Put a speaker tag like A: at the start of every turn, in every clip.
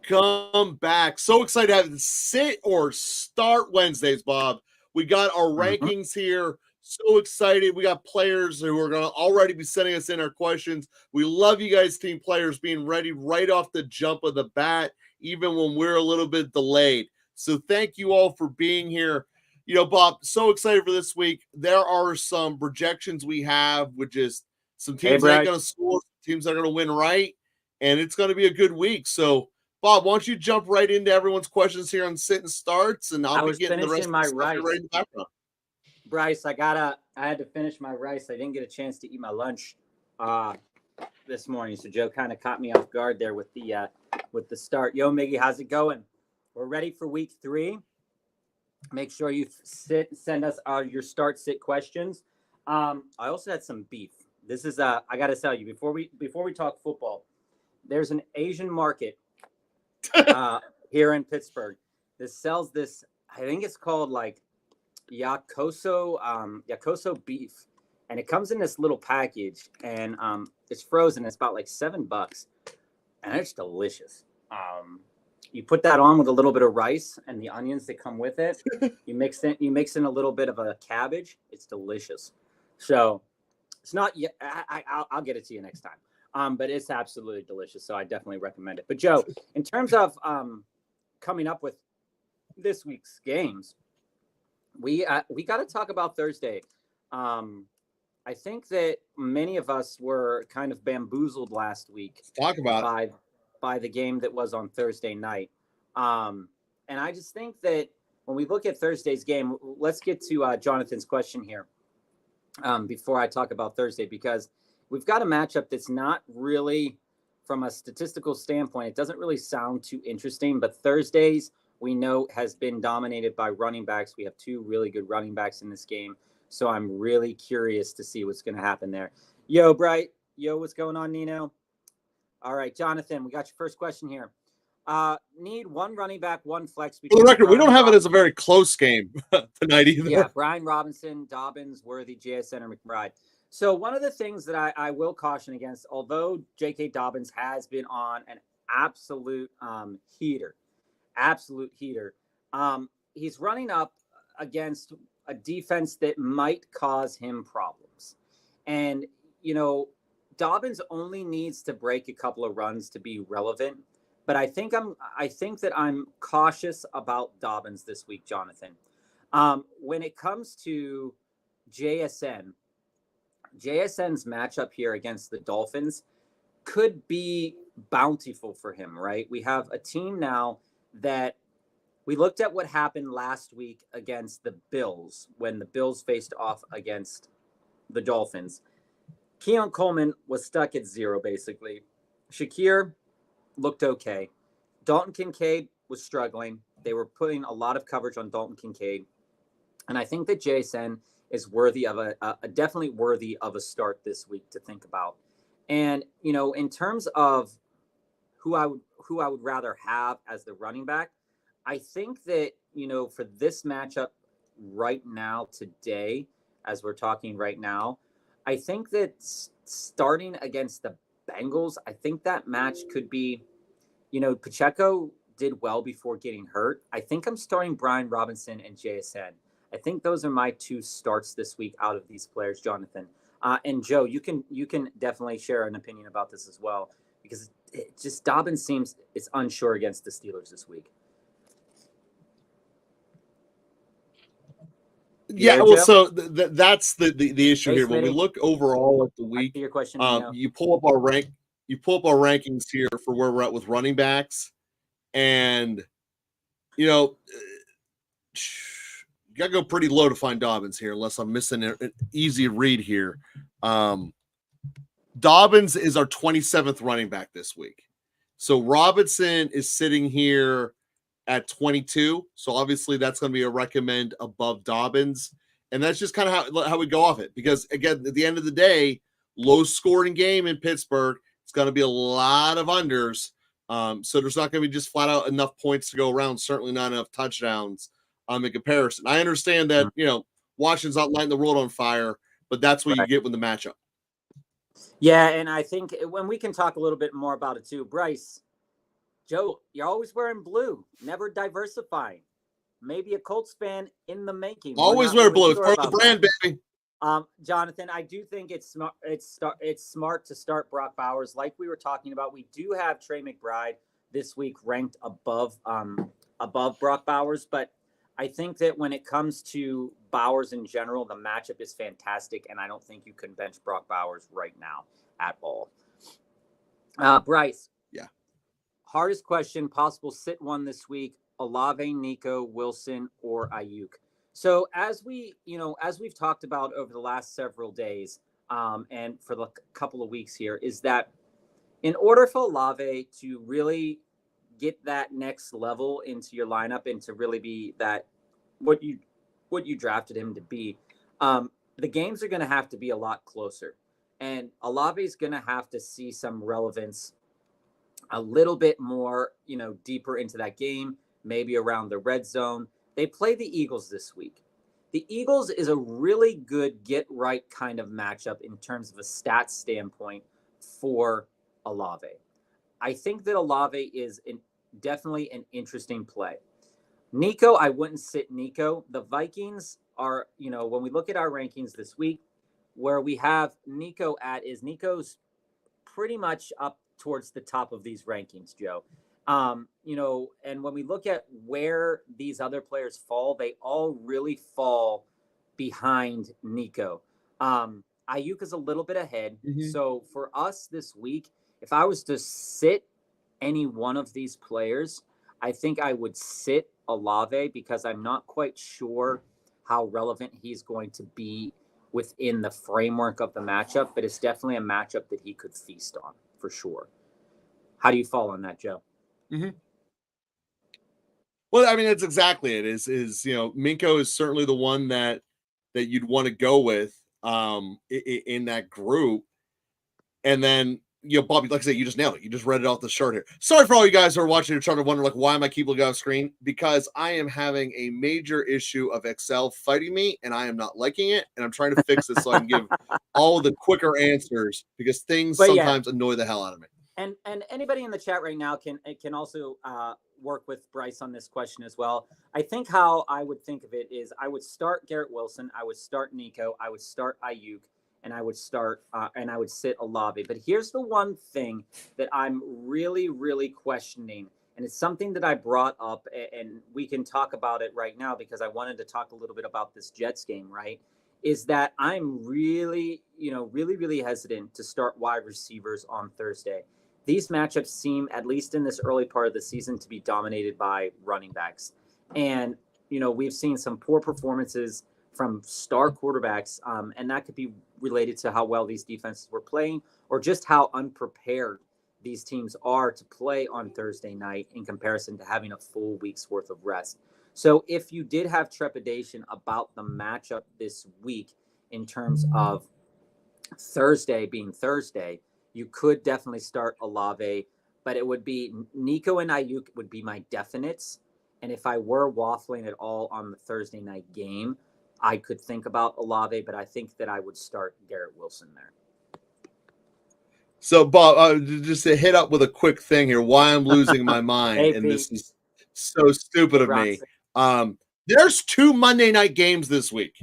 A: Welcome back. So excited to have the sit or start Wednesdays, Bob. We got our rankings here. So excited. We got players who are going to already be sending us in our questions. We love you guys, team players, being ready right off the jump of the bat, even when we're a little bit delayed. So thank you all for being here. You know, Bob, so excited for this week. There are some projections we have, which is some teams that ain't going to score, teams that are going to win right, and it's going to be a good week. So, Bob, why don't you jump right into everyone's questions here on sit and starts, and I'll be getting the rest of the stuff right in the background.
B: Bryce, I had to finish my rice. I didn't get a chance to eat my lunch this morning, so Joe kind of caught me off guard there with the start. Yo, Miggy, how's it going? We're ready for week 3. Make sure you send us your start sit questions. I also had some beef. This is I got to tell you before we talk football. There's an Asian market here in Pittsburgh that sells this. I think it's called like Yakoso beef, and it comes in this little package, and it's frozen. It's about like $7, and it's delicious. You put that on with a little bit of rice and the onions that come with it. You mix in a little bit of a cabbage. It's delicious. So it's not. I'll get it to you next time. But it's absolutely delicious. So I definitely recommend it. But Joe, in terms of coming up with this week's games, we got to talk about Thursday. I think that many of us were kind of bamboozled last week.
A: Talk about it.
B: By the game that was on Thursday night. And I just think that when we look at Thursday's game, let's get to Jonathan's question here before I talk about Thursday, because we've got a matchup that's not really, from a statistical standpoint, it doesn't really sound too interesting, but Thursdays we know has been dominated by running backs. We have 2 really good running backs in this game. So I'm really curious to see what's going to happen there. Yo, Bright. Yo, what's going on, Nino? All right, Jonathan, we got your first question here. Need 1 running back, 1 flex.
A: For the record, we don't have it as a very close game tonight either.
B: Yeah, Brian Robinson, Dobbins, Worthy, JSN, or McBride. So one of the things that I will caution against, although J.K. Dobbins has been on an absolute heater, he's running up against a defense that might cause him problems. And, you know, Dobbins only needs to break a couple of runs to be relevant, but I think that I'm cautious about Dobbins this week, Jonathan. When it comes to JSN's matchup here against the Dolphins could be bountiful for him, right? We have a team now that we looked at what happened last week against the Bills when the Bills faced off against the Dolphins. Keon Coleman was stuck at 0, basically. Shakir looked okay. Dalton Kincaid was struggling. They were putting a lot of coverage on Dalton Kincaid. And I think that JSN is worthy of definitely worthy of a start this week to think about. And, you know, in terms of who I would rather have as the running back, I think that, you know, for this matchup right now, today, as we're talking right now, I think that starting against the Bengals, I think that match could be, you know, Pacheco did well before getting hurt. I think I'm starting Brian Robinson and JSN. I think those are my 2 starts this week out of these players, Jonathan. And Joe, you can definitely share an opinion about this as well, because it just Dobbins seems it's unsure against the Steelers this week.
A: Yeah, well, so that's the issue here. When we look overall at the week,
B: your question,
A: you pull up our rankings here for where we're at with running backs, and you know, you gotta go pretty low to find Dobbins here, unless I'm missing an easy read here. Dobbins is our 27th running back this week, so Robinson is sitting here at 22. So obviously that's going to be a recommend above Dobbins. And that's just kind of how we go off it. Because again, at the end of the day, low scoring game in Pittsburgh, it's going to be a lot of unders. So there's not going to be just flat out enough points to go around. Certainly not enough touchdowns in comparison. I understand that, you know, Washington's not lighting the world on fire, but that's what you get with the matchup.
B: Yeah. And I think when we can talk a little bit more about it too, Bryce, Joe, you're always wearing blue, never diversifying. Maybe a Colts fan in the making.
A: Always wear blue. It's part of the brand, baby.
B: Jonathan, I do think it's smart. It's smart to start Brock Bowers, like we were talking about. We do have Trey McBride this week ranked above Brock Bowers, but I think that when it comes to Bowers in general, the matchup is fantastic, and I don't think you can bench Brock Bowers right now at all. Bryce.
A: Yeah.
B: Hardest question, possible sit one this week: Olave, Nico, Wilson, or Ayuk. So as we've talked about over the last several days, and for the couple of weeks here, is that in order for Olave to really get that next level into your lineup and to really be that what you drafted him to be, the games are going to have to be a lot closer, and Olave is going to have to see some relevance a little bit more, deeper into that game, maybe around the red zone. They play the Eagles this week. The Eagles is a really good get right kind of matchup in terms of a stats standpoint for Olave. I think that Olave is definitely an interesting play. Nico, I wouldn't sit Nico. The Vikings are, when we look at our rankings this week, where we have Nico Nico's pretty much up towards the top of these rankings, Joe. And when we look at where these other players fall, they all really fall behind Nico. Ayuk is a little bit ahead. Mm-hmm. So for us this week, if I was to sit any one of these players, I think I would sit Olave because I'm not quite sure how relevant he's going to be within the framework of the matchup, but it's definitely a matchup that he could feast on for sure. How do you fall on that, Joe?
A: Mm-hmm. Well, I mean, that's exactly it. Minko is certainly the one that you'd want to go with in that group. And then, Bobby, like I said, you just nailed it. You just read it off the chart here. Sorry for all you guys who are watching and trying to wonder, why am I keep looking off screen? Because I am having a major issue of Excel fighting me, and I am not liking it. And I'm trying to fix this so I can give all the quicker answers because things sometimes annoy the hell out of me.
B: And anybody in the chat right now can also work with Bryce on this question as well. I think how I would think of it is I would start Garrett Wilson, I would start Nico, I would start Ayuk, and I would sit Olave. But here's the one thing that I'm really, really questioning, and it's something that I brought up, and we can talk about it right now because I wanted to talk a little bit about this Jets game, right? Is that I'm really, really hesitant to start wide receivers on Thursday. These matchups seem, at least in this early part of the season, to be dominated by running backs. And, we've seen some poor performances from star quarterbacks, and that could be related to how well these defenses were playing or just how unprepared these teams are to play on Thursday night in comparison to having a full week's worth of rest. So if you did have trepidation about the matchup this week in terms of Thursday being Thursday, you could definitely start Olave, but it would be Nico and Ayuk would be my definites. And if I were waffling at all on the Thursday night game, I could think about Olave, but I think that I would start Garrett Wilson there.
A: So, Bob, just to hit up with a quick thing here, why I'm losing my mind,
B: Hey,
A: and
B: Pete.
A: This is so stupid of me. There's 2 Monday night games this week.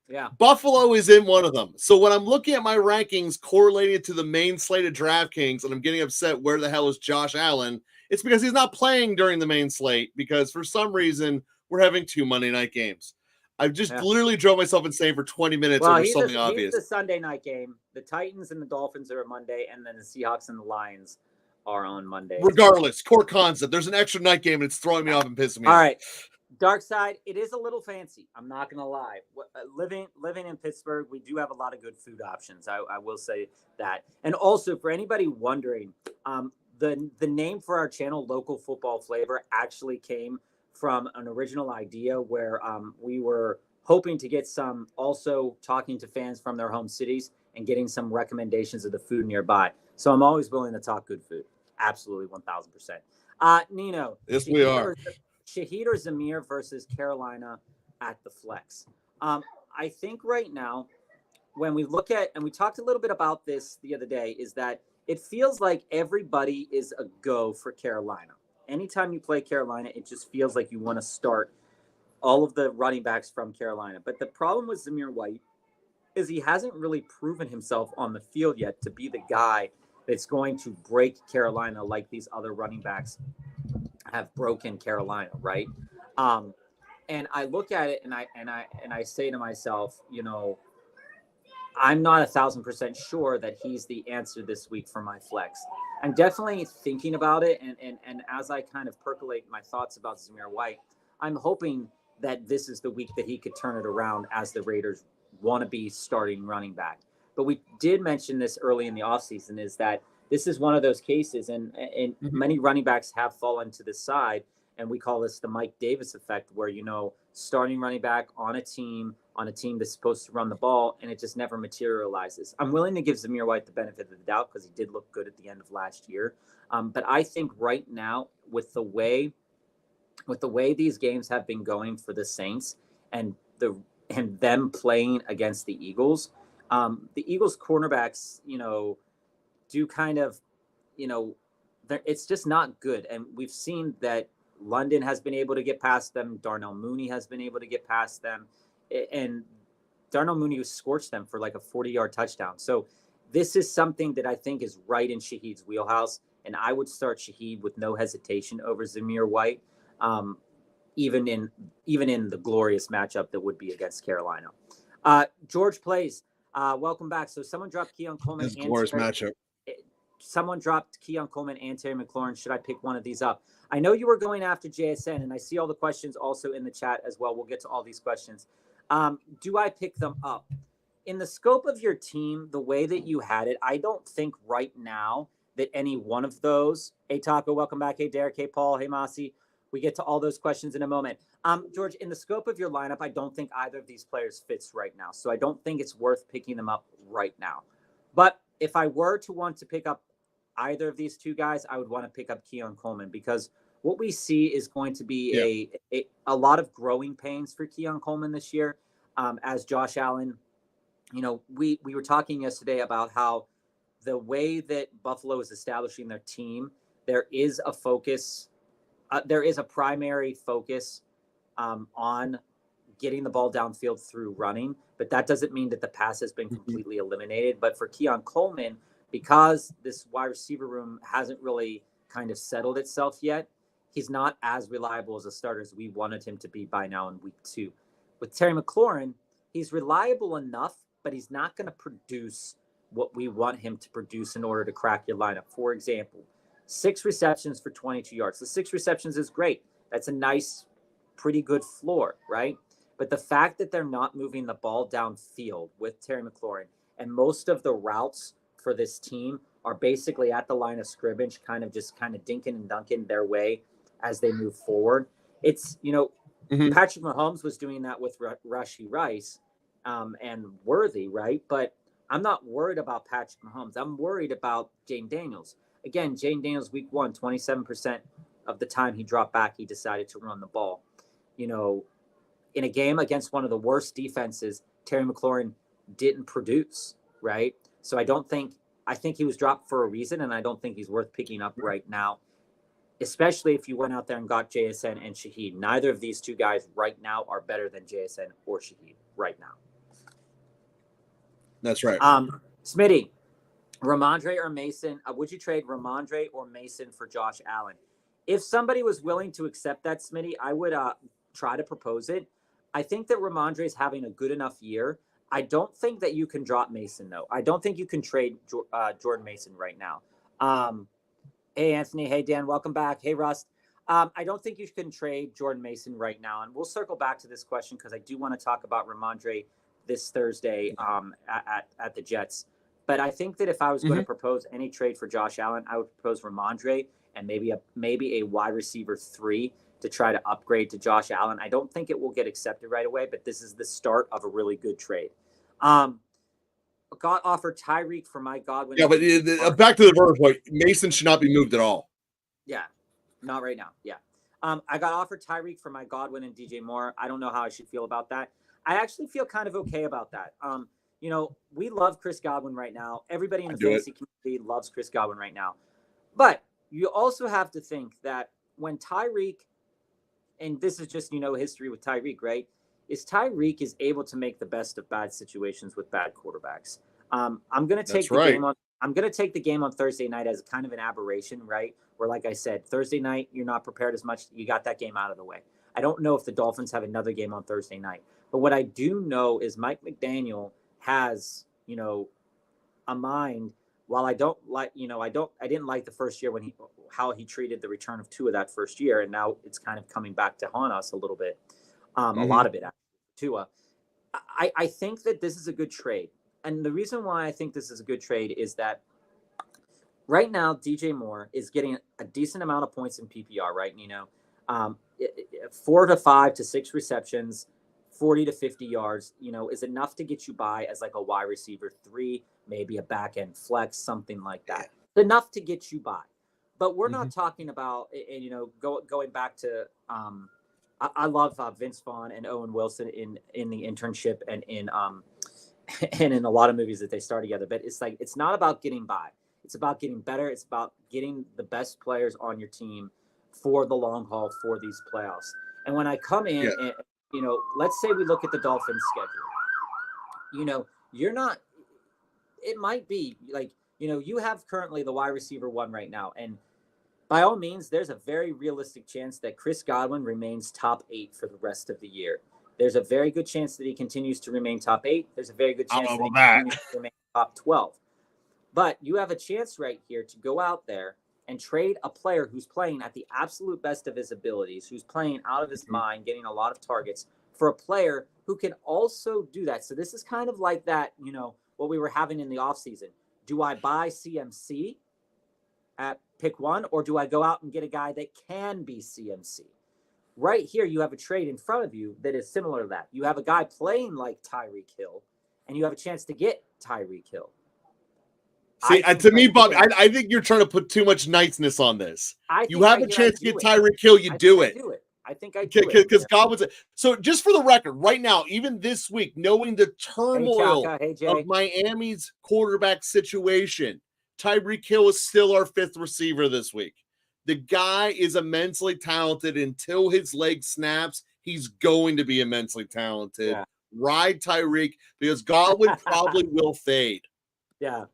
B: Yeah.
A: Buffalo is in one of them. So when I'm looking at my rankings correlated to the main slate of DraftKings and I'm getting upset, where the hell is Josh Allen? It's because he's not playing during the main slate because for some reason we're having 2 Monday night games. I've just literally drove myself insane for 20 minutes over something obvious.
B: He's the Sunday night game. The Titans and the Dolphins are on Monday, and then the Seahawks and the Lions are on Monday.
A: Regardless, core concept. There's an extra night game and it's throwing me off and pissing me off.
B: All right. Dark side, it is a little fancy. I'm not going to lie. Living in Pittsburgh, we do have a lot of good food options. I will say that. And also, for anybody wondering, the name for our channel, Local Football Flavor, actually came from an original idea where we were hoping to get some, also talking to fans from their home cities and getting some recommendations of the food nearby. So I'm always willing to talk good food. Absolutely, 1,000%. Nino.
A: Yes, we are.
B: Shaheed or Zamir versus Carolina at the flex. I think right now, when we look at, and we talked a little bit about this the other day, is that it feels like everybody is a go for Carolina. anytime you play Carolina, it just feels like you want to start all of the running backs from Carolina. But the problem with Zamir White is he hasn't really proven himself on the field yet to be the guy that's going to break Carolina like these other running backs have broken Carolina, right? And I look at it and I say to myself, I'm not 1,000% sure that he's the answer this week for my flex. I'm definitely thinking about it, and as I kind of percolate my thoughts about Zamir White, I'm hoping that this is the week that he could turn it around as the Raiders want to be starting running back. But we did mention this early in the offseason, is that this is one of those cases, and many running backs have fallen to the side, and we call this the Mike Davis effect, where, starting running back on a team that's supposed to run the ball, and it just never materializes. I'm willing to give Zamir White the benefit of the doubt because he did look good at the end of last year. But I think right now, with the way these games have been going for the Saints and them playing against the Eagles cornerbacks, do kind of, it's just not good. And we've seen that London has been able to get past them. Darnell Mooney has been able to get past them. And Darnell Mooney scorched them for like a 40-yard touchdown. So this is something that I think is right in Shaheed's wheelhouse. And I would start Shaheed with no hesitation over Zamir White, even in the glorious matchup that would be against Carolina. George Plays, welcome back. So someone dropped Keon Coleman.
A: This glorious matchup.
B: Someone dropped Keon Coleman and Terry McLaurin. Should I pick one of these up? I know you were going after JSN, and I see all the questions also in the chat as well. We'll get to all these questions. Do I pick them up? In the scope of your team, the way that you had it, I don't think right now that any one of those, hey Taco, welcome back. Hey Derek, hey Paul, hey Masi. We get to all those questions in a moment. George, in the scope of your lineup, I don't think either of these players fits right now. So I don't think it's worth picking them up right now. But if I were to want to pick up either of these two guys, I would want to pick up Keon Coleman, because what we see is going to be a lot of growing pains for Keon Coleman this year. As Josh Allen, we were talking yesterday about how the way that Buffalo is establishing their team, there is a focus. There is a primary focus on getting the ball downfield through running, but that doesn't mean that the pass has been completely eliminated. But for Keon Coleman, because this wide receiver room hasn't really kind of settled itself yet, he's not as reliable as a starter as we wanted him to be by now in week 2. With Terry McLaurin, he's reliable enough, but he's not going to produce what we want him to produce in order to crack your lineup. For example, 6 receptions for 22 yards. The 6 receptions is great. That's a nice, pretty good floor, right? But the fact that they're not moving the ball downfield with Terry McLaurin, and most of the routes for this team are basically at the line of scrimmage, kind of dinking and dunking their way as they move forward. It's, Patrick Mahomes was doing that with Rashee Rice and Worthy, right? But I'm not worried about Patrick Mahomes. I'm worried about Jane Daniels. Again, Jane Daniels week 1, 27% of the time he dropped back, he decided to run the ball. In a game against one of the worst defenses, Terry McLaurin didn't produce, right? So I think he was dropped for a reason, and I don't think he's worth picking up right now, especially if you went out there and got JSN and Shaheed. Neither of these two guys right now are better than JSN or Shaheed right now.
A: That's right.
B: Smitty, Ramondre or Mason? Would you trade Ramondre or Mason for Josh Allen? If somebody was willing to accept that, Smitty, I would try to propose it. I think that Ramondre is having a good enough year. I don't think that you can drop Mason, though. I don't think you can trade Jordan Mason right now. Hey, Anthony. Hey, Dan. Welcome back. Hey, Rust. I don't think you can trade Jordan Mason right now. And we'll circle back to this question because I do want to talk about Ramondre this Thursday at the Jets. But I think that if I was going to propose any trade for Josh Allen, I would propose Ramondre and maybe a wide receiver 3 to try to upgrade to Josh Allen. I don't think it will get accepted right away, but this is the start of a really good trade. Got offered Tyreek for Mike Godwin.
A: Yeah, but back to the verse point, Mason should not be moved at all.
B: Yeah, not right now. Yeah. I got offered Tyreek for Mike Godwin and DJ Moore. I don't know how I should feel about that. I actually feel kind of okay about that. We love Chris Godwin right now. Everybody in the fantasy community loves Chris Godwin right now. But you also have to think that, when Tyreek, and this is just, history with Tyreek, right? Is Tyreek is able to make the best of bad situations with bad quarterbacks. I'm going to take the game on. I'm going to take the game on Thursday night as kind of an aberration, right? Where, like I said, Thursday night, you're not prepared as much. You got that game out of the way. I don't know if the Dolphins have another game on Thursday night. But what I do know is Mike McDaniel has, a mind. While I don't like, I didn't like the first year how he treated the return of Tua that first year. And now it's kind of coming back to haunt us a little bit. A lot of it, actually, Tua. I think that this is a good trade. And the reason why I think this is a good trade is that right now, DJ Moore is getting a decent amount of points in PPR, right? 4 to 5 to 6 receptions, 40 to 50 yards, is enough to get you by as like a wide receiver 3, maybe a back end flex, something like that. It's enough to get you by. But we're not talking about, and going back to, I love Vince Vaughn and Owen Wilson in the internship and in a lot of movies that they star together. But it's not about getting by. It's about getting better. It's about getting the best players on your team for the long haul for these playoffs. And when I come in, and, let's say we look at the Dolphins schedule. You're not. It might be like you have currently the wide receiver 1 right now, and by all means, there's a very realistic chance that Chris Godwin remains top 8 for the rest of the year. There's a very good chance that he continues to remain top 8. There's a very good chance that he continues to remain top 12. But you have a chance right here to go out there and trade a player who's playing at the absolute best of his abilities, who's playing out of his mind, getting a lot of targets, for a player who can also do that. So this is kind of like that, what we were having in the offseason. Do I buy CMC at pick 1, or do I go out and get a guy that can be CMC? Right here, you have a trade in front of you that is similar to that. You have a guy playing like Tyreek Hill, and you have a chance to get Tyreek Hill.
A: See, to me, Bob, I think you're trying to put too much niceness on this. You have a chance to get Tyreek Hill, you do it.
B: I think I do it.
A: Because God was so. Just for the record, right now, even this week, knowing the turmoil of Miami's quarterback situation, Tyreek Hill is still our 5th receiver this week. The guy is immensely talented. Until his leg snaps, he's going to be immensely talented.
B: Yeah.
A: Ride Tyreek, because Godwin probably will fade.
B: Yeah.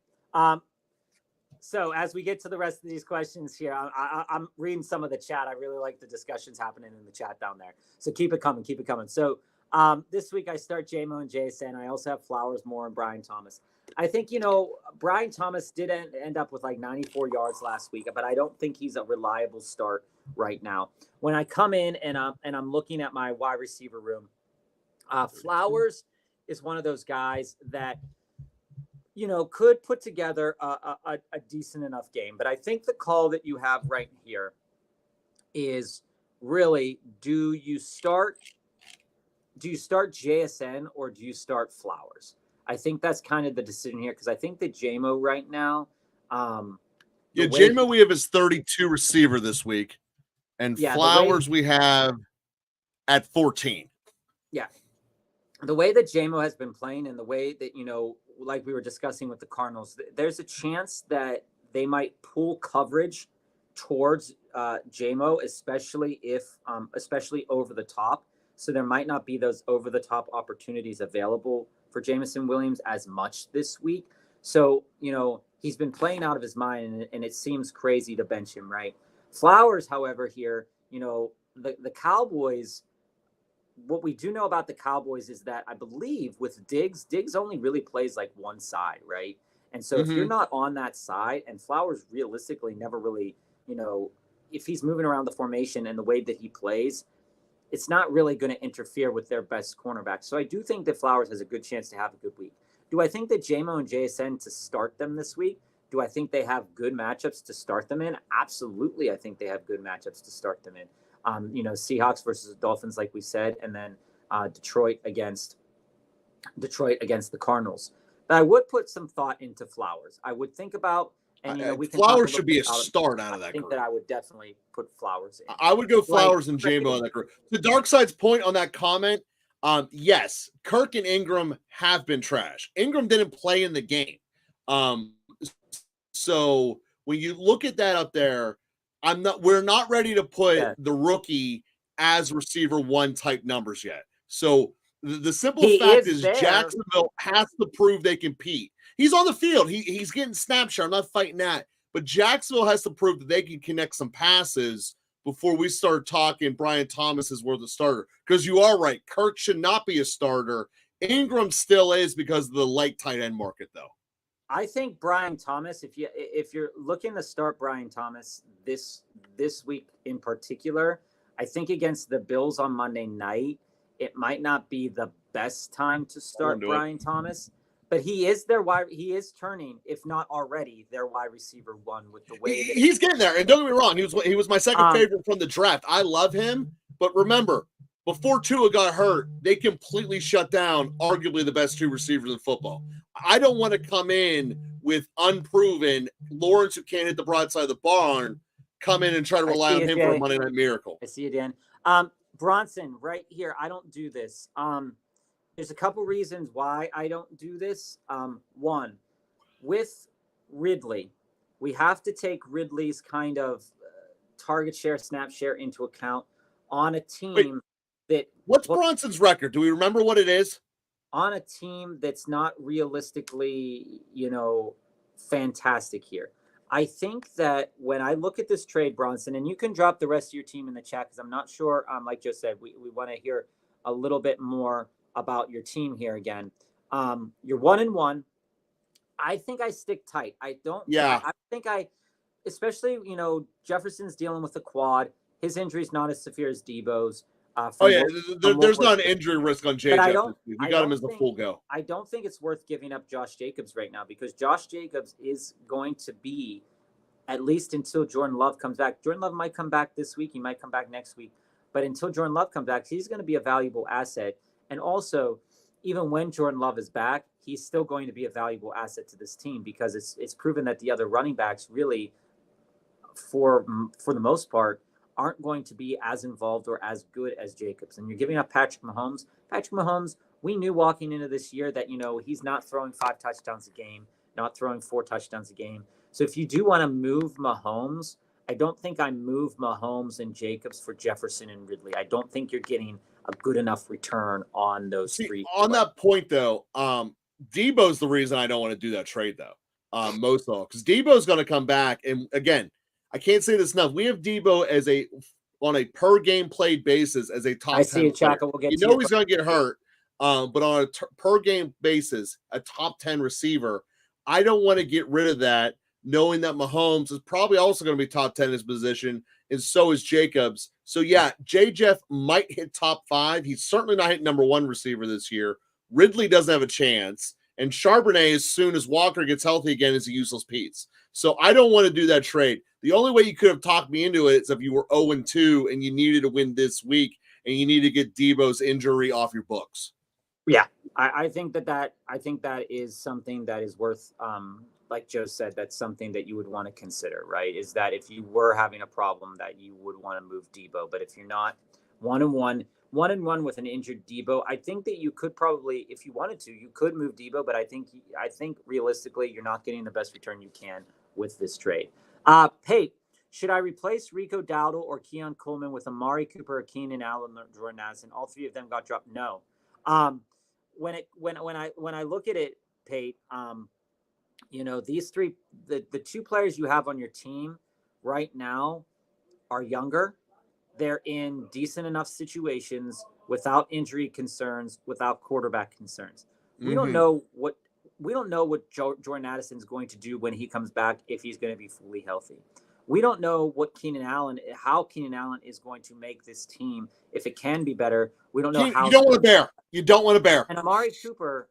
B: So as we get to the rest of these questions here, I'm reading some of the chat. I really like the discussions happening in the chat down there. So keep it coming. So this week I start JMO and JSN. I also have Flowers, Moore, and Brian Thomas. I think, Brian Thomas did end up with like 94 yards last week, but I don't think he's a reliable start right now. When I come in and I'm looking at my wide receiver room, Flowers is one of those guys that, could put together a decent enough game. But I think the call that you have right here is really, do you start JSN or do you start Flowers? I think that's kind of the decision here, because I think that JMO right now.
A: JMO we have his 32 receiver this week, and Flowers we have at 14.
B: Yeah. The way that JMO has been playing, and the way that, like we were discussing with the Cardinals, there's a chance that they might pull coverage towards JMO, especially over the top. So there might not be those over the top opportunities available for Jameson Williams as much this week. So, he's been playing out of his mind, and it seems crazy to bench him, right? Flowers, however, here, the Cowboys, what we do know about the Cowboys is that I believe with Diggs only really plays like one side, right? And so if you're not on that side, and Flowers realistically never really, if he's moving around the formation and the way that he plays, it's not really going to interfere with their best cornerback. So I do think that Flowers has a good chance to have a good week. Do I think that JMO and JSN to start them this week? Do I think they have good matchups to start them in? Absolutely. I think they have good matchups to start them in. Seahawks versus the Dolphins, like we said, and then Detroit against the Cardinals. But I would put some thought into Flowers. I would think about, and we can
A: Flowers should be a start out of that.
B: I think that I would definitely put Flowers in.
A: I would go Flowers and JMO on that group. To Darkside's point on that comment, yes, Kirk and Ingram have been trash. Ingram didn't play in the game, so when you look at that up there, We're not ready to put
B: Yeah.
A: the rookie as receiver one type numbers yet. So the simple
B: He
A: fact
B: is
A: is
B: there.
A: Jacksonville has to prove they compete. He's on the field. He's getting snapshot. I'm not fighting that. But Jacksonville has to prove that they can connect some passes before we start talking Brian Thomas is worth a starter. Because you are right. Kirk should not be a starter. Ingram still is because of the light tight end market, though.
B: I think Brian Thomas, if you're looking to start Brian Thomas this week in particular, I think against the Bills on Monday night, it might not be the best time to start Brian Thomas. But he is turning, if not already, their wide receiver one with the way that
A: he's getting there. And don't get me wrong, he was my second favorite from the draft. I love him, but remember, before Tua got hurt, they completely shut down arguably the best two receivers in football. I don't want to come in with unproven Lawrence, who can't hit the broadside of the barn, come in and try to rely on him for a Monday Night Miracle.
B: I see you, Dan. Bronson, right here. I don't do this. There's a couple reasons why I don't do this. One, with Ridley, we have to take Ridley's kind of target share, snap share into account on a team
A: What's Bronson's record? Do we remember what it is?
B: On a team that's not realistically, fantastic here. I think that when I look at this trade, Bronson, and you can drop the rest of your team in the chat because I'm not sure, like Joe said, we want to hear a little bit more about your team here again. You're 1-1. I think I stick tight. I think especially, Jefferson's dealing with a quad. His injury's not as severe as Debo's.
A: There's not an injury risk on JJ. You got him as the full go.
B: I don't think it's worth giving up Josh Jacobs right now because Josh Jacobs is going to be, at least until Jordan Love comes back. Jordan Love might come back this week. He might come back next week. But until Jordan Love comes back, he's going to be a valuable asset. And also, even when Jordan Love is back, he's still going to be a valuable asset to this team because it's proven that the other running backs really, for the most part, aren't going to be as involved or as good as Jacobs. And you're giving up Patrick Mahomes. Patrick Mahomes, we knew walking into this year that, he's not throwing 5 touchdowns a game, not throwing 4 touchdowns a game. So if you do want to move Mahomes, I don't think I move Mahomes and Jacobs for Jefferson and Ridley. I don't think you're getting a good enough return on those three.
A: On that point, though, Debo's the reason I don't want to do that trade, though, most of all, because Debo's going to come back. And again, I can't say this enough. We have Debo as on a per game played basis as a top 10
B: I see it, Chaka. We'll get
A: he's going to get hurt, but on a per game basis, a top 10 receiver. I don't want to get rid of that, knowing that Mahomes is probably also going to be top 10 in his position, and so is Jacobs. So, yeah, Jeff might hit top 5. He's certainly not hitting number 1 receiver this year. Ridley doesn't have a chance. And Charbonnet, as soon as Walker gets healthy again, is a useless piece. So I don't want to do that trade. The only way you could have talked me into it is if you were 0-2 and you needed to win this week and you need to get Debo's injury off your books.
B: Yeah, I think that is something that is worth, like Joe said, that's something that you would want to consider, right? Is that if you were having a problem that you would want to move Debo, but if you're not 1-1 with an injured Debo, I think that you could probably, if you wanted to, you could move Debo, but I think realistically you're not getting the best return you can with this trade. Hey, should I replace Rico Dowdle or Keon Coleman with Amari Cooper, Keenan Allen, or Jordan Addison? All 3 of them got dropped. No. When I look at it, Pate, these 3, the 2 players you have on your team right now are younger. They're in decent enough situations without injury concerns, without quarterback concerns. We don't know what Jordan Addison is going to do when he comes back, if he's going to be fully healthy. We don't know how Keenan Allen is going to make this team, if it can be better. We don't know how.
A: You don't want to bear. You don't want to bear.
B: And Amari Cooper,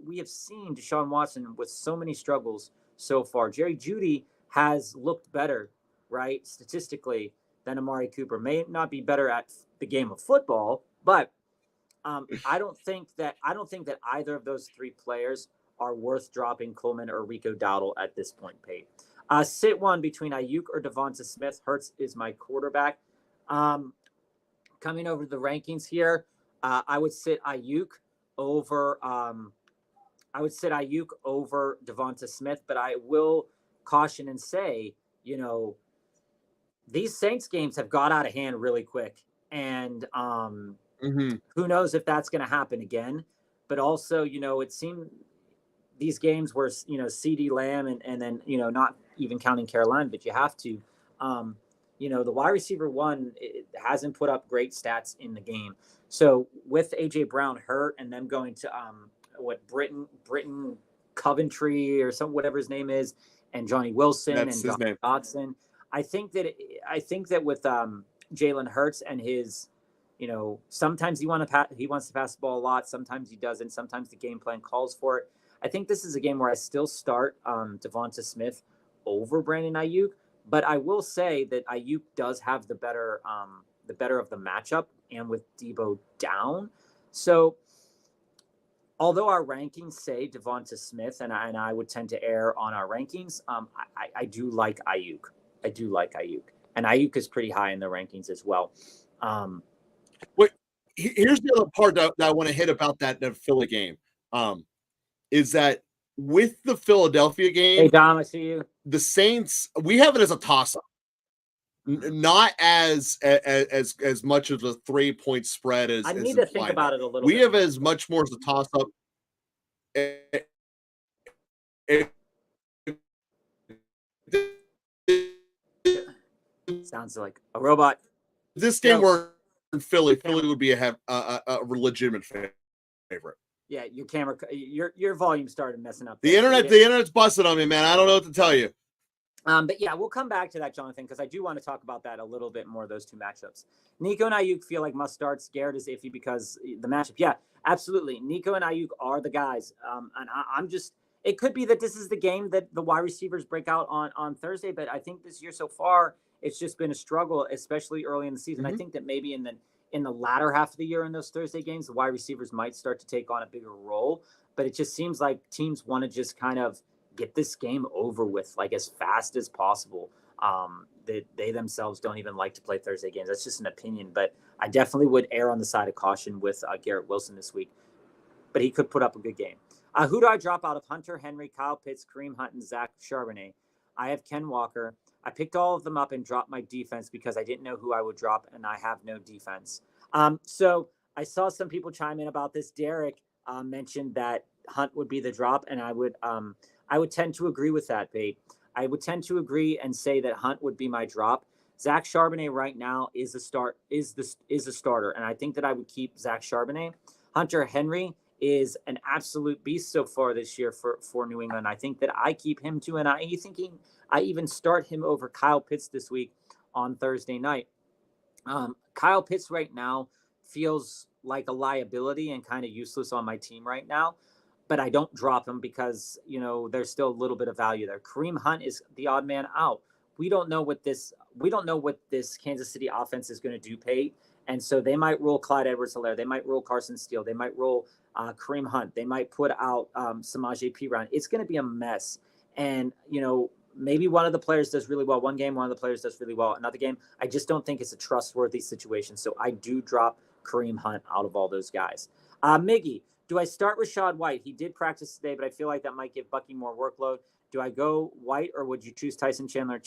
B: we have seen Deshaun Watson with so many struggles so far. Jerry Jeudy has looked better, right, statistically, than Amari Cooper. May not be better at the game of football, but I don't think that either of those 3 players are worth dropping Coleman or Rico Dowdle at this point, Pate. Sit one between Ayuk or Devonta Smith. Hurts is my quarterback. Coming over to the rankings here, I would sit Ayuk over Devonta Smith, but I will caution and say, these Saints games have got out of hand really quick. And who knows if that's going to happen again. But also, it seemed these games were, CD Lamb and then, not even counting Carolina, but you have to, the wide receiver one hasn't put up great stats in the game. So with AJ Brown hurt and them going to Britton Coventry or whatever his name is, and Johnny Wilson
A: That's
B: and
A: his
B: John
A: name.
B: Dodson, I think that with Jalen Hurts and his, sometimes he wants to pass the ball a lot, sometimes he doesn't, sometimes the game plan calls for it. I think this is a game where I still start Devonta Smith over Brandon Ayuk, but I will say that Ayuk does have the better of the matchup, and with Debo down. So although our rankings say Devonta Smith, and I would tend to err on our rankings, I do like Ayuk. I do like Ayuk, and Ayuk is pretty high in the rankings as well.
A: Wait, here's the other part that I want to hit about that Philly game. Is that with the Philadelphia game?
B: Hey Dom, I see you.
A: The Saints, we have it as a toss-up, not as much of a 3-point spread as
B: I need to think about it a little.
A: We have it as much more as a toss-up.
B: Sounds like a robot.
A: This game were in Philly would be a legitimate favorite.
B: Yeah, your camera, your volume started messing up.
A: The internet's busted on me, man. I don't know what to tell you.
B: But yeah, we'll come back to that, Jonathan, because I do want to talk about that a little bit more, those two matchups. Nico and Ayuk feel like must starts. Garrett is iffy because the matchup. Yeah, absolutely. Nico and Ayuk are the guys. And I'm just, it could be that this is the game that the wide receivers break out on Thursday, but I think this year so far, it's just been a struggle, especially early in the season. I think that maybe in the latter half of the year in those Thursday games, the wide receivers might start to take on a bigger role, but it just seems like teams want to just kind of get this game over with like as fast as possible. They themselves don't even like to play Thursday games. That's just an opinion, but I definitely would err on the side of caution with Garrett Wilson this week, but he could put up a good game. Who do I drop out of? Hunter Henry, Kyle Pitts, Kareem Hunt, and Zach Charbonnet? I have Ken Walker. I picked all of them up and dropped my defense because I didn't know who I would drop, and I have no defense. So I saw some people chime in about this. Derek mentioned that Hunt would be the drop, and I would tend to agree with that, Bate. I would tend to agree and say that Hunt would be my drop. Zach Charbonnet right now is a starter, and I think that I would keep Zach Charbonnet. Hunter Henry is an absolute beast so far this year for New England. I think that I keep him too, and I even start him over Kyle Pitts this week on Thursday night. Kyle Pitts right now feels like a liability and kind of useless on my team right now, but I don't drop him because, there's still a little bit of value there. Kareem Hunt is the odd man out. We don't know what this Kansas City offense is going to do, Pate. And so they might roll Clyde Edwards-Helaire. They might roll Carson Steele. They might roll Kareem Hunt. They might put out Samaje Perine. It's going to be a mess. And, maybe one of the players does really well. One game, one of the players does really well. Another game, I just don't think it's a trustworthy situation. So I do drop Kareem Hunt out of all those guys. Miggy, do I start Rachaad White? He did practice today, but I feel like that might give Bucky more workload. Do I go White, or would you choose Tyson Chandler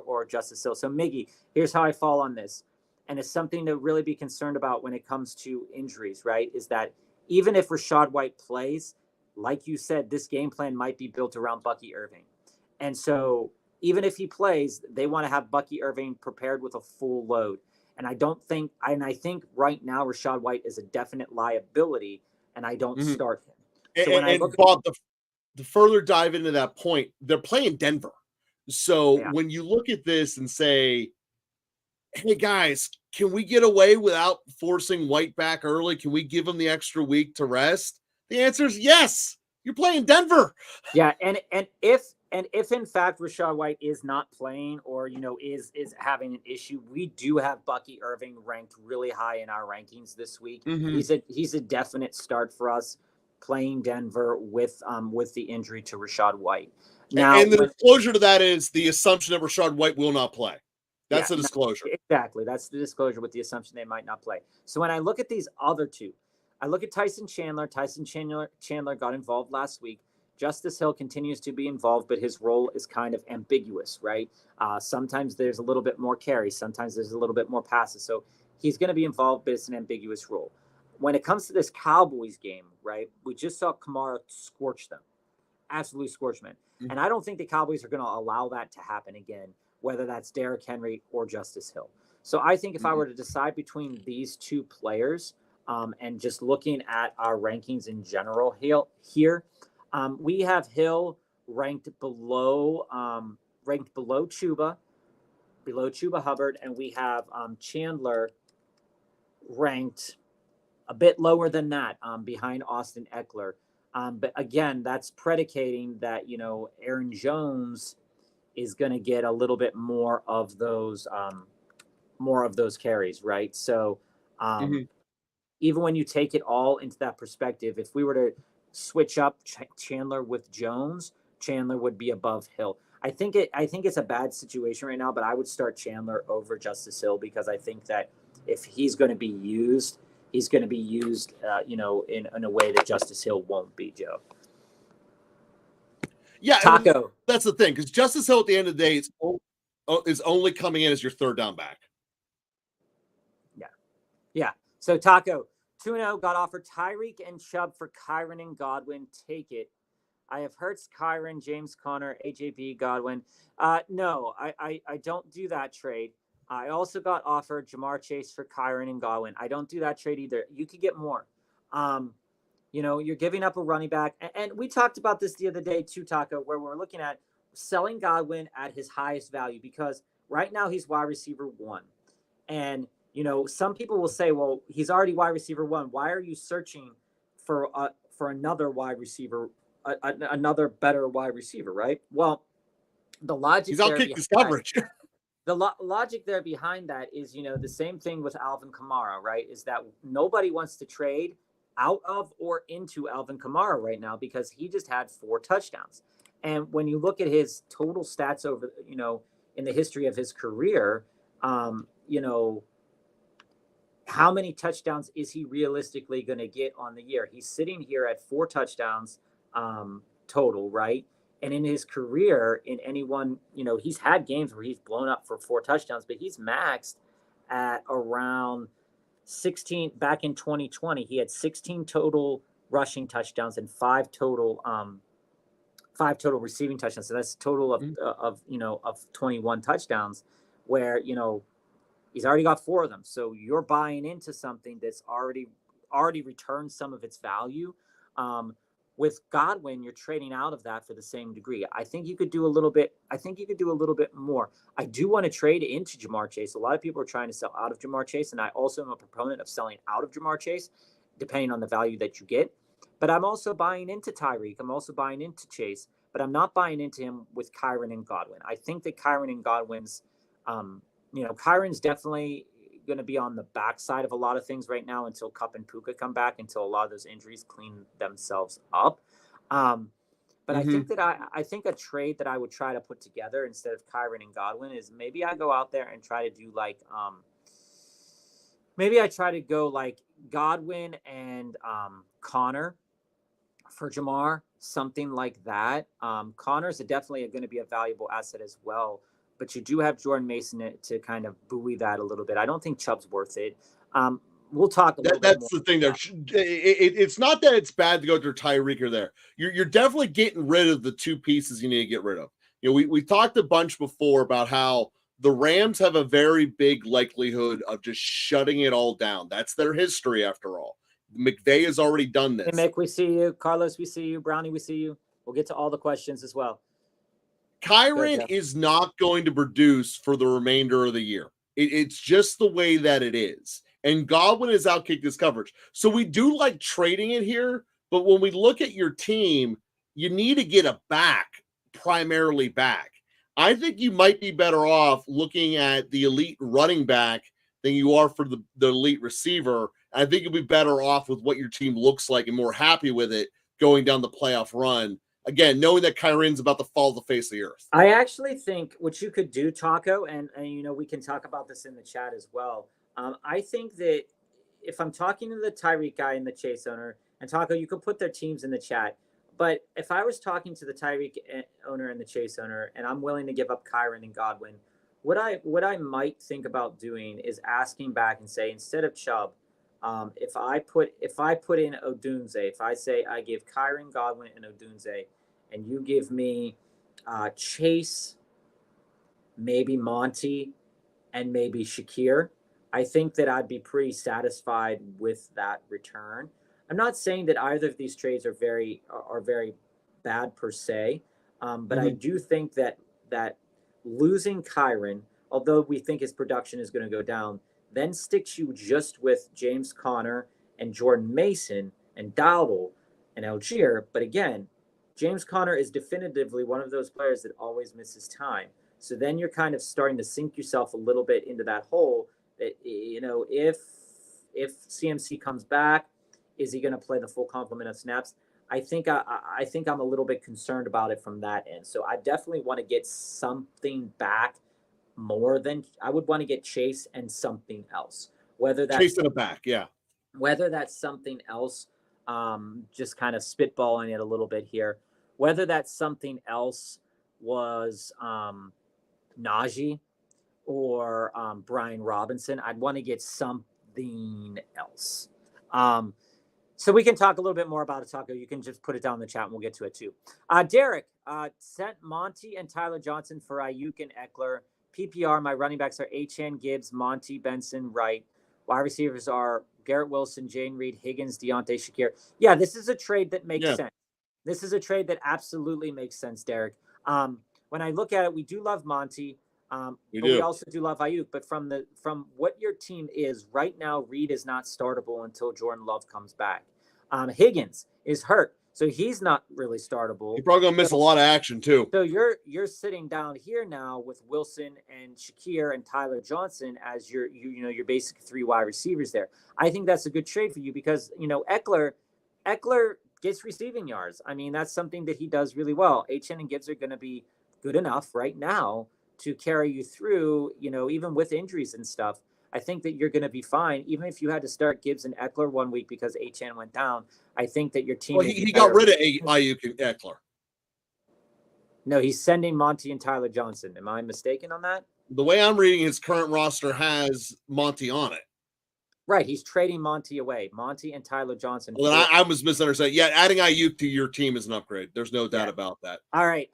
B: or Justice Hill? So Miggy, here's how I fall on this. And it's something to really be concerned about when it comes to injuries, right? Is that even if Rachaad White plays, like you said, this game plan might be built around Bucky Irving. And so even if he plays, they want to have Bucky Irving prepared with a full load. And I think right now Rachaad White is a definite liability, and I don't start him. So
A: Bob, the further dive into that point, they're playing Denver. So when you look at this and say, hey guys, can we get away without forcing White back early? Can we give him the extra week to rest? The answer is yes. You're playing Denver.
B: Yeah, and if in fact Rachaad White is not playing or is having an issue, we do have Bucky Irving ranked really high in our rankings this week. He's a definite start for us playing Denver with the injury to Rachaad White. Now,
A: and the disclosure to that is the assumption that Rachaad White will not play. That's the disclosure.
B: Exactly. That's the disclosure with the assumption they might not play. So when I look at these other two, I look at Tyson Chandler. Tyson Chandler got involved last week. Justice Hill continues to be involved, but his role is kind of ambiguous, right? Sometimes there's a little bit more carry, sometimes there's a little bit more passes. So he's going to be involved, but it's an ambiguous role. When it comes to this Cowboys game, right, we just saw Kamara scorch them, absolutely scorch them. And I don't think the Cowboys are going to allow that to happen again, whether that's Derrick Henry or Justice Hill. So I think if I were to decide between these two players, and just looking at our rankings in general here, we have Hill ranked below Chuba Hubbard, and we have Chandler ranked a bit lower than that, behind Austin Eckler. But again, that's predicating that, Aaron Jones is going to get a little bit more of those carries, right? So even when you take it all into that perspective, if we were to switch up Chandler with Jones, Chandler would be above Hill. I think it's a bad situation right now, but I would start Chandler over Justice Hill, because I think that if he's going to be used, he's going to be used, in a way that Justice Hill won't be, Joe.
A: Yeah,
B: Taco.
A: That's the thing, because Justice Hill at the end of the day is only coming in as your third down back.
B: Yeah. So Taco, 2-0, got offered Tyreek and Chubb for Kyron and Godwin. Take it. I have Hurts, Kyron, James Conner, AJB, Godwin. No, I don't do that trade. I also got offered Jamar Chase for Kyron and Godwin. I don't do that trade either. You could get more. You're giving up a running back. And we talked about this the other day too, Taco, where we're looking at selling Godwin at his highest value, because right now he's wide receiver 1. And, some people will say, well, he's already wide receiver 1. Why are you searching for another wide receiver, another better wide receiver, right? Well, the logic
A: he's outkicked his coverage.
B: The logic there behind that is, the same thing with Alvin Kamara, right? Is that nobody wants to trade out of or into Alvin Kamara right now, because he just had 4 touchdowns. And when you look at his total stats over, in the history of his career, how many touchdowns is he realistically going to get on the year? He's sitting here at 4 touchdowns total, right? And in his career, in any one, he's had games where he's blown up for 4 touchdowns, but he's maxed at around 16. Back in 2020, he had 16 total rushing touchdowns and 5 total receiving touchdowns. So that's a total of 21 touchdowns, where, he's already got 4 of them. So you're buying into something that's already returned some of its value. With Godwin, you're trading out of that for the same degree. I think you could do a little bit. I think you could do a little bit more. I do want to trade into Jamar Chase. A lot of people are trying to sell out of Jamar Chase, and I also am a proponent of selling out of Jamar Chase, depending on the value that you get. But I'm also buying into Tyreek. I'm also buying into Chase, but I'm not buying into him with Kyron and Godwin. I think that Kyron and Godwin's, Kyron's definitely going to be on the backside of a lot of things right now until Kupp and Puka come back, until a lot of those injuries clean themselves up. But I think that I think a trade that I would try to put together instead of Kyron and Godwin is maybe I go out there and try to do like, maybe I try to go like Godwin and Connor for Jamar, something like that. Connor's definitely going to be a valuable asset as well. But you do have Jordan Mason to kind of buoy that a little bit. I don't think Chubb's worth it. We'll talk a little bit more.
A: That's the thing there. It's not that it's bad to go to Tyreek or there. You're definitely getting rid of the 2 pieces you need to get rid of. We talked a bunch before about how the Rams have a very big likelihood of just shutting it all down. That's their history, after all. McVay has already done this.
B: Hey, Mick, we see you. Carlos, we see you. Brownie, we see you. We'll get to all the questions as well.
A: Kyron is not going to produce for the remainder of the year. It's just the way that it is. And Godwin has outkicked his coverage. So we do like trading it here, but when we look at your team, you need to get a primarily back. I think you might be better off looking at the elite running back than you are for the elite receiver. I think you'll be better off with what your team looks like and more happy with it going down the playoff run. Again, knowing that Kyron's about to fall the face of the earth.
B: I actually think what you could do, Taco, and we can talk about this in the chat as well. I think that if I'm talking to the Tyreek guy and the Chase owner, and Taco, you could put their teams in the chat. But if I was talking to the Tyreek owner and the Chase owner, and I'm willing to give up Kyron and Godwin, what I might think about doing is asking back and say, instead of Chubb, if I put in Odunze, if I say I give Kyron, Godwin, and Odunze, and you give me Chase, maybe Monty, and maybe Shakir, I think that I'd be pretty satisfied with that return. I'm not saying that either of these trades are very bad per se, but I do think that losing Kyron, although we think his production is going to go down, then sticks you just with James Conner and Jordan Mason and Dowdle and Algier. But again, James Conner is definitively one of those players that always misses time. So then you're kind of starting to sink yourself a little bit into that hole that, if CMC comes back, is he going to play the full complement of snaps? I think I'm a little bit concerned about it from that end. So I definitely want to get something back more than I would want to get Chase and something else. Whether that's
A: Chase in the back, yeah.
B: Whether that's something else, just kind of spitballing it a little bit here. Whether that something else was Najee or Brian Robinson, I'd want to get something else. So we can talk a little bit more about it, Taco. You can just put it down in the chat and we'll get to it too. Derek sent Monty and Tyler Johnson for Ayuk and Eckler. PPR, my running backs are Achane, Gibbs, Monty, Benson, Wright. Wide receivers are Garrett Wilson, Jane Reed, Higgins, Deontay, Shakir. Yeah, this is a trade that makes sense. This is a trade that absolutely makes sense, Derek. When I look at it, we do love Monty. We also do love Ayuk. But from what your team is right now, Reed is not startable until Jordan Love comes back. Higgins is hurt, so he's not really startable.
A: You're probably gonna miss a lot of action too.
B: So you're sitting down here now with Wilson and Shakir and Tyler Johnson as your basic three wide receivers there. I think that's a good trade for you because Eckler gets receiving yards. I mean, that's something that he does really well. Achane and Gibbs are going to be good enough right now to carry you through, even with injuries and stuff. I think that you're going to be fine. Even if you had to start Gibbs and Eckler 1 week because Achane went down, I think that your team.
A: Well, he got rid of Ayuk and Eckler.
B: No, he's sending Monty and Tyler Johnson. Am I mistaken on that?
A: The way I'm reading his current roster has Monty on it.
B: Right, he's trading Monty away. Monty and Tyler Johnson.
A: Well, I was misunderstanding. Yeah, adding Ayuk to your team is an upgrade. There's no doubt about that.
B: All right,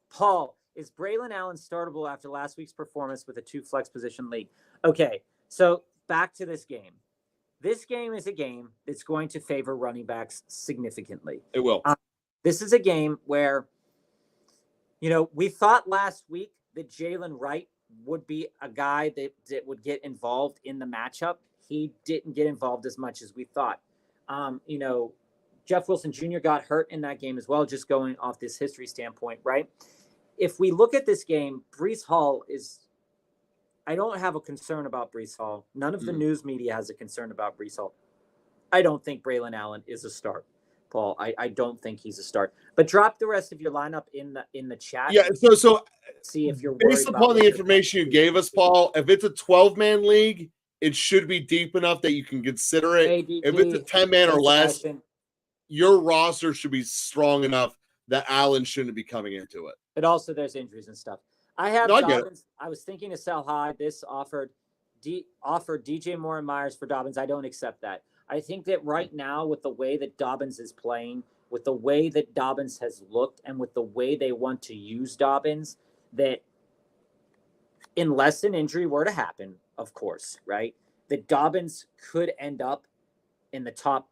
B: Paul, is Braylon Allen startable after last week's performance with a 2 flex position league? Okay, so back to this game. This game is a game that's going to favor running backs significantly.
A: It will.
B: This is a game where, we thought last week that Jalen Wright would be a guy that would get involved in the matchup. He didn't get involved as much as we thought. Jeff Wilson Jr. got hurt in that game as well, just going off this history standpoint, right? If we look at this game, Breece Hall I don't have a concern about Breece Hall. None of the news media has a concern about Breece Hall. I don't think Braylon Allen is a start, Paul. I don't think he's a start. But drop the rest of your lineup in the chat.
A: Yeah, so
B: see if you're
A: based upon the information you gave us, Paul. If it's a 12-man league, it should be deep enough that you can consider it. ADP, if it's a 10-man or less, your roster should be strong enough that Allen shouldn't be coming into it.
B: But also there's injuries and stuff. I have Dobbins. I was thinking to sell high. This offered DJ Moore and Myers for Dobbins. I don't accept that. I think that right now, with the way that Dobbins is playing, with the way that Dobbins has looked, and with the way they want to use Dobbins, that unless an injury were to happen, of course, right, that Dobbins could end up in the top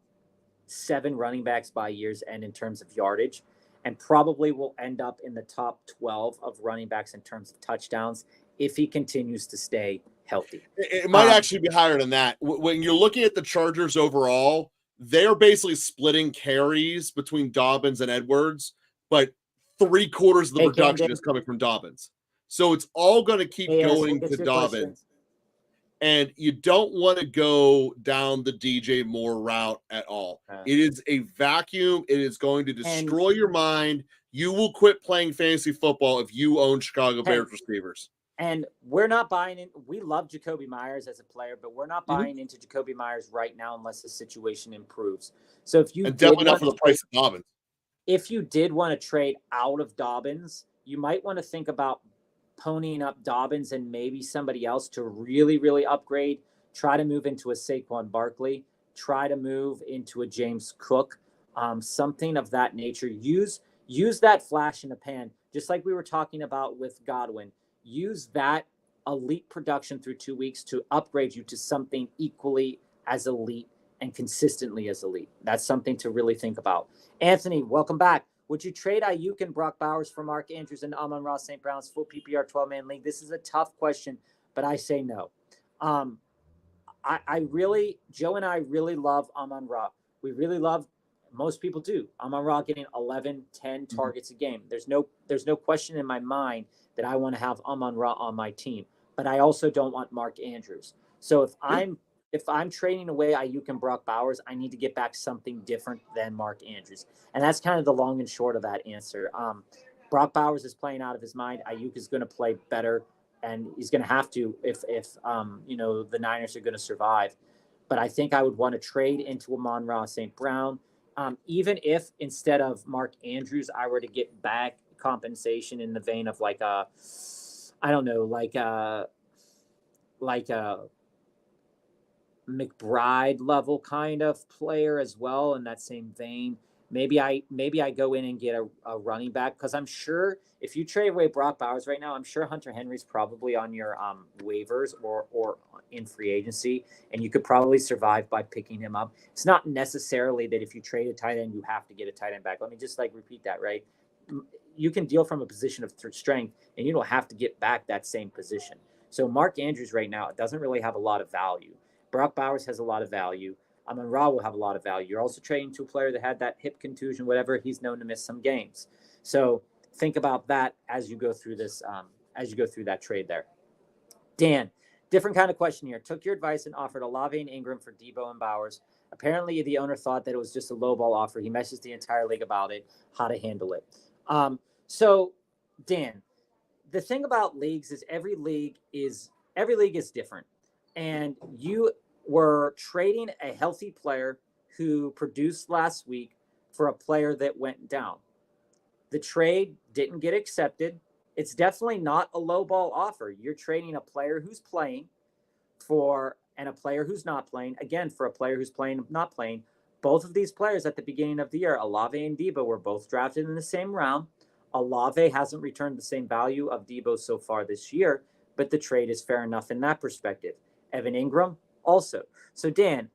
B: 7 running backs by year's end in terms of yardage, and probably will end up in the top 12 of running backs in terms of touchdowns if he continues to stay healthy.
A: It might actually be higher than that. When you're looking at the Chargers overall, they're basically splitting carries between Dobbins and Edwards, but 3/4 of the production is coming from Dobbins. So it's all going to keep going to Dobbins. Question. And you don't want to go down the DJ Moore route at all. It is a vacuum. It is going to destroy your mind. You will quit playing fantasy football if you own Chicago Bears receivers.
B: And we're not buying in. We love Jacoby Myers as a player, but we're not buying into Jacoby Myers right now unless the situation improves. So if you
A: definitely not for the price of Dobbins.
B: if you did want to trade out of Dobbins, you might want to think about ponying up Dobbins and maybe somebody else to really, really upgrade. Try to move into a Saquon Barkley. Try to move into a James Cook, something of that nature. Use that flash in the pan, just like we were talking about with Godwin. Use that elite production through 2 weeks to upgrade you to something equally as elite and consistently as elite. That's something to really think about. Anthony, welcome back. Would you trade Ayuk and Brock Bowers for Mark Andrews and Amon-Ra St. Brown's full PPR 12-man league? This is a tough question, but I say no. Joe and I really love Amon-Ra. We really love, most people do, Amon-Ra getting 11, 10 targets a game. There's no question in my mind that I want to have Amon-Ra on my team, but I also don't want Mark Andrews. So if I'm trading away Ayuk and Brock Bowers, I need to get back something different than Mark Andrews. And that's kind of the long and short of that answer. Brock Bowers is playing out of his mind. Ayuk is going to play better, and he's going to have to if the Niners are going to survive. But I think I would want to trade into Amon-Ra St. Brown, even if instead of Mark Andrews, I were to get back compensation in the vein of like a McBride level kind of player as well in that same vein. Maybe I go in and get a running back, because I'm sure if you trade away Brock Bowers right now, I'm sure Hunter Henry's probably on your waivers or in free agency, and you could probably survive by picking him up. It's not necessarily that if you trade a tight end, you have to get a tight end back. Let me just repeat that, right? You can deal from a position of strength, and you don't have to get back that same position. So Mark Andrews right now doesn't really have a lot of value. Brock Bowers has a lot of value. Amon-Ra will have a lot of value. You're also trading to a player that had that hip contusion, whatever. He's known to miss some games. So think about that as you go through this, as you go through that trade there. Dan, different kind of question here. Took your advice and offered Olave and Ingram for Debo and Bowers. Apparently, the owner thought that it was just a lowball offer. He messaged the entire league about it, how to handle it. So, Dan, the thing about leagues is every league is different. And you were trading a healthy player who produced last week for a player that went down. The trade didn't get accepted. It's definitely not a low ball offer. You're trading a player who's playing and a player who's not playing, again, for a player who's playing, not playing. Both of these players at the beginning of the year, Olave and Debo, were both drafted in the same round. Olave hasn't returned the same value of Debo so far this year, but the trade is fair enough in that perspective. Evan Ingram also. So Dan,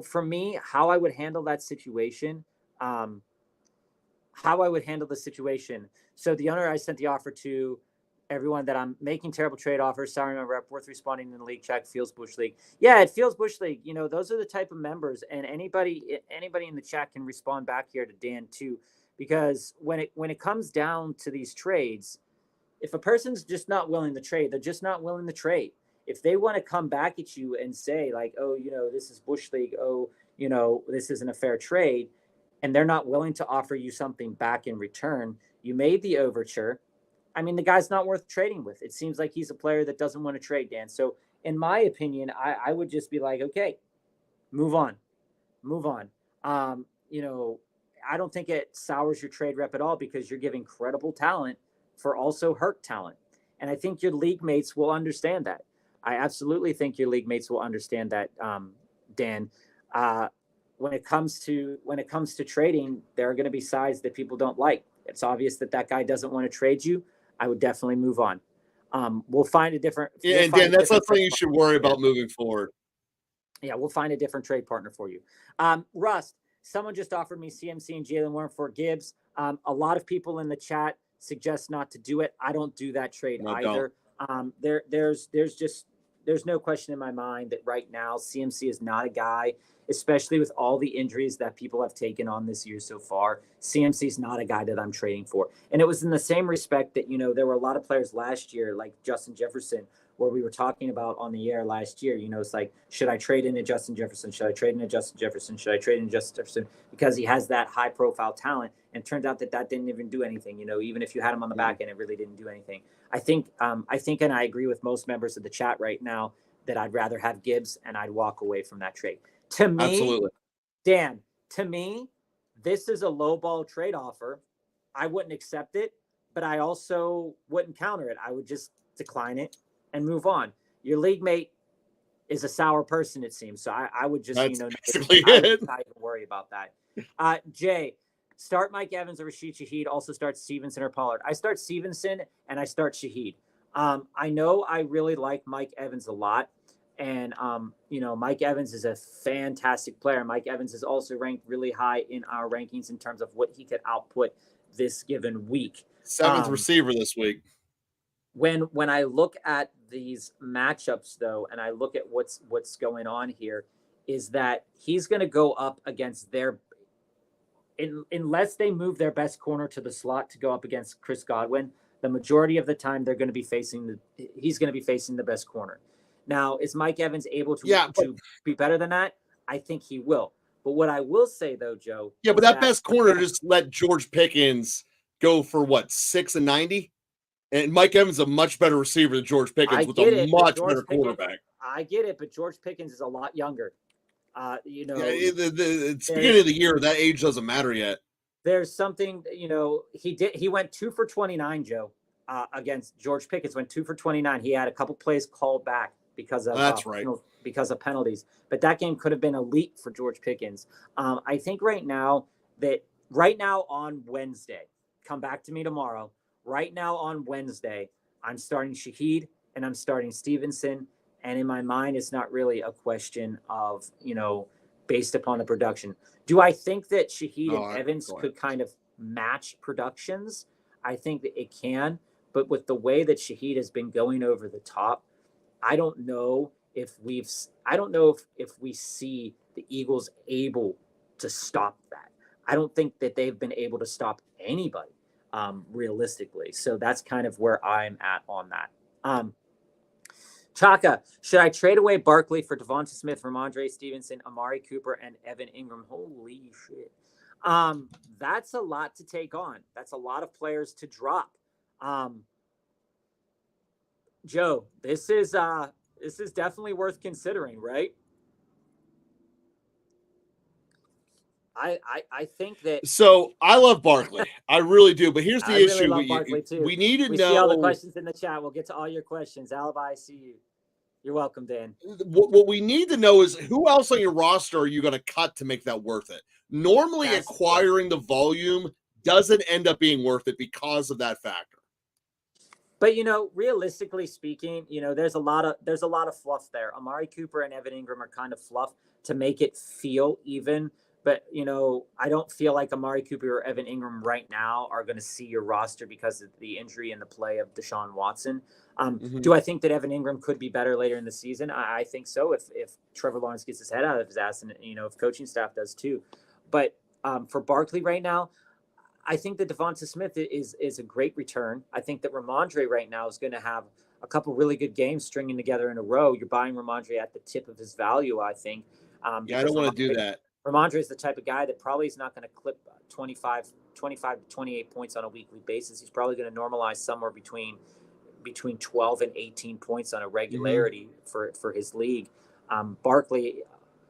B: for me, how I would handle that situation, So the owner, I sent the offer to everyone that I'm making terrible trade offers. Sorry, my rep, worth responding in the league chat. Feels Bush League. Yeah, it feels Bush League. Those are the type of members, and anybody in the chat can respond back here to Dan too, because when it comes down to these trades, if a person's just not willing to trade, they're just not willing to trade. If they want to come back at you and say this is Bush League, this isn't a fair trade, and they're not willing to offer you something back in return, you made the overture. I mean, the guy's not worth trading with. It seems like he's a player that doesn't want to trade, Dan. So in my opinion, I would just be like, okay, move on. I don't think it sours your trade rep at all, because you're giving credible talent for also hurt talent. And I think your league mates will understand that. I absolutely think your league mates will understand that, Dan. When it comes to trading, there are going to be sides that people don't like. It's obvious that guy doesn't want to trade you. I would definitely move on. We'll find a different.
A: Yeah, and Dan, that's not something you should worry about moving forward.
B: Yeah, we'll find a different trade partner for you. Rust, someone just offered me CMC and Jalen Warren for Gibbs. A lot of people in the chat suggest not to do it. I don't do that trade either. There's no question in my mind that right now CMC is not a guy, especially with all the injuries that people have taken on this year so far. CMC is not a guy that I'm trading for. And it was in the same respect that, there were a lot of players last year, like Justin Jefferson, where we were talking about on the air last year, it's like, should I trade into Justin Jefferson? Should I trade into Justin Jefferson? Should I trade into Justin Jefferson? Because he has that high profile talent. And it turns out that didn't even do anything. Even if you had him on the back end, it really didn't do anything. I think, and I agree with most members of the chat right now, that I'd rather have Gibbs, and I'd walk away from that trade. To me,
A: absolutely,
B: Dan, this is a low ball trade offer. I wouldn't accept it, but I also wouldn't counter it. I would just decline it and move on. Your league mate is a sour person, it seems. So I would just,
A: That's
B: not
A: basically
B: even
A: it.
B: worry about that. Jay, start Mike Evans or Rashid Shaheed. Also start Stevenson or Pollard. I start Stevenson and I start Shaheed. I know I really like Mike Evans a lot. And, Mike Evans is a fantastic player. Mike Evans is also ranked really high in our rankings in terms of what he could output this given week.
A: 7th receiver this week.
B: When I look at these matchups, though, and I look at what's going on here, is that he's going to go up against unless they move their best corner to the slot to go up against Chris Godwin. The majority of the time, he's going to be facing the best corner. Now, is Mike Evans able to be better than that? I think he will. But what I will say, though, Joe.
A: Yeah, but that best corner just let George Pickens go for 6 and 90? And Mike Evans is a much better receiver than George Pickens with a much better quarterback.
B: I get it, but George Pickens is a lot younger.
A: It's the beginning of the year. That age doesn't matter yet.
B: There's something, he went 2 for 29, Joe, against George Pickens. Went 2 for 29. He had a couple plays called back because of because of penalties. But that game could have been elite for George Pickens. I think right now on Wednesday, come back to me tomorrow. Right now on Wednesday, I'm starting Shaheed and I'm starting Stevenson. And in my mind, it's not really a question of, based upon the production. Do I think that Shaheed and Evans could kind of match productions? I think that it can. But with the way that Shaheed has been going over the top, I don't know if we see the Eagles able to stop that. I don't think that they've been able to stop anybody realistically. So that's kind of where I'm at on that. Chaka, should I trade away Barkley for Devonta Smith, Ramondre Stevenson, Amari Cooper, and Evan Ingram? Holy shit. That's a lot to take on. That's a lot of players to drop. Joe, this is definitely worth considering, right? I think that.
A: So I love Barkley. I really do. But here's the issue.
B: Really love Barkley too.
A: We need to know.
B: See all the questions in the chat. We'll get to all your questions. Alibi, I see you. You're welcome, Dan.
A: What we need to know is who else on your roster are you going to cut to make that worth it? Normally, acquiring the volume doesn't end up being worth it because of that factor.
B: But realistically speaking, there's a lot of fluff there. Amari Cooper and Evan Ingram are kind of fluff to make it feel even. But, I don't feel like Amari Cooper or Evan Ingram right now are going to see your roster because of the injury and the play of Deshaun Watson. Do I think that Evan Ingram could be better later in the season? I think so if Trevor Lawrence gets his head out of his ass and, if coaching staff does too. But for Barkley right now, I think that Devonta Smith is a great return. I think that Ramondre right now is going to have a couple really good games stringing together in a row. You're buying Ramondre at the tip of his value, I think.
A: I don't want to do that.
B: Ramondre is the type of guy that probably is not going to clip 25 to 28 points on a weekly basis. He's probably going to normalize somewhere between 12 and 18 points on a regularity for his league. Barkley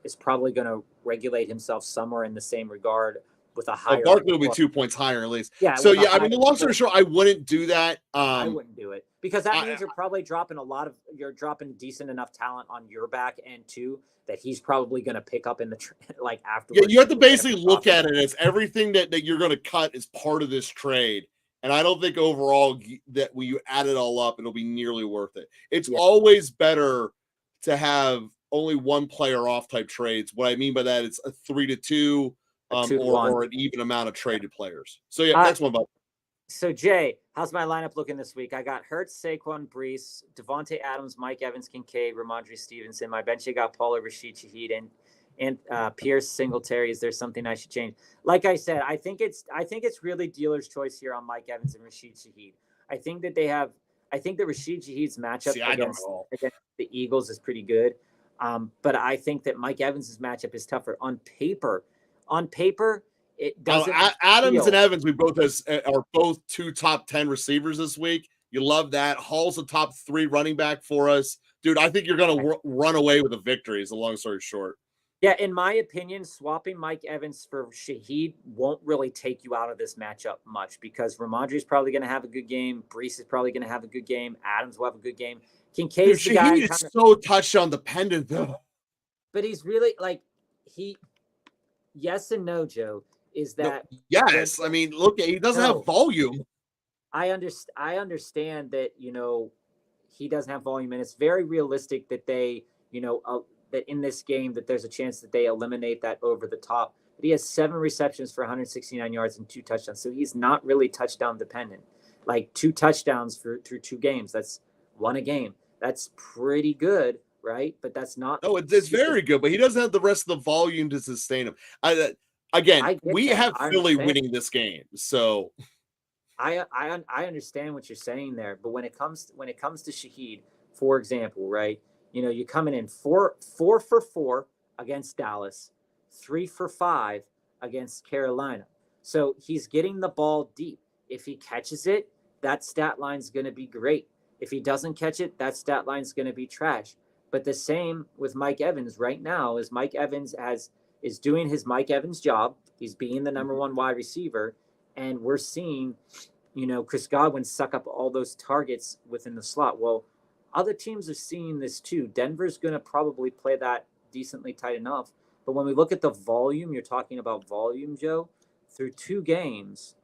B: is probably going to regulate himself somewhere in the same regard with a higher.
A: Barkley will be 2 points higher at least.
B: Yeah.
A: So the long story short, I wouldn't do that.
B: I wouldn't do it because that means you're probably dropping decent enough talent on your back end too that he's probably going to pick up in the afterwards.
A: Yeah, you have to basically look at it as everything that you're going to cut is part of this trade. And I don't think overall that when you add it all up, it'll be nearly worth it. It's always better to have only one player off type trades. What I mean by that, it's a 3-2 or an even amount of traded players. So that's one about.
B: So Jay, how's my lineup looking this week? I got Hurts, Saquon, Brees, Devontae Adams, Mike Evans, Kincaid, Ramondre Stevenson. My bench I got Pollard, Rashid Shaheed, and Pierce, Singletary. Is there something I should change? Like I said, I think it's really dealer's choice here on Mike Evans and Rashid Shaheed. I think that Rashid Shaheed's matchup against the Eagles is pretty good. But I think that Mike Evans' matchup is tougher on paper. It doesn't.
A: Adams and Evans, we both are both 2 top 10 receivers this week. You love that. Hall's a top 3 running back for us, dude. I think you're going to run away with a victory. Is the long story short.
B: Yeah, in my opinion, swapping Mike Evans for Shaheed won't really take you out of this matchup much because Ramondre is probably going to have a good game. Brees is probably going to have a good game. Adams will have a good game.
A: Dude,
B: Kincaid's the guy.
A: Shaheed is so touchdown dependent, though.
B: But he's really like yes and no, Joe, is
A: No,
B: that
A: yes. I mean, look, he doesn't have volume.
B: I understand that, he doesn't have volume, and it's very realistic that they, that in this game that there's a chance that they eliminate that over the top. But he has 7 receptions for 169 yards and 2 touchdowns, so he's not really touchdown dependent. Like 2 touchdowns through 2 games, that's 1 a game. That's pretty good, right? But that's not.
A: No, it's very good, but he doesn't have the rest of the volume to sustain him. We have Philly winning this game, so.
B: I understand what you're saying there, but when it comes to Shaheed, for example, right? You're coming in 4 for 4 against Dallas, 3 for 5 against Carolina. So he's getting the ball deep. If he catches it, that stat line's going to be great. If he doesn't catch it, that stat line's going to be trash. But the same with Mike Evans right now is Mike Evans is doing his Mike Evans job. He's being the number 1 wide receiver. And we're seeing, Chris Godwin suck up all those targets within the slot. Well, other teams are seeing this too. Denver's going to probably play that decently tight enough. But when we look at the volume, you're talking about volume, Joe, through two games,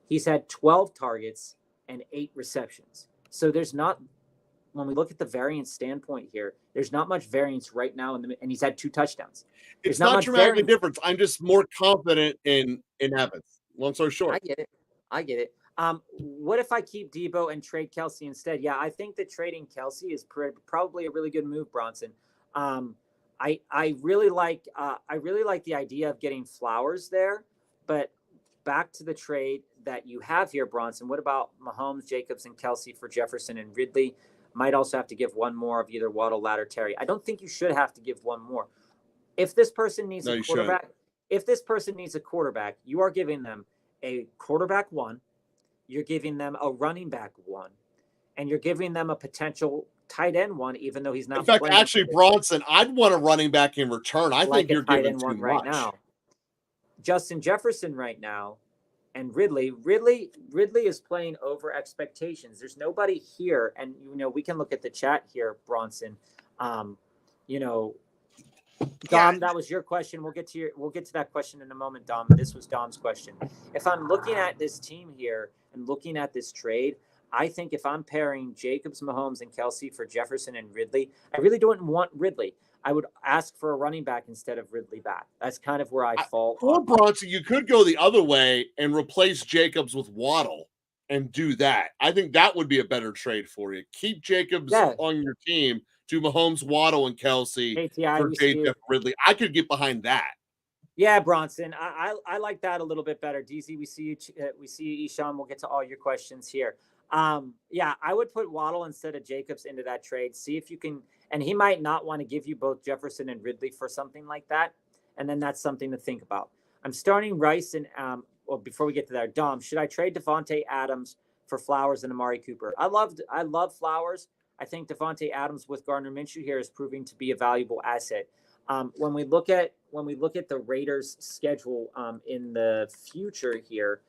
B: he's had 12 targets and 8 receptions. So there's not, when we look at the variance standpoint here, there's not much variance right now, and he's had 2 touchdowns.
A: It's not dramatically different. I'm just more confident in Evans. Long story short.
B: I get it. What if I keep Debo and trade Kelsey instead? Yeah, I think that trading Kelsey is probably a really good move, Bronson. I really like the idea of getting Flowers there, but back to the trade that you have here, Bronson. What about Mahomes, Jacobs, and Kelsey for Jefferson and Ridley? Might also have to give one more of either Waddle, Ladder, Terry. I don't think you should have to give one more. If this person needs a quarterback, you are giving them a quarterback 1, you're giving them a running back 1, and you're giving them a potential tight end 1, even though he's not.
A: In fact, actually, Bronson, I'd want a running back in return. I think you're giving too much
B: right now. Justin Jefferson right now, and Ridley is playing over expectations. There's nobody here, and we can look at the chat here, Bronson. Dom, that was your question. We'll get to that question in a moment, Dom. This was Dom's question. If I'm looking at this team here and looking at this trade, I think if I'm pairing Jacobs, Mahomes, and Kelsey for Jefferson and Ridley, I really don't want Ridley. I would ask for a running back instead of Ridley back. That's kind of where I fall.
A: Or Bronson, you could go the other way and replace Jacobs with Waddle and do that. I think that would be a better trade for you. Keep Jacobs on your team to Mahomes, Waddle, and Kelsey for J.J. Ridley. I could get behind that.
B: Yeah, Bronson, I like that a little bit better. DZ, we see you, Ishan. We'll get to all your questions here. Yeah, I would put Waddle instead of Jacobs into that trade. See if you can, and he might not want to give you both Jefferson and Ridley for something like that, and then that's something to think about. I'm starting Rice and well, before we get to that, Dom, should I trade Devontae Adams for Flowers and Amari Cooper? I love Flowers. I think Devontae Adams with Gardner Minshew here is proving to be a valuable asset. When we look at the Raiders' schedule in the future here,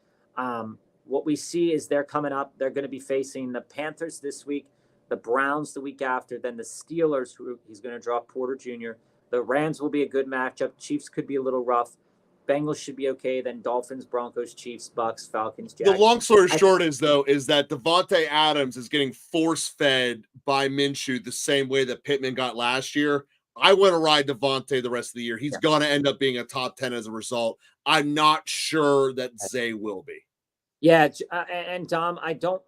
B: what we see is they're coming up. They're going to be facing the Panthers this week, the Browns the week after, then the Steelers, who he's going to drop Porter Jr. The Rams will be a good matchup. Chiefs could be a little rough. Bengals should be okay. Then Dolphins, Broncos, Chiefs, Bucks, Falcons, Jags.
A: The long story short is that Devontae Adams is getting force-fed by Minshew the same way that Pittman got last year. I want to ride Devontae the rest of the year. He's going to end up being a top 10 as a result. I'm not sure that Zay will be.
B: Yeah, and Dom, I think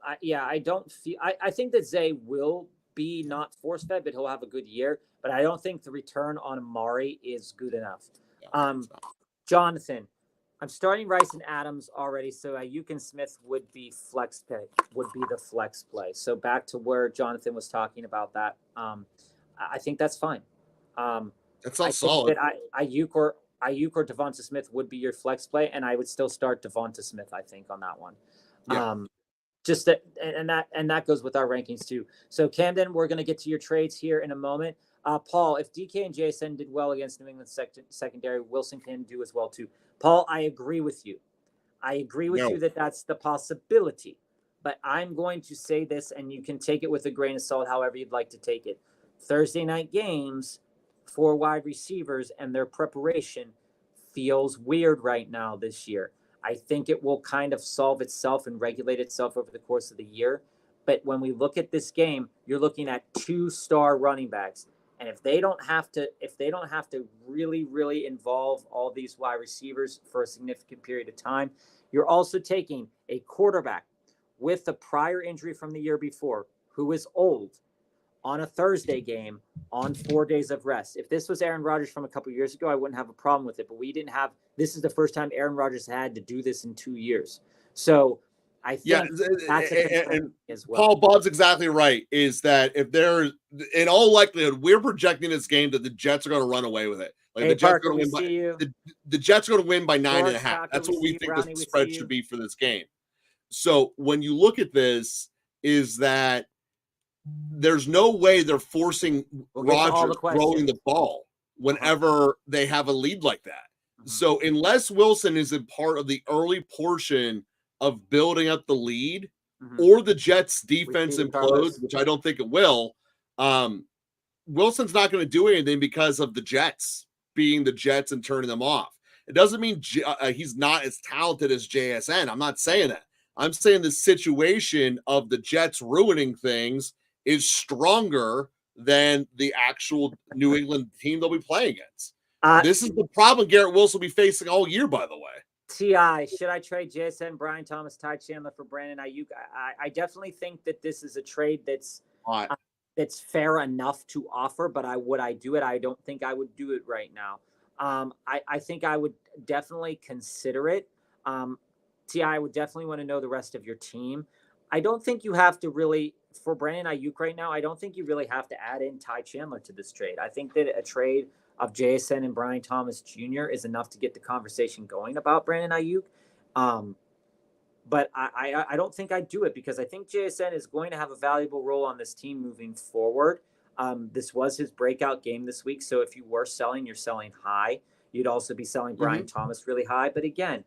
B: that Zay will be not force-fed, but he'll have a good year. But I don't think the return on Amari is good enough. Jonathan, I'm starting Rice and Adams already, so Ayuk and Smith would be the flex play. So back to where Jonathan was talking about that. I think that's fine.
A: That's all solid.
B: Ayuk or Devonta Smith would be your flex play, and I would still start Devonta Smith, I think, on that one. Yeah. Just that, and that goes with our rankings too. So Camden, we're going to get to your trades here in a moment. Paul, if DK and JSN did well against New England secondary, Wilson can do as well too. Paul, I agree with you. I agree with you that that's the possibility. But I'm going to say this, and you can take it with a grain of salt, however you'd like to take it. Thursday night games for wide receivers and their preparation feels weird right now this year. I think it will kind of solve itself and regulate itself over the course of the year. But when we look at this game, you're looking at 2-star running backs. And if they don't have to really, really involve all these wide receivers for a significant period of time, you're also taking a quarterback with a prior injury from the year before, who is old, on a Thursday game on 4 days of rest. If this was Aaron Rodgers from a couple of years ago, I wouldn't have a problem with it. But we didn't have. This is the first time Aaron Rodgers had to do this in 2 years. So I think that's a concern as well.
A: Paul, Bob's exactly right. Is that if there's, in all likelihood, we're projecting this game that the Jets are going to run away with it. Like
B: hey,
A: the Jets
B: Parker,
A: are going to win by the Jets are going to win by 9.5. That's what we think the spread should be for this game. So when you look at this, is that there's no way they're forcing Rodgers throwing the ball whenever they have a lead like that. So unless Wilson is a part of the early portion of building up the lead, or the Jets defense implodes, which I don't think it will, Wilson's not going to do anything because of the Jets being the Jets and turning them off. It doesn't mean he's not as talented as JSN. I'm not saying that. I'm saying the situation of the Jets ruining things is stronger than the actual New England team they'll be playing against. This is the problem Garrett Wilson will be facing all year, by the way.
B: T.I., should I trade JSN, Brian Thomas, Ty Chandler for Brandon Ayuk? I definitely think that this is a trade that's fair enough to offer, but would I do it? I don't think I would do it right now. I think I would definitely consider it. T.I., I would definitely want to know the rest of your team. I don't think you have to really, for Brandon Ayuk right now, I don't think you really have to add in Ty Chandler to this trade. I think that a trade of JSN and Brian Thomas Jr. is enough to get the conversation going about Brandon Ayuk. But I don't think I'd do it because I think JSN is going to have a valuable role on this team moving forward. This was his breakout game this week. So if you were selling, you're selling high. You'd also be selling Brian Thomas really high. But again,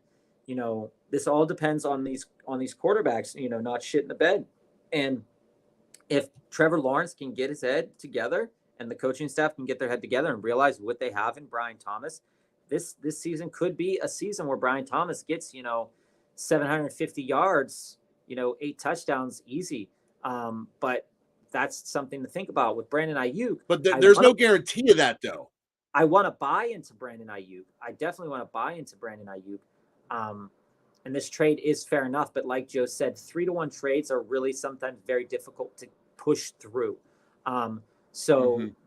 B: this all depends on these quarterbacks, not shit in the bed. And if Trevor Lawrence can get his head together and the coaching staff can get their head together and realize what they have in Brian Thomas, this season could be a season where Brian Thomas gets, 750 yards, 8 touchdowns easy. But that's something to think about with Brandon Ayuk.
A: But there's no guarantee of that, though.
B: I want to buy into Brandon Ayuk. I definitely want to buy into Brandon Ayuk. And this trade is fair enough, but like Joe said, 3-to-1 trades are really sometimes very difficult to push through.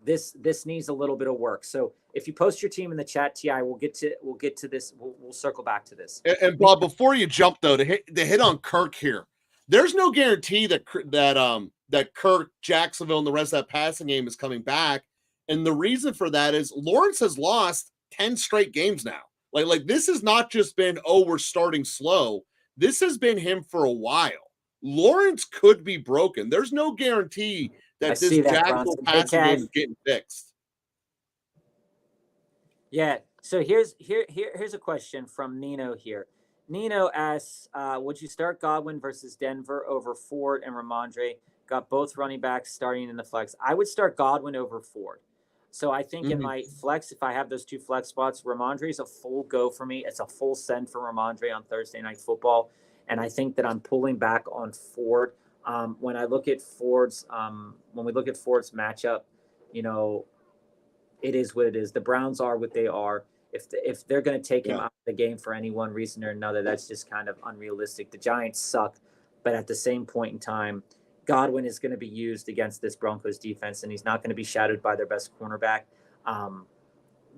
B: This needs a little bit of work. So if you post your team in the chat, Ti, we'll get to this. We'll circle back to this.
A: And Bob, before you jump though, to hit on Kirk here, there's no guarantee that Kirk, Jacksonville, and the rest of that passing game is coming back. And the reason for that is Lawrence has lost 10 straight games now. Like this has not just been, we're starting slow. This has been him for a while. Lawrence could be broken. There's no guarantee that this Jacksonville passing game is getting fixed.
B: Yeah. So here's a question from Nino here. Nino asks, would you start Godwin versus Denver over Ford and Ramondre? Got both running backs starting in the flex. I would start Godwin over Ford. So I think in my flex, if I have those 2 flex spots, Ramondre is a full go for me. It's a full send for Ramondre on Thursday Night Football. And I think that I'm pulling back on Ford. When I look at Ford's, when we look at Ford's matchup, it is what it is. The Browns are what they are. If they're going to take him out of the game for any one reason or another, that's just kind of unrealistic. The Giants suck, but at the same point in time, Godwin is going to be used against this Broncos defense, and he's not going to be shadowed by their best cornerback.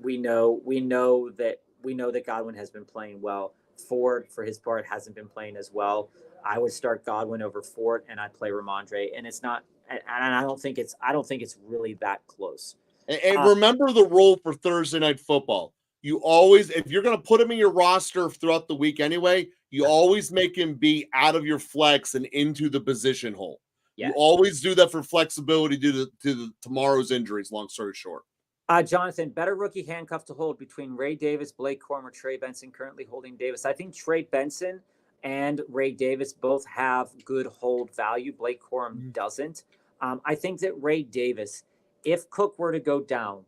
B: We know that Godwin has been playing well. Ford, for his part, hasn't been playing as well. I would start Godwin over Ford, and I'd play Ramondre. And it's not, and I don't think it's really that close.
A: And remember the rule for Thursday Night Football. You always, if you're going to put him in your roster throughout the week anyway, you always make him be out of your flex and into the position hole.
B: Yeah.
A: You always do that for flexibility due to tomorrow's injuries, long story short.
B: Jonathan, better rookie handcuff to hold between Ray Davis, Blake Corum, or Trey Benson, currently holding Davis. I think Trey Benson and Ray Davis both have good hold value. Blake Corum doesn't. I think that Ray Davis, if Cook were to go down,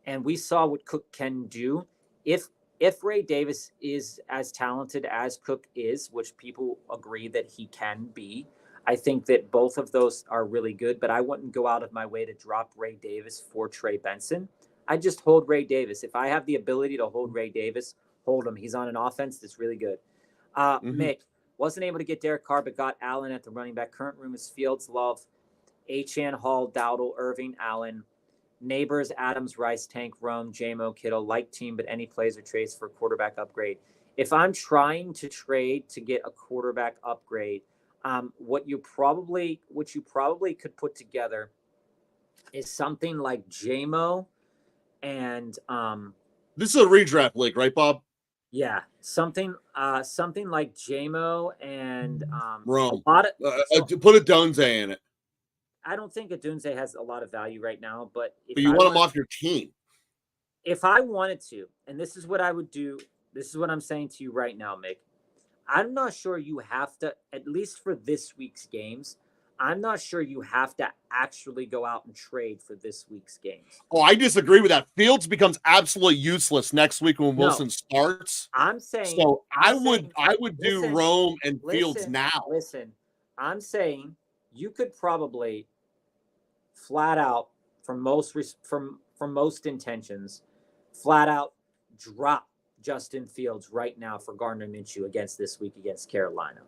B: and we saw what Cook can do, if Ray Davis is as talented as Cook is, which people agree that he can be, I think that both of those are really good, but I wouldn't go out of my way to drop Ray Davis for Trey Benson. I just hold Ray Davis. If I have the ability to hold Ray Davis, hold him. He's on an offense that's really good. Mick, wasn't able to get Derek Carr, but got Allen at the running back. Current room is Fields, Love, Achane, Hall, Dowdle, Irving, Allen, Neighbors, Adams, Rice, Tank, Rome, JMO, Kittle. Like team, but any plays or trades for quarterback upgrade. If I'm trying to trade to get a quarterback upgrade, what you probably could put together is something like JMO and
A: this is a redraft league, right, Bob?
B: Yeah, something like JMO and
A: Rome.
B: A lot of,
A: put a Donze in it.
B: I don't think Adunze has a lot of value right now, but
A: But you want him off your team.
B: If I wanted to, and this is what I would do, this is what I'm saying to you right now, Mick. I'm not sure you have to, at least for this week's games, I'm not sure you have to actually go out and trade for this week's games.
A: Oh, I disagree with that. Fields becomes absolutely useless next week when Wilson starts.
B: I'm saying
A: so. I would do Rome and Fields now.
B: Listen, I'm saying you could probably flat out, from most intentions, flat out drop Justin Fields right now for Gardner Minshew against this week against Carolina.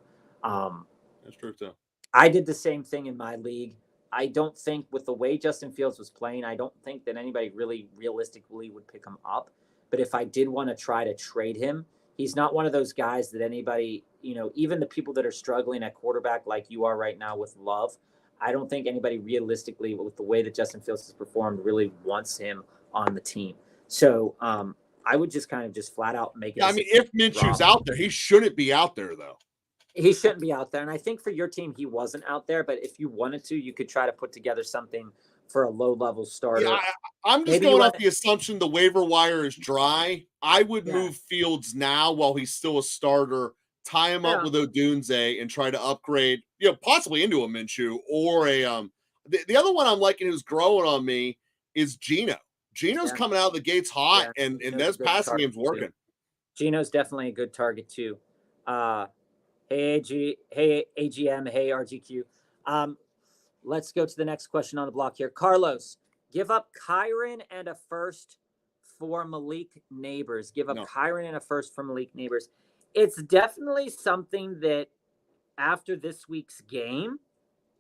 A: That's true too.
B: I did the same thing in my league. I don't think with the way Justin Fields was playing, I don't think that anybody really realistically would pick him up. But if I did want to try to trade him, he's not one of those guys that anybody, even the people that are struggling at quarterback like you are right now with Love, I don't think anybody realistically, with the way that Justin Fields has performed, really wants him on the team. So I would just kind of just flat out make it.
A: I mean, if Minshew's out there, he shouldn't be out there, though.
B: He shouldn't be out there. And I think for your team, he wasn't out there. But if you wanted to, you could try to put together something for a low-level starter.
A: Yeah, I'm just going off the assumption the waiver wire is dry. I would move Fields now while he's still a starter, tie him up with Odunze, and try to upgrade, possibly into a Minshew or a the other one I'm liking who's growing on me is Geno. Geno's coming out of the gates hot, and those passing game's working.
B: Too. Geno's definitely a good target too. Hey AGM, hey RGQ. Let's go to the next question on the block here. Carlos, give up Kyron and a first for Malik Neighbors. Kyron and a first for Malik Neighbors. It's definitely something that after this week's game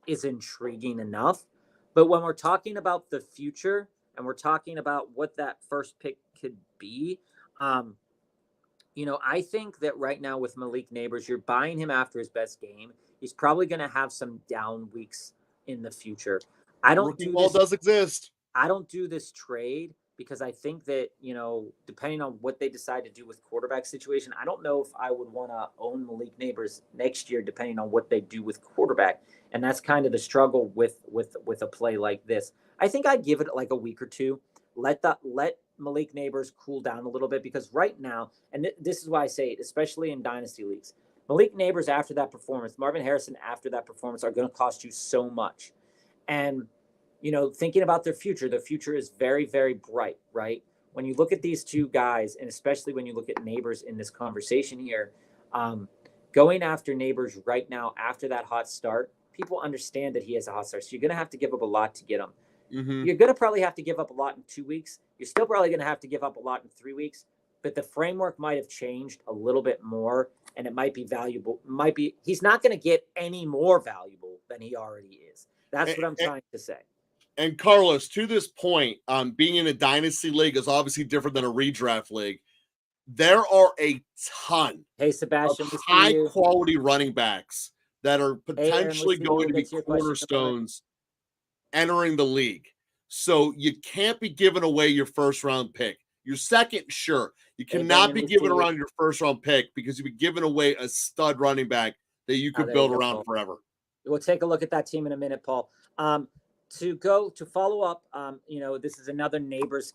B: is intriguing enough. But when we're talking about the future and we're talking about what that first pick could be, I think that right now with Malik Neighbors, you're buying him after his best game. He's probably going to have some down weeks in the future.
A: Rookie wall does exist.
B: I don't do this trade because I think that, depending on what they decide to do with quarterback situation, I don't know if I would want to own Malik Neighbors next year, depending on what they do with quarterback. And that's kind of the struggle with a play like this. I think I'd give it like a week or two. Let Malik Neighbors cool down a little bit, because right now, and this is why I say it, especially in dynasty leagues, Malik Neighbors after that performance, Marvin Harrison after that performance are going to cost you so much. And, thinking about their future is very, very bright, right? When you look at these two guys, and especially when you look at Neighbors in this conversation here, going after Neighbors right now after that hot start, people understand that he has a hot start. So you're going to have to give up a lot to get him.
A: Mm-hmm.
B: You're going to probably have to give up a lot in 2 weeks. You're still probably going to have to give up a lot in 3 weeks, but the framework might have changed a little bit more, and it might be valuable. He's not going to get any more valuable than he already is. That's what I'm trying to say.
A: And Carlos, to this point, being in a dynasty league is obviously different than a redraft league. There are a ton
B: of
A: high quality running backs that are potentially going to be cornerstones entering the league. So you can't be giving away your first round pick. Your second, sure. You cannot be giving around your first round pick, because you've been giving away a stud running back that you could build around forever.
B: We'll take a look at that team in a minute, Paul. To follow up, this is another neighbors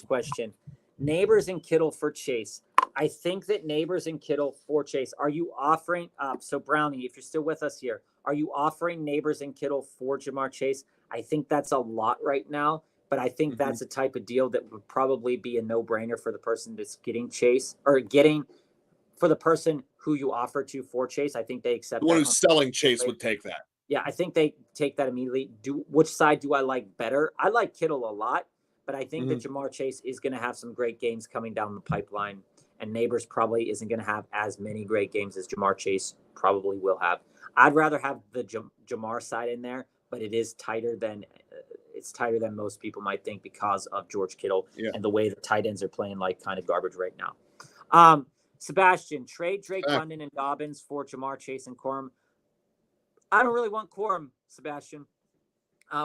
B: question. Neighbors and Kittle for Chase. I think that Neighbors and Kittle for Chase. Are you offering so Brownie, if you're still with us here, are you offering Neighbors and Kittle for Jamar Chase? I think that's a lot right now, but I think that's a type of deal that would probably be a no-brainer for the person that's getting Chase, or getting for the person who you offer to for Chase. I think they accept
A: The one
B: that
A: who's selling Chase would take that.
B: Yeah, I think they take that immediately. Which side do I like better? I like Kittle a lot, but I think that Jamar Chase is going to have some great games coming down the pipeline, and Neighbors probably isn't going to have as many great games as Jamar Chase probably will have. I'd rather have the Jamar side in there, but it is tighter than most people might think because of George Kittle and the way the tight ends are playing like kind of garbage right now. Sebastian, trade Drake London and Dobbins for Jamar Chase and Corum. I don't really want Corum, Sebastian.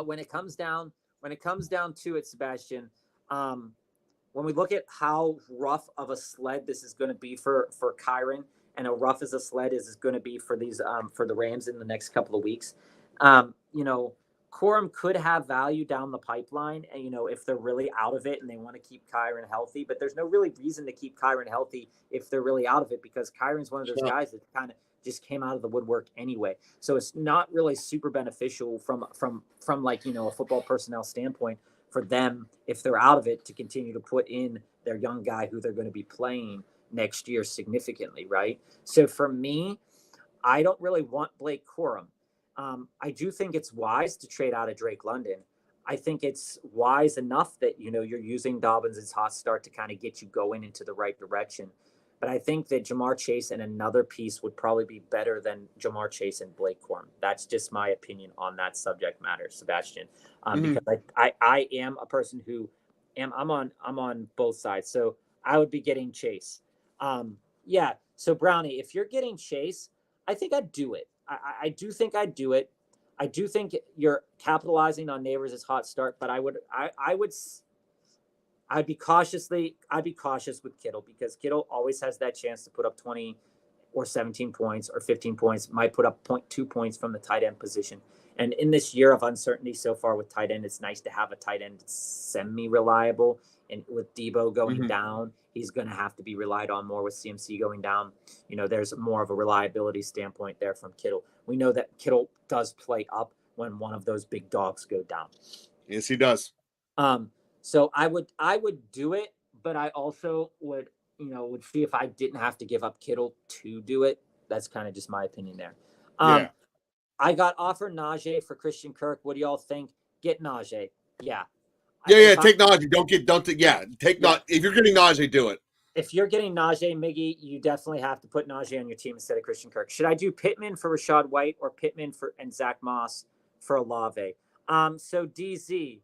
B: When it comes down to it, Sebastian, when we look at how rough of a sled this is going to be for Kyron, and how rough as a sled is going to be for these for the Rams in the next couple of weeks, Corum could have value down the pipeline, and if they're really out of it and they want to keep Kyron healthy. But there's no really reason to keep Kyron healthy if they're really out of it, because Kyron's one of those guys that kind of just came out of the woodwork anyway. So it's not really super beneficial from like, a football personnel standpoint for them, if they're out of it, to continue to put in their young guy who they're going to be playing next year significantly, right? So for me, I don't really want Blake Corum. I do think it's wise to trade out of Drake London. I think it's wise enough that, you're using Dobbins' hot start to kind of get you going into the right direction. But I think that Jamar Chase and another piece would probably be better than Jamar Chase and Blake Corum. That's just my opinion on that subject matter, Sebastian. Because I am a person who I'm on both sides. So I would be getting Chase. So Brownie, if you're getting Chase, I think I'd do it. I do think I'd do it. I do think you're capitalizing on Neighbors' hot start, but I'd be cautious with Kittle, because Kittle always has that chance to put up 20 or 17 points or 15 points, might put up 2 points from the tight end position. And in this year of uncertainty so far with tight end, it's nice to have a tight end semi-reliable. And with Debo going down, he's going to have to be relied on more with CMC going down. There's more of a reliability standpoint there from Kittle. We know that Kittle does play up when one of those big dogs go down.
A: Yes, he does.
B: So I would do it, but I also would see if I didn't have to give up Kittle to do it. That's kind of just my opinion there. I got offered Najee for Christian Kirk. What do y'all think? Get Najee. Yeah.
A: Take Najee. If you're getting Najee, do it.
B: If you're getting Najee, Miggy, you definitely have to put Najee on your team instead of Christian Kirk. Should I do Pittman for Rachaad White or Pittman and Zach Moss for Olave? So DZ,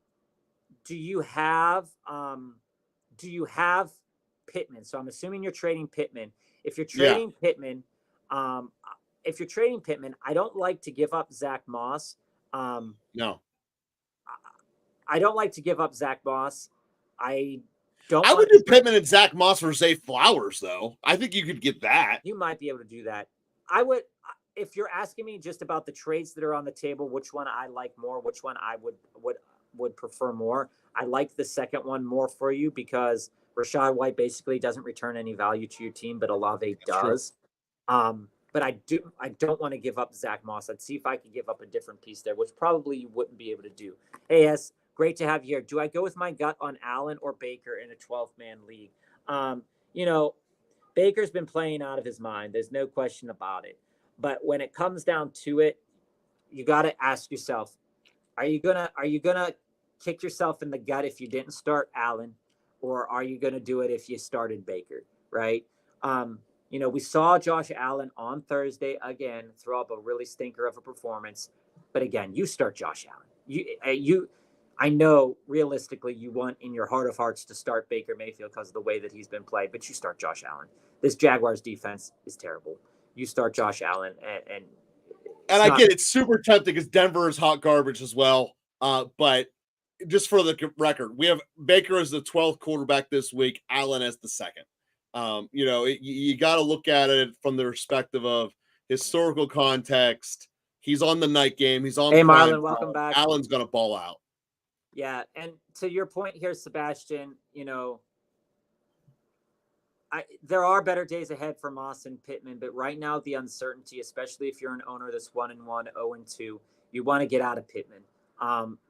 B: do you have Pittman? So I'm assuming you're trading Pittman. If you're trading Pittman, I don't like to give up Zach Moss.
A: No.
B: I don't like to give up Zach Moss. I
A: would do Pittman and Zach Moss for Zay Flowers, though. I think you could get that.
B: You might be able to do that. I would, if you're asking me just about the trades that are on the table, which one I like more, which one I would prefer more. I like the second one more for you, because Rachaad White basically doesn't return any value to your team, but Olave does. But I don't want to give up Zach Moss. I'd see if I could give up a different piece there, which probably you wouldn't be able to do. Hey, yes, great to have you here. Do I go with my gut on Allen or Baker in a 12-man league? Baker's been playing out of his mind. There's no question about it. But when it comes down to it, you got to ask yourself, are you gonna kick yourself in the gut if you didn't start Allen, or are you gonna do it if you started Baker, right? We saw Josh Allen on Thursday again throw up a really stinker of a performance, but again, you start Josh Allen. I know realistically you want in your heart of hearts to start Baker Mayfield because of the way that he's been played, but you start Josh Allen. This Jaguars defense is terrible. You start Josh Allen, and
A: I get it's super tempting because Denver is hot garbage as well. But just for the record, we have Baker as the 12th quarterback this week, Allen as the second. You got to look at it from the perspective of historical context. He's on the night game. He's on
B: Hey,
A: prime
B: Marlon, welcome back.
A: Allen's going to ball out.
B: Yeah, and to your point here, Sebastian, there are better days ahead for Moss and Pittman, but right now the uncertainty, especially if you're an owner that's 1-1, 0-2, you want to get out of Pittman.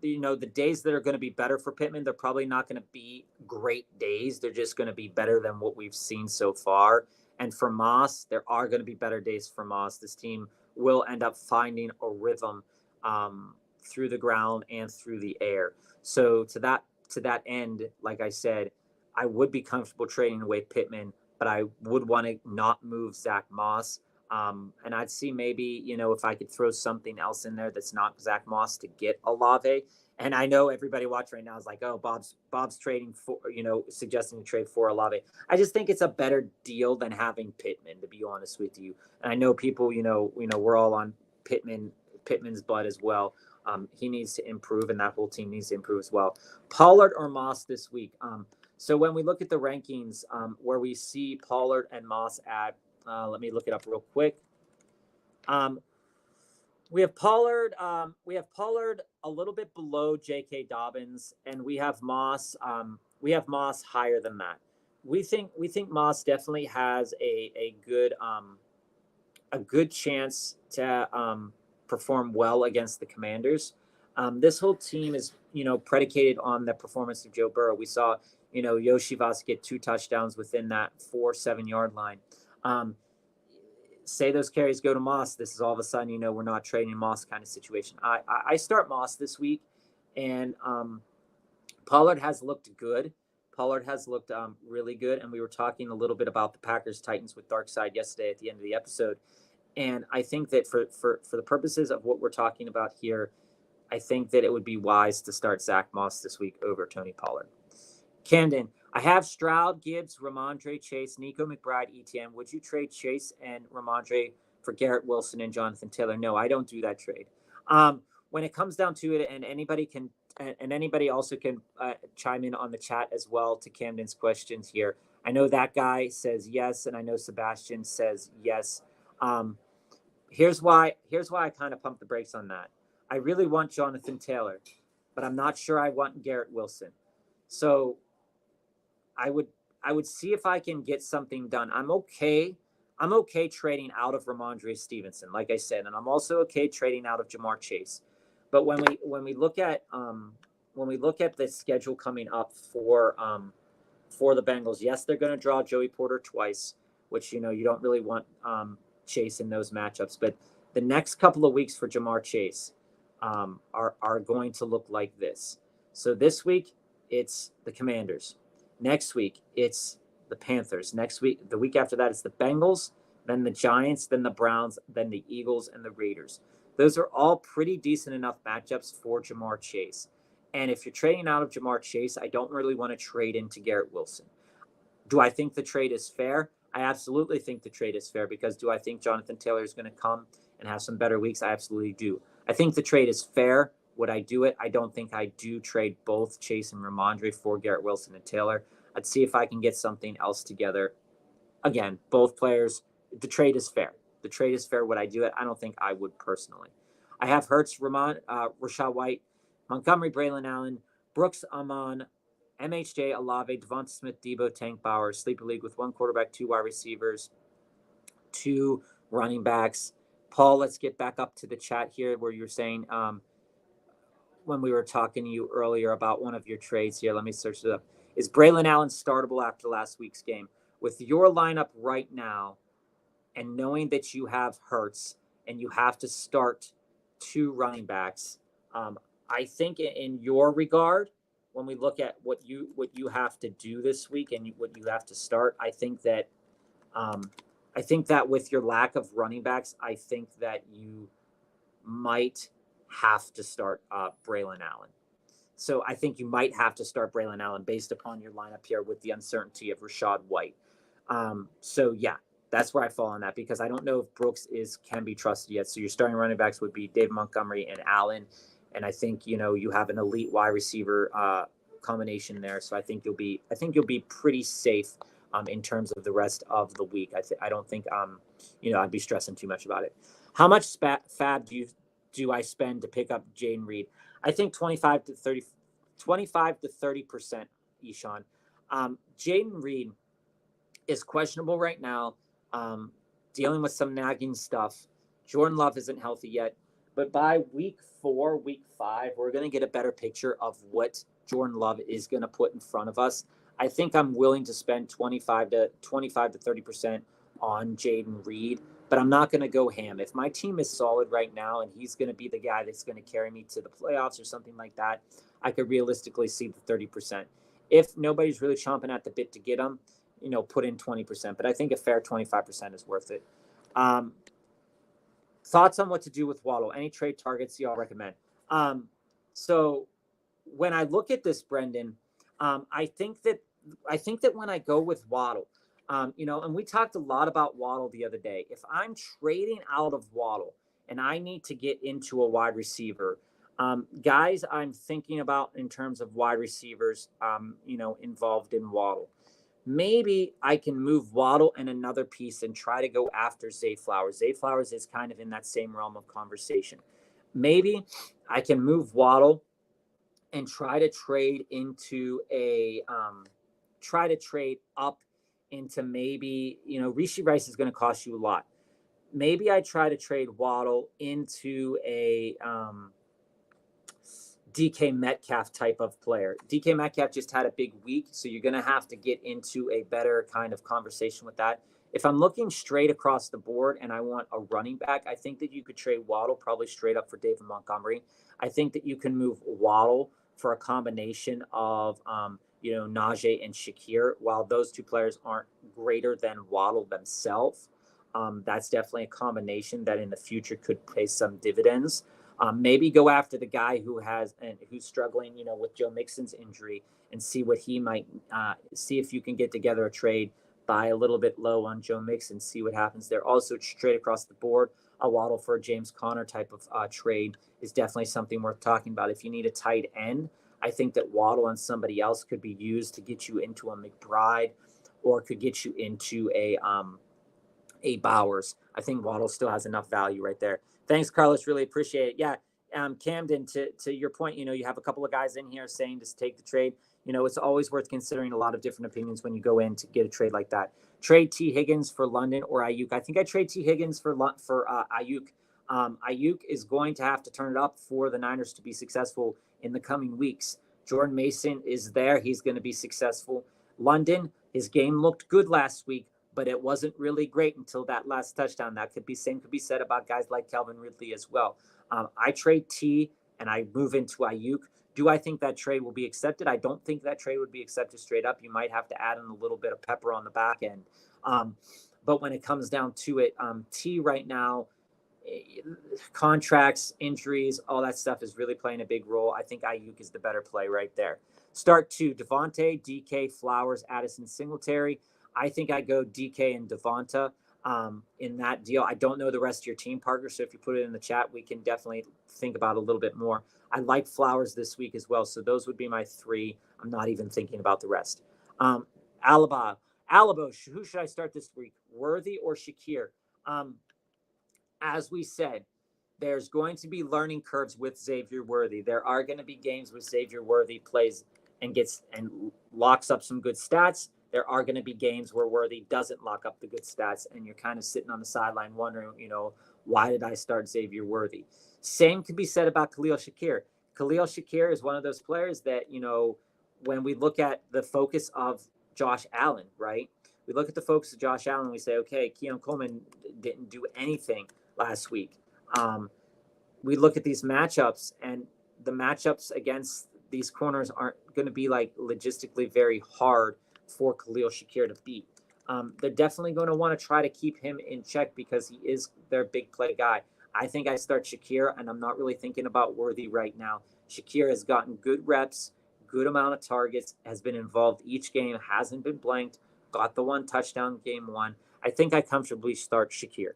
B: The days that are going to be better for Pittman, they're probably not going to be great days. They're just going to be better than what we've seen so far. And for Moss, there are going to be better days for Moss. This team will end up finding a rhythm through the ground and through the air. So to that end, like I said, I would be comfortable trading away Pittman, but I would want to not move Zach Moss. And I'd see maybe, if I could throw something else in there that's not Zach Moss to get Olave. And I know everybody watching right now is like, oh, Bob's trading for, suggesting to trade for Olave. I just think it's a better deal than having Pittman, to be honest with you. And I know people, we're all on Pittman's butt as well. He needs to improve, and that whole team needs to improve as well. Pollard or Moss this week? So when we look at the rankings, where we see Pollard and Moss at, let me look it up real quick. We have Pollard. We have Pollard a little bit below J.K. Dobbins, and we have Moss. We have Moss higher than that. We think Moss definitely has a good chance to perform well against the Commanders. This whole team is predicated on the performance of Joe Burrow. We saw Yoshi Voss get 2 touchdowns within that 4-7 yard line. Say those carries go to Moss, this is all of a sudden, we're not trading Moss kind of situation. I start Moss this week, and Pollard has looked good. Pollard has looked really good, and we were talking a little bit about the Packers-Titans with Darkside yesterday at the end of the episode. And I think that for the purposes of what we're talking about here, I think that it would be wise to start Zach Moss this week over Tony Pollard. Camden, I have Stroud, Gibbs, Ramondre, Chase, Nico McBride, ETN. Would you trade Chase and Ramondre for Garrett Wilson and Jonathan Taylor? No, I don't do that trade. When it comes down to it, and anybody also can chime in on the chat as well to Camden's questions here. I know that guy says yes, and I know Sebastian says yes. Here's why I kind of pump the brakes on that. I really want Jonathan Taylor, but I'm not sure I want Garrett Wilson. So I would see if I can get something done. I'm okay trading out of Ramondre Stevenson, like I said, and I'm also okay trading out of Jamar Chase. But when we look at the schedule coming up for the Bengals, yes, they're going to draw Joey Porter twice, which you don't really want Chase in those matchups. But the next couple of weeks for Jamar Chase are going to look like this. So this week it's the Commanders. Next week, it's the Panthers. Next week, the week after that, it's the Bengals, then the Giants, then the Browns, then the Eagles, and the Raiders. Those are all pretty decent enough matchups for Jamar Chase. And if you're trading out of Jamar Chase, I don't really want to trade into Garrett Wilson. Do I think the trade is fair? I absolutely think the trade is fair, because do I think Jonathan Taylor is going to come and have some better weeks? I absolutely do. I think the trade is fair. Would I do it? I don't think I do trade both Chase and Ramondre for Garrett Wilson and Taylor. I'd see if I can get something else together. Again, both players, the trade is fair. The trade is fair. Would I do it? I don't think I would personally. I have Hurts, Rashad White, Montgomery, Braylon Allen, Brooks, Amon, MHJ, Olave, Devonta Smith, Debo, Tank Bauer, Sleeper League with 1 quarterback, 2 wide receivers, 2 running backs. Paul, let's get back up to the chat here where you're saying when we were talking to you earlier about one of your trades here. Let me search it up. Is Braylon Allen startable after last week's game? With your lineup right now, and knowing that you have Hurts and you have to start 2 running backs, I think in your regard, when we look at what you have to do this week and what you have to start, I think that with your lack of running backs, I think that you might have to start Braylon Allen. So I think you might have to start Braylon Allen based upon your lineup here with the uncertainty of Rashad White. So yeah, that's where I fall on that, because I don't know if Brooks can be trusted yet. So your starting running backs would be Dave Montgomery and Allen. And I think, you have an elite wide receiver combination there. So I think you'll be pretty safe in terms of the rest of the week. I don't think, I'd be stressing too much about it. How much fab do do I spend to pick up Jaden Reed? I think 25 to 30%, Eshawn. Jaden Reed is questionable right now, dealing with some nagging stuff. Jordan Love isn't healthy yet, but by week 4, week 5, we're going to get a better picture of what Jordan Love is going to put in front of us. I think I'm willing to spend 25 to 30% on Jaden Reed, but I'm not going to go ham. If my team is solid right now and he's going to be the guy that's going to carry me to the playoffs or something like that, I could realistically see the 30%. If nobody's really chomping at the bit to get him, put in 20%, but I think a fair 25% is worth it. Thoughts on what to do with Waddle? Any trade targets y'all recommend? So when I look at this, Brendan, I think that when I go with Waddle, and we talked a lot about Waddle the other day. If I'm trading out of Waddle and I need to get into a wide receiver, guys I'm thinking about in terms of wide receivers, involved in Waddle. Maybe I can move Waddle and another piece and try to go after Zay Flowers. Zay Flowers is kind of in that same realm of conversation. Maybe I can move Waddle and try to trade into up into maybe, Rishi Rice is going to cost you a lot. Maybe I try to trade Waddle into a DK Metcalf type of player. DK Metcalf just had a big week, so you're going to have to get into a better kind of conversation with that. If I'm looking straight across the board and I want a running back, I think that you could trade Waddle probably straight up for David Montgomery. I think that you can move Waddle for a combination of, Najee and Shakir. While those two players aren't greater than Waddle themselves, that's definitely a combination that in the future could pay some dividends. Maybe go after the guy who's struggling, with Joe Mixon's injury and see what he might see if you can get together a trade, buy a little bit low on Joe Mixon, see what happens there. Also, trade across the board, a Waddle for a James Conner type of trade is definitely something worth talking about. If you need a tight end, I think that Waddle and somebody else could be used to get you into a McBride or could get you into a Bowers. I think Waddle still has enough value right there. Thanks, Carlos. Really appreciate it. Yeah, Camden, to your point, you have a couple of guys in here saying just take the trade. It's always worth considering a lot of different opinions when you go in to get a trade like that. Trade T. Higgins for London or Ayuk. I think I trade T. Higgins for Ayuk. Ayuk is going to have to turn it up for the Niners to be successful in the coming weeks. Jordan Mason is there. He's going to be successful. London, his game looked good last week, but it wasn't really great until that last touchdown. That could be said about guys like Calvin Ridley as well. I trade T and I move into Ayuk. Do I think that trade will be accepted? I don't think that trade would be accepted straight up. You might have to add in a little bit of pepper on the back end. But when it comes down to it, T right now, contracts, injuries, all that stuff is really playing a big role. I think Ayuk is the better play right there. Start 2, Devontae, DK, Flowers, Addison, Singletary. I think I go DK and Devonta in that deal. I don't know the rest of your team, Parker, so if you put it in the chat, we can definitely think about it a little bit more. I like Flowers this week as well, so those would be my 3. I'm not even thinking about the rest. Alaba, who should I start this week, Worthy or Shakir? As we said, there's going to be learning curves with Xavier Worthy. There are going to be games where Xavier Worthy plays and locks up some good stats. There are going to be games where Worthy doesn't lock up the good stats, and you're kind of sitting on the sideline wondering, why did I start Xavier Worthy? Same could be said about Khalil Shakir. Khalil Shakir is one of those players that, when we look at the focus of Josh Allen, right? We look at the focus of Josh Allen, we say, okay, Keon Coleman didn't do anything last week. We look at these matchups, and the matchups against these corners aren't going to be like logistically very hard for Khalil Shakir to beat. They're definitely going to want to try to keep him in check because he is their big play guy. I think I start Shakir, and I'm not really thinking about Worthy right now. Shakir has gotten good reps, good amount of targets, has been involved each game, hasn't been blanked, got the 1 touchdown game 1. I think I comfortably start Shakir.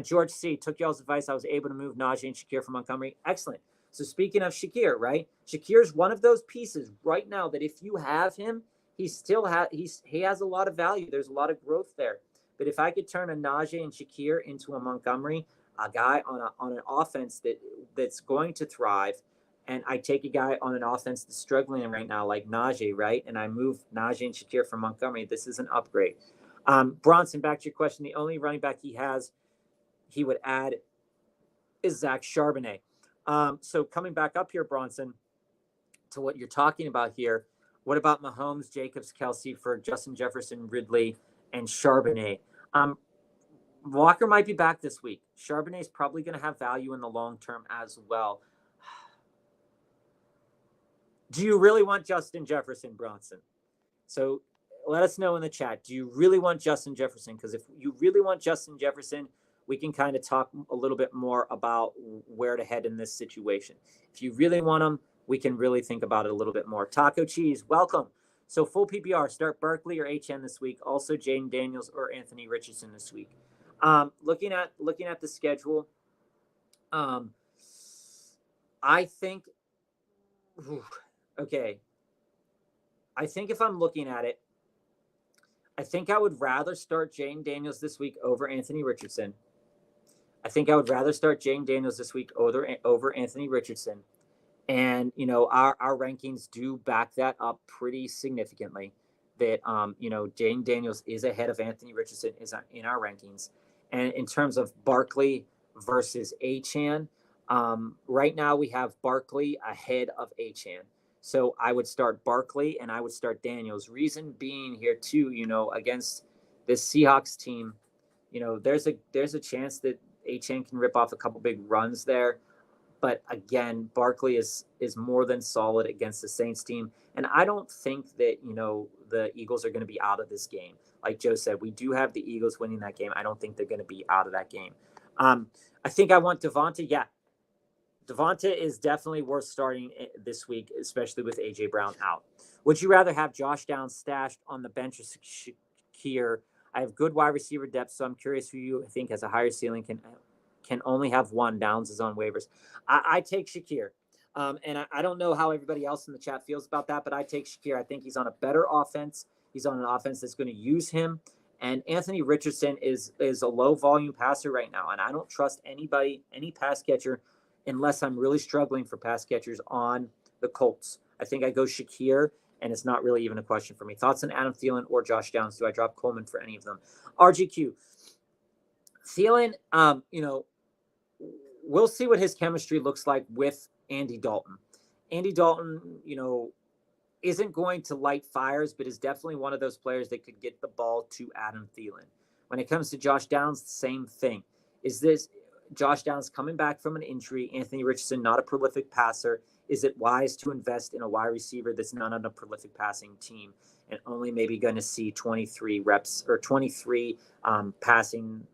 B: George C. took y'all's advice. I was able to move Najee and Shakir from Montgomery. Excellent. So speaking of Shakir, right? Shakir's one of those pieces right now that if you have him, he has a lot of value. There's a lot of growth there. But if I could turn a Najee and Shakir into a Montgomery, a guy on an offense that's going to thrive, and I take a guy on an offense that's struggling right now, like Najee, right? And I move Najee and Shakir from Montgomery. This is an upgrade. Bronson, back to your question. The only running back he would add is Zach Charbonnet. So coming back up here, Bronson, to what you're talking about here, what about Mahomes, Jacobs, Kelsey for Justin Jefferson, Ridley, and Charbonnet? Walker might be back this week. Charbonnet is probably going to have value in the long term as well. Do you really want Justin Jefferson, Bronson? So let us know in the chat. Do you really want Justin Jefferson? Because if you really want Justin Jefferson, we can kind of talk a little bit more about where to head in this situation. If you really want him, we can really think about it a little bit more. Taco Cheese, welcome. So full PPR, start Barkley or HN this week. Also Jaden Daniels or Anthony Richardson this week. Looking at the schedule, I think, okay. I think if I'm looking at it, I think I would rather start Jaden Daniels this week over Anthony Richardson. I think I would rather start Jaden Daniels this week over Anthony Richardson. And, our rankings do back that up pretty significantly that, Jaden Daniels is ahead of Anthony Richardson is in our rankings. And in terms of Barkley versus Achane, right now we have Barkley ahead of Achane. So I would start Barkley and I would start Daniels. Reason being here too, against this Seahawks team, there's a chance that Achane can rip off a couple big runs there. But again, Barkley is more than solid against the Saints team. And I don't think that, the Eagles are going to be out of this game. Like Joe said, we do have the Eagles winning that game. I don't think they're going to be out of that game. I think I want Devonta. Yeah, Devonta is definitely worth starting this week, especially with A.J. Brown out. Would you rather have Josh Downs stashed on the bench or Shakir? I have good wide receiver depth, so I'm curious who you think has a higher ceiling, can only have one. Downs is on waivers. I take Shakir. And I don't know how everybody else in the chat feels about that, but I take Shakir. I think he's on a better offense. He's on an offense that's going to use him. And Anthony Richardson is a low-volume passer right now, and I don't trust any pass catcher, unless I'm really struggling for pass catchers on the Colts. I think I go Shakir, and it's not really even a question for me. Thoughts on Adam Thielen or Josh Downs? Do I drop Coleman for any of them? RGQ. Thielen, we'll see what his chemistry looks like with Andy Dalton. Andy Dalton, isn't going to light fires, but is definitely one of those players that could get the ball to Adam Thielen. When it comes to Josh Downs, the same thing. Is this Josh Downs coming back from an injury? Anthony Richardson, not a prolific passer. Is it wise to invest in a wide receiver that's not on a prolific passing team and only maybe going to see 23 reps or 23 passing,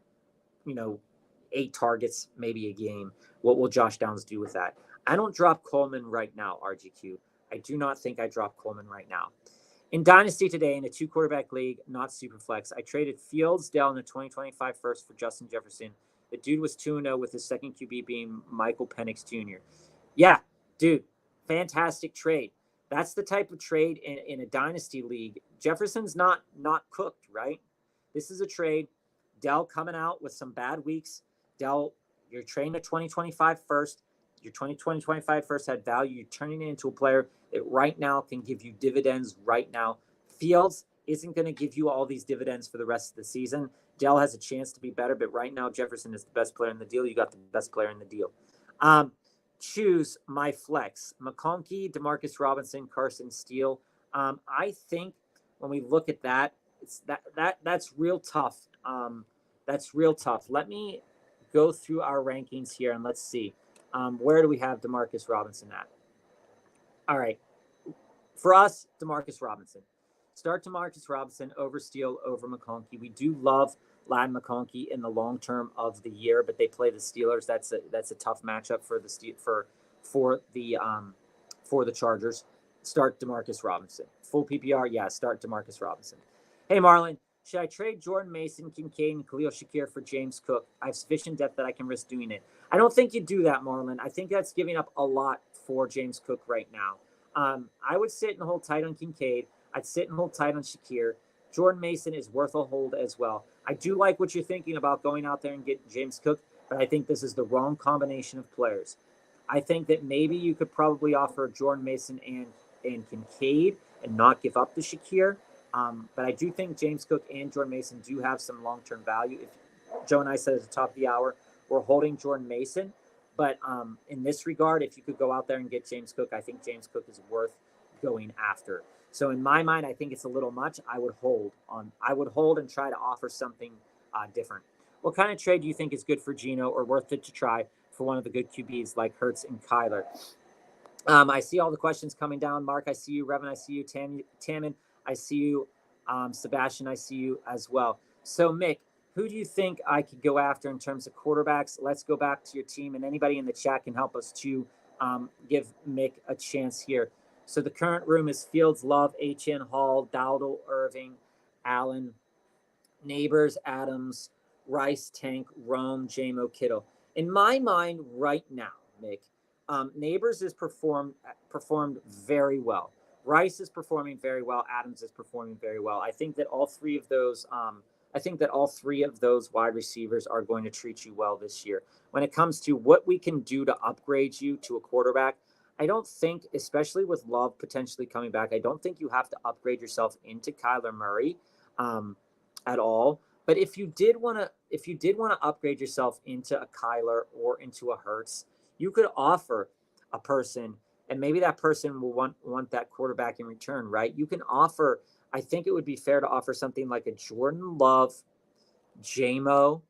B: 8 targets, maybe a game? What will Josh Downs do with that? I don't drop Coleman right now, RGQ. I do not think I drop Coleman right now. In Dynasty today, in a 2-quarterback league, not super flex, I traded Fields, Dell, and a 2025 first for Justin Jefferson. The dude was 2-0 with his second QB being Michael Penix Jr. Yeah, dude, fantastic trade. That's the type of trade in a Dynasty league. Jefferson's not cooked, right? This is a trade. Dell coming out with some bad weeks. Dell, you're trading a 2025 first. Your 2025 first had value. You're turning it into a player that right now can give you dividends right now. Fields isn't going to give you all these dividends for the rest of the season. Dell has a chance to be better, but right now Jefferson is the best player in the deal. You got the best player in the deal. Choose my flex. McConkey, Demarcus Robinson, Carson Steele. I think when we look at that, that's real tough. That's real tough. Let me go through our rankings here and let's see. Where do we have Demarcus Robinson at? All right. For us, Demarcus Robinson. Start Demarcus Robinson over Steele, over McConkey. We do love Ladd McConkey in the long term of the year, but they play the Steelers. That's a tough matchup for the Chargers. Start Demarcus Robinson. Full PPR, yeah, start Demarcus Robinson. Hey, Marlon, should I trade Jordan Mason, Kincaid, and Khalil Shakir for James Cook? I have sufficient depth that I can risk doing it. I don't think you do that, Marlon. I think that's giving up a lot for James Cook right now. I would sit and hold tight on Kincaid. I'd sit and hold tight on Shakir. Jordan Mason is worth a hold as well. I do like what you're thinking about going out there and getting James Cook, but I think this is the wrong combination of players. I think that maybe you could probably offer Jordan Mason and Kincaid and not give up the Shakir. But I do think James Cook and Jordan Mason do have some long-term value. If Joe and I said at the top of the hour, we're holding Jordan Mason. But in this regard, if you could go out there and get James Cook, I think James Cook is worth going after. So in my mind, I think it's a little much. I would hold and try to offer something different. What kind of trade do you think is good for Geno or worth it to try for one of the good QBs like Hurts and Kyler? I see all the questions coming down. Mark, I see you. Revan, I see you. Tamin, I see you. Sebastian, I see you as well. So, Mick, who do you think I could go after in terms of quarterbacks? Let's go back to your team, and anybody in the chat can help us to give Mick a chance here. So the current room is Fields, Love, H.N. Hall, Dowdle, Irving, Allen, Neighbors, Adams, Rice, Tank, Rome, J-Mo, Kittle. In my mind right now, Mick, Neighbors is performed very well. Rice is performing very well. Adams is performing very well. I think that all three of those wide receivers are going to treat you well this year. When it comes to what we can do to upgrade you to a quarterback, I don't think, especially with Love potentially coming back, I don't think you have to upgrade yourself into Kyler Murray at all. But if you did want to upgrade yourself into a Kyler or into a Hurts, you could offer a person, and maybe that person will want that quarterback in return, right? You can offer. I think it would be fair to offer something like a Jordan Love, J-Mo,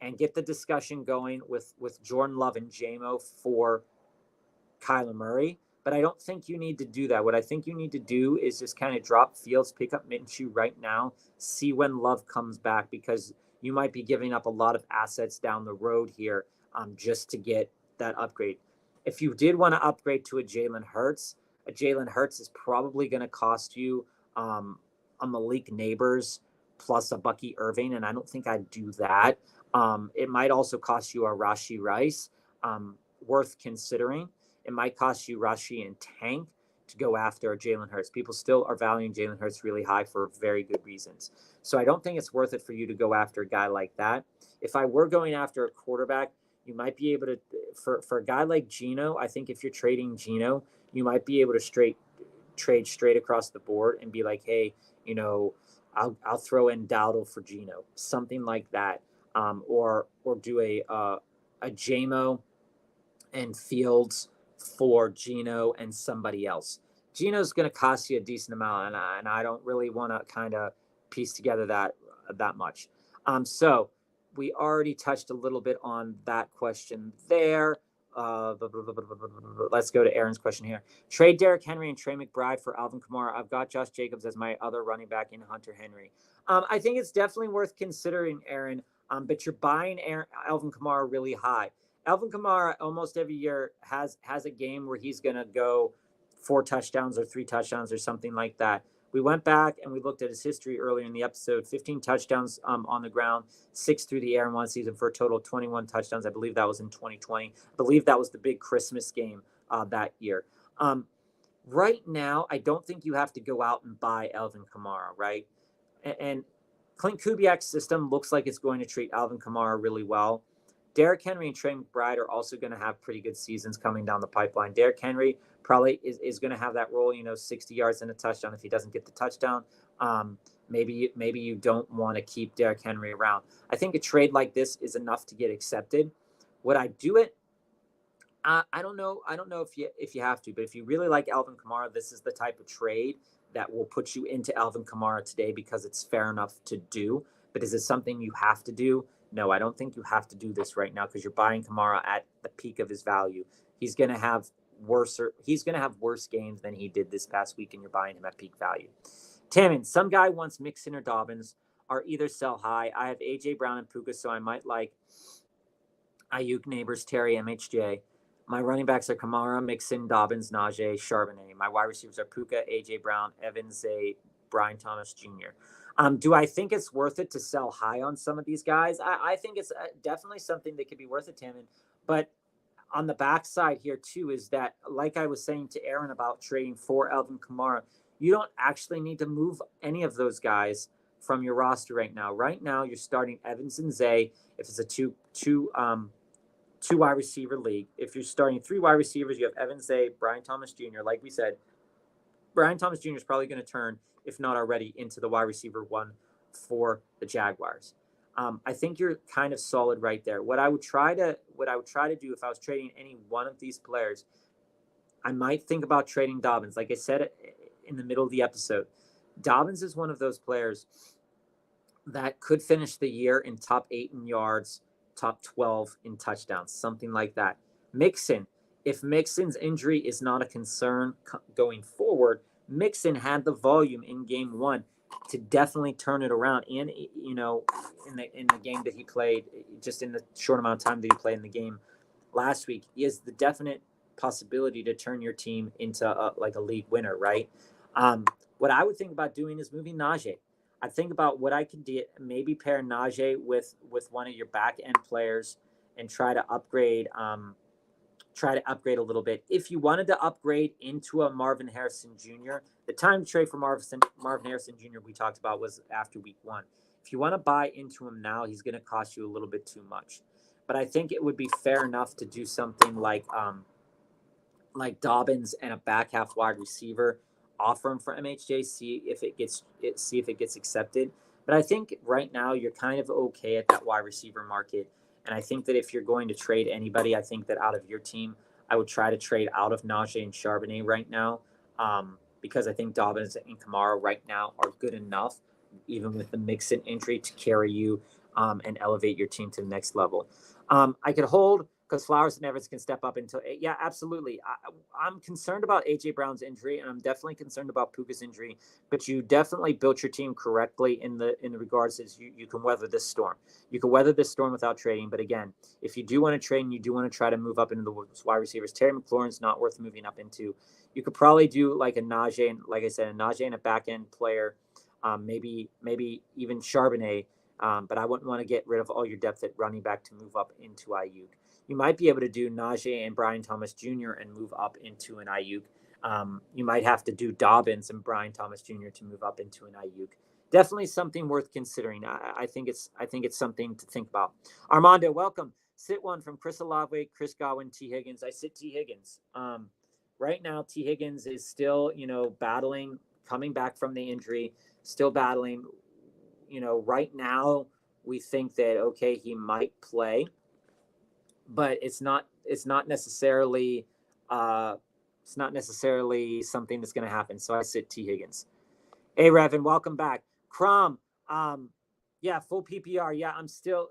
B: and get the discussion going with Jordan Love and J-Mo for Kyler Murray. But I don't think you need to do that. What I think you need to do is just kind of drop Fields, pick up Minshew right now, see when Love comes back, because you might be giving up a lot of assets down the road here just to get that upgrade. If you did want to upgrade to a Jalen Hurts is probably going to cost you a Malik Neighbors plus a Bucky Irving, and I don't think I'd do that. It might also cost you a Rashee Rice, worth considering. It might cost you Rashee and Tank to go after Jalen Hurts. People still are valuing Jalen Hurts really high for very good reasons. So I don't think it's worth it for you to go after a guy like that. If I were going after a quarterback, you might be able to, for a guy like Geno, I think if you're trading Geno, you might be able to trade straight across the board and be like, hey, I'll throw in Dowdle for Geno, something like that, or do a J-Mo and Fields for Geno and somebody else. Geno's going to cost you a decent amount, and I don't really want to kind of piece together that much. So we already touched a little bit on that question there. Let's go to Aaron's question here. Trade Derrick Henry and Trey McBride for Alvin Kamara. I've got Josh Jacobs as my other running back in Hunter Henry. I think it's definitely worth considering, Aaron, but you're buying Alvin Kamara really high. Alvin Kamara almost every year has a game where he's going to go 4 touchdowns or 3 touchdowns or something like that. We went back and we looked at his history earlier in the episode. 15 touchdowns on the ground, 6 through the air in one season for a total of 21 touchdowns. I believe that was in 2020. I believe that was the big Christmas game that year. Right now, I don't think you have to go out and buy Alvin Kamara, right? And Clint Kubiak's system looks like it's going to treat Alvin Kamara really well. Derrick Henry and Trey McBride are also going to have pretty good seasons coming down the pipeline. Derrick Henry probably is going to have that role, 60 yards and a touchdown. If he doesn't get the touchdown, maybe you don't want to keep Derrick Henry around. I think a trade like this is enough to get accepted. Would I do it? I don't know. I don't know if you have to, but if you really like Alvin Kamara, this is the type of trade that will put you into Alvin Kamara today because it's fair enough to do. But is it something you have to do? No, I don't think you have to do this right now because you're buying Kamara at the peak of his value. He's going to have worse games than he did this past week, and you're buying him at peak value. Tamin, some guy wants Mixon or Dobbins, or either sell high. I have AJ Brown and Puka, so I might like Ayuk, Neighbors, Terry, MHJ. My running backs are Kamara, Mixon, Dobbins, Najee, Charbonnet. My wide receivers are Puka, AJ Brown, Evans, Zay, Brian Thomas Jr. Do I think it's worth it to sell high on some of these guys? I think it's definitely something that could be worth it, Tamin. But on the backside here, too, is that, like I was saying to Aaron about trading for Alvin Kamara, you don't actually need to move any of those guys from your roster right now. Right now, you're starting Evans and Zay if it's a two wide receiver league. If you're starting 3 wide receivers, you have Evans, Zay, Brian Thomas Jr. Like we said, Brian Thomas Jr. is probably going to turn, if not already, into the wide receiver 1 for the Jaguars. I think you're kind of solid right there. What I would try to do if I was trading any one of these players, I might think about trading Dobbins. Like I said in the middle of the episode, Dobbins is one of those players that could finish the year in top 8 in yards, top 12 in touchdowns, something like that. Mixon, if Mixon's injury is not a concern going forward, Mixon had the volume in game 1 to definitely turn it around. And, in the game that he played, just in the short amount of time that he played in the game last week, he has the definite possibility to turn your team into a league winner, right? What I would think about doing is moving Najee. I think about what I could do, maybe pair Najee with one of your back end players and try to upgrade a little bit. If you wanted to upgrade into a Marvin Harrison Jr., the time to trade for Marvin Harrison Jr. we talked about was after week 1. If you want to buy into him now, he's going to cost you a little bit too much. But I think it would be fair enough to do something like Dobbins and a back half wide receiver. Offer him for MHJ, see if it gets accepted. But I think right now you're kind of okay at that wide receiver market. And I think that if you're going to trade anybody, I think that out of your team, I would try to trade out of Najee and Charbonnet right now, because I think Dobbins and Kamara right now are good enough, even with the Mixon injury, to carry you and elevate your team to the next level. I could hold because Flowers and Evans can step up until, yeah, absolutely. I'm concerned about A.J. Brown's injury, and I'm definitely concerned about Puka's injury, but you definitely built your team correctly in the regards as you can weather this storm. You can weather this storm without trading, but again, if you do want to trade and you do want to try to move up into the wide receivers, Terry McLaurin's not worth moving up into. You could probably do like a Najee, and like I said, a Najee and a back-end player, maybe even Charbonnet, but I wouldn't want to get rid of all your depth at running back to move up into Ayuk. You might be able to do Najee and Brian Thomas Jr. and move up into an Ayuk. You might have to do Dobbins and Brian Thomas Jr. to move up into an Ayuk. Definitely something worth considering. I think it's something to think about. Armando, welcome. Sit one from Chris Olave, Chris Godwin, T. Higgins. I sit T. Higgins. Right now, T. Higgins is still, battling, coming back from the injury, still battling. Right now we think that, okay, he might play, but it's not necessarily something that's going to happen. So I sit T. Higgins. Hey, Revan, welcome back. Crom, yeah, full PPR. Yeah, I'm still.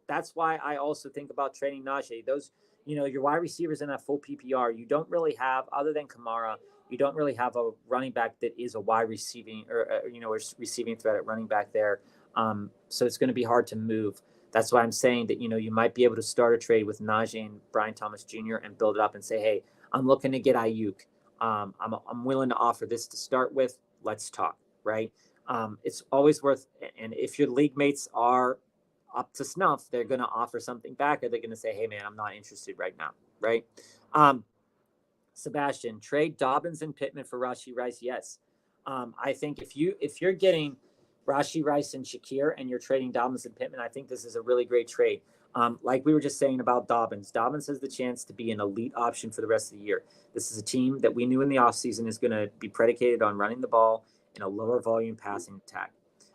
B: That's why I also think about trading Najee. Those, your wide receivers in that full PPR, you don't really have, other than Kamara, you don't really have a running back that is a wide receiving or receiving threat at running back there. So it's going to be hard to move. That's why I'm saying that, you might be able to start a trade with Najee and Brian Thomas Jr. and build it up and say, hey, I'm looking to get Ayuk. I'm willing to offer this to start with. Let's talk, right? It's always worth, and if your league mates are up to snuff, they're going to offer something back, or they're going to say, hey, man, I'm not interested right now, right? Sebastian, trade Dobbins and Pittman for Rashee Rice. Yes. I think if you're getting Rashee Rice and Shakir and you're trading Dobbins and Pittman, I think this is a really great trade. Like we were just saying about Dobbins has the chance to be an elite option for the rest of the year. This is a team that we knew in the offseason is going to be predicated on running the ball in a lower volume passing attack.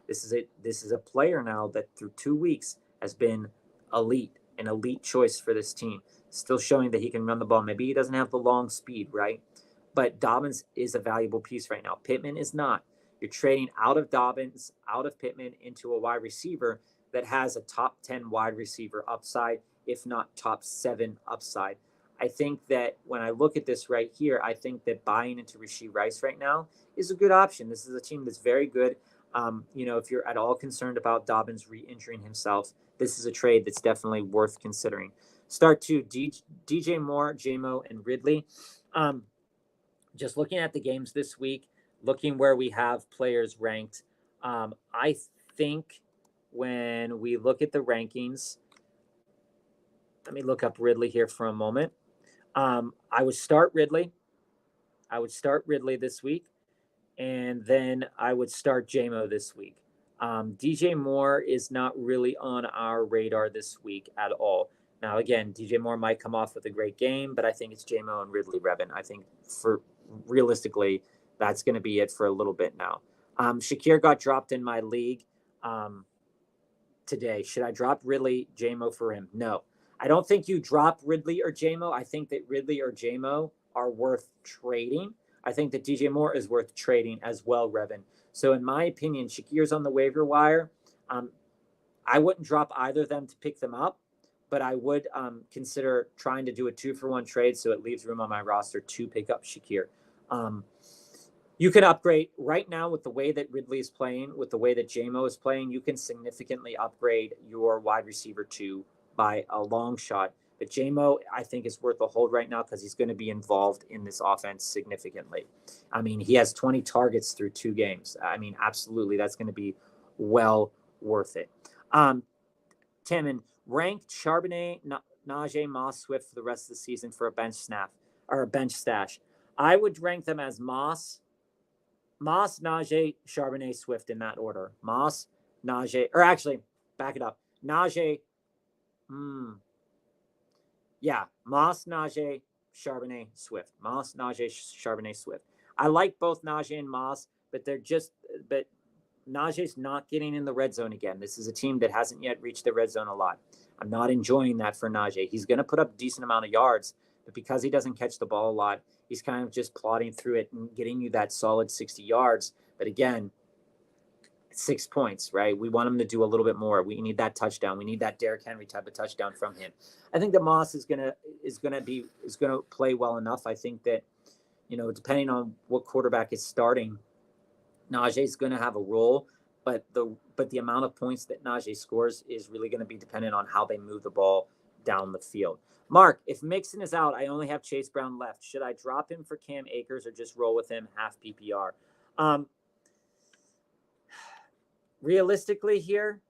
B: This is a player now that through 2 weeks has been elite, an elite choice for this team. Still showing that he can run the ball. Maybe he doesn't have the long speed, right? But Dobbins is a valuable piece right now. Pittman is not. You're trading out of Dobbins, out of Pittman into a wide receiver that has a top 10 wide receiver upside, if not top 7 upside. I think that when I look at this right here, I think that buying into Rashee Rice right now is a good option. This is a team that's very good. If you're at all concerned about Dobbins re-injuring himself, this is a trade that's definitely worth considering. Start 2, DJ Moore, JMO, and Ridley. Just looking at the games this week, looking where we have players ranked, I think when we look at the rankings, let me look up Ridley here for a moment. I would start Ridley. I would start Ridley this week. and then I would start JMO this week. DJ Moore is not really on our radar this week at all. Now, again, DJ Moore might come off with a great game, but I think it's JMO and Ridley Revin. I think for realistically, that's going to be it for a little bit now. Shakir got dropped in my league today. Should I drop Ridley, JMO for him? No. I don't think you drop Ridley or JMO. I think that Ridley or JMO are worth trading. I think that DJ Moore is worth trading as well, Revin. So in my opinion, Shakir's on the waiver wire. I wouldn't drop either of them to pick them up, but I would consider trying to do a 2-for-1 trade so it leaves room on my roster to pick up Shakir. You can upgrade right now with the way that Ridley is playing, with the way that JMO is playing. You can significantly upgrade your wide receiver 2 by a long shot. But JMO, I think, is worth a hold right now because he's going to be involved in this offense significantly. I mean, he has 20 targets through 2 games. I mean, absolutely, that's going to be well worth it. Timon, rank Charbonnet, Najee, Moss, Swift for the rest of the season for a bench stash. I would rank them as Moss, Najee, Charbonnet, Swift in that order. Moss, Najee, or actually, back it up. Najee, Moss, Najee, Charbonnet, Swift. Moss, Najee, Charbonnet, Swift. I like both Najee and Moss, but Najee's not getting in the red zone again. This is a team that hasn't yet reached the red zone a lot. I'm not enjoying that for Najee. He's going to put up a decent amount of yards, but because he doesn't catch the ball a lot, he's kind of just plodding through it and getting you that solid 60 yards. But again, 6 points, right? We want him to do a little bit more. We need that touchdown. We need that Derrick Henry type of touchdown from him. I think that Moss is gonna play well enough. I think that, depending on what quarterback is starting, Najee is going to have a role, but the amount of points that Najee scores is really going to be dependent on how they move the ball down the field. Mark, if Mixon is out, I only have Chase Brown left. Should I drop him for Cam Akers or just roll with him half PPR? Realistically here,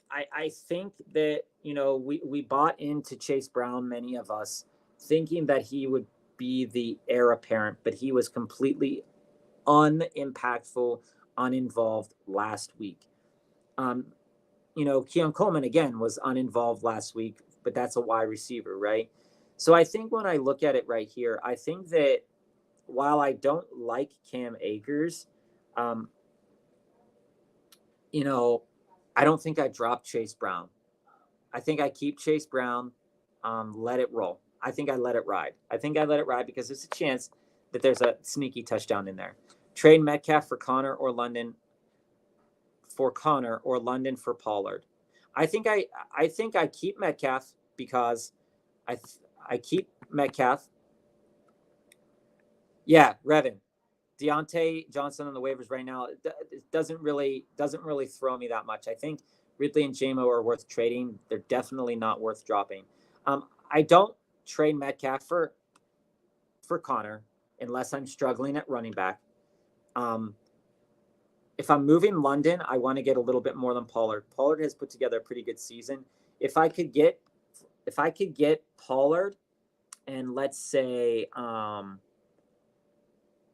B: I think that, we bought into Chase Brown, many of us, thinking that he would be the heir apparent, but he was completely unimpactful, uninvolved last week. Keon Coleman, again, was uninvolved last week, but that's a wide receiver, right? So I think when I look at it right here, I think that while I don't like Cam Akers, I don't think I drop Chase Brown. I think I keep Chase Brown, let it roll. I think I let it ride. Because there's a chance that there's a sneaky touchdown in there. Trade Metcalf for Connor or London for Pollard. I think I keep Metcalf because I keep Metcalf. Yeah, Revin. Deontay Johnson on the waivers right now, it doesn't really throw me that much. I think Ridley and JMO are worth trading. They're definitely not worth dropping. I don't trade Metcalf for Connor unless I'm struggling at running back. If I'm moving London, I want to get a little bit more than Pollard. Pollard has put together a pretty good season. If I could get Pollard and let's say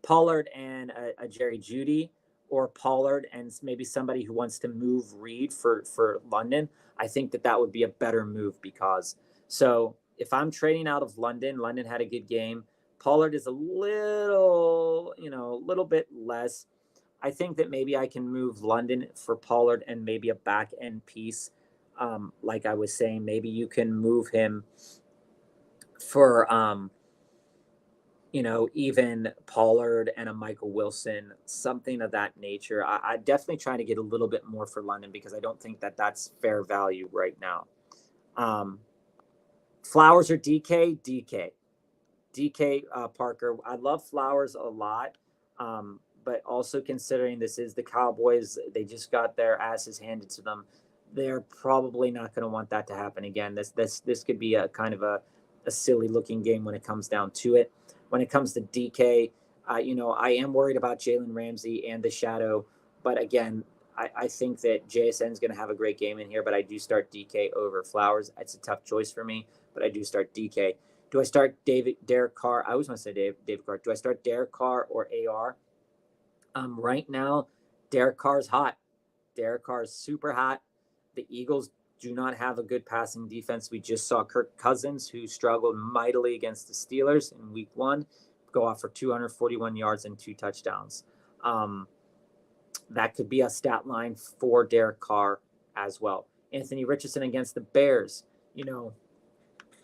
B: Pollard and a Jerry Jeudy, or Pollard and maybe somebody who wants to move Reed for London, I think that would be a better move because if I'm trading out of London had a good game. Pollard is a little bit less. I think that maybe I can move London for Pollard and maybe a back end piece. Like I was saying, maybe you can move him for, even Pollard and a Michael Wilson, something of that nature. I definitely try to get a little bit more for London because I don't think that that's fair value right now. Flowers or DK? DK Parker. I love Flowers a lot, but also considering this is the Cowboys, they just got their asses handed to them. They're probably not going to want that to happen again. This could be a kind of a silly looking game when it comes down to it. When it comes to DK, I am worried about Jalen Ramsey and the shadow, but again, I think that JSN is going to have a great game in here, but I do start DK over Flowers. It's a tough choice for me, but I do start DK. Do I start Derek Carr? I always want to say David Carr. Do I start Derek Carr or AR? Right now, Derek Carr's hot. Derek Carr is super hot. The Eagles do not have a good passing defense. We just saw Kirk Cousins, who struggled mightily against the Steelers in week 1, go off for 241 yards and 2 touchdowns. That could be a stat line for Derek Carr as well. Anthony Richardson against the Bears.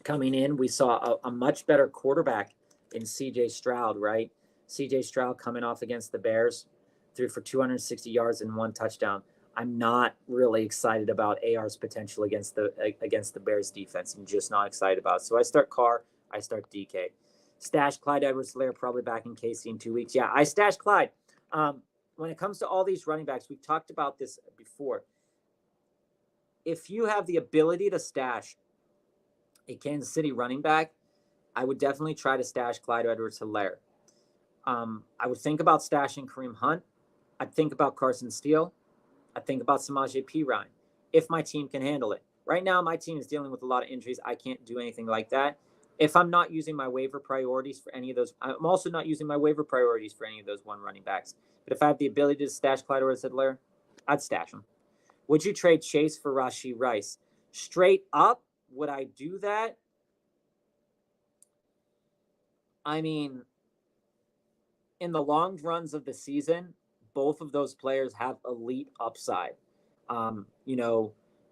B: Coming in, we saw a much better quarterback in C.J. Stroud, right? C.J. Stroud coming off against the Bears, threw for 260 yards and 1 touchdown. I'm not really excited about AR's potential against the Bears defense. I'm just not excited about it. So I start Carr, I start DK. Stash Clyde Edwards-Helaire probably back in KC in 2 weeks. Yeah, I stash Clyde. When it comes to all these running backs, we've talked about this before. If you have the ability to stash a Kansas City running back, I would definitely try to stash Clyde Edwards-Helaire. I would think about stashing Kareem Hunt. I'd think about Carson Steele. I'd think about Samaje Perine if my team can handle it. Right now, my team is dealing with a lot of injuries. I can't do anything like that. If I'm not using my waiver priorities for any of those, I'm also not using my waiver priorities for any of those 1 running backs. But if I have the ability to stash Clyde Edwards-Helaire, I'd stash him. Would you trade Chase for Rashee Rice? Straight up, would I do that? I mean, in the long runs of the season, both of those players have elite upside.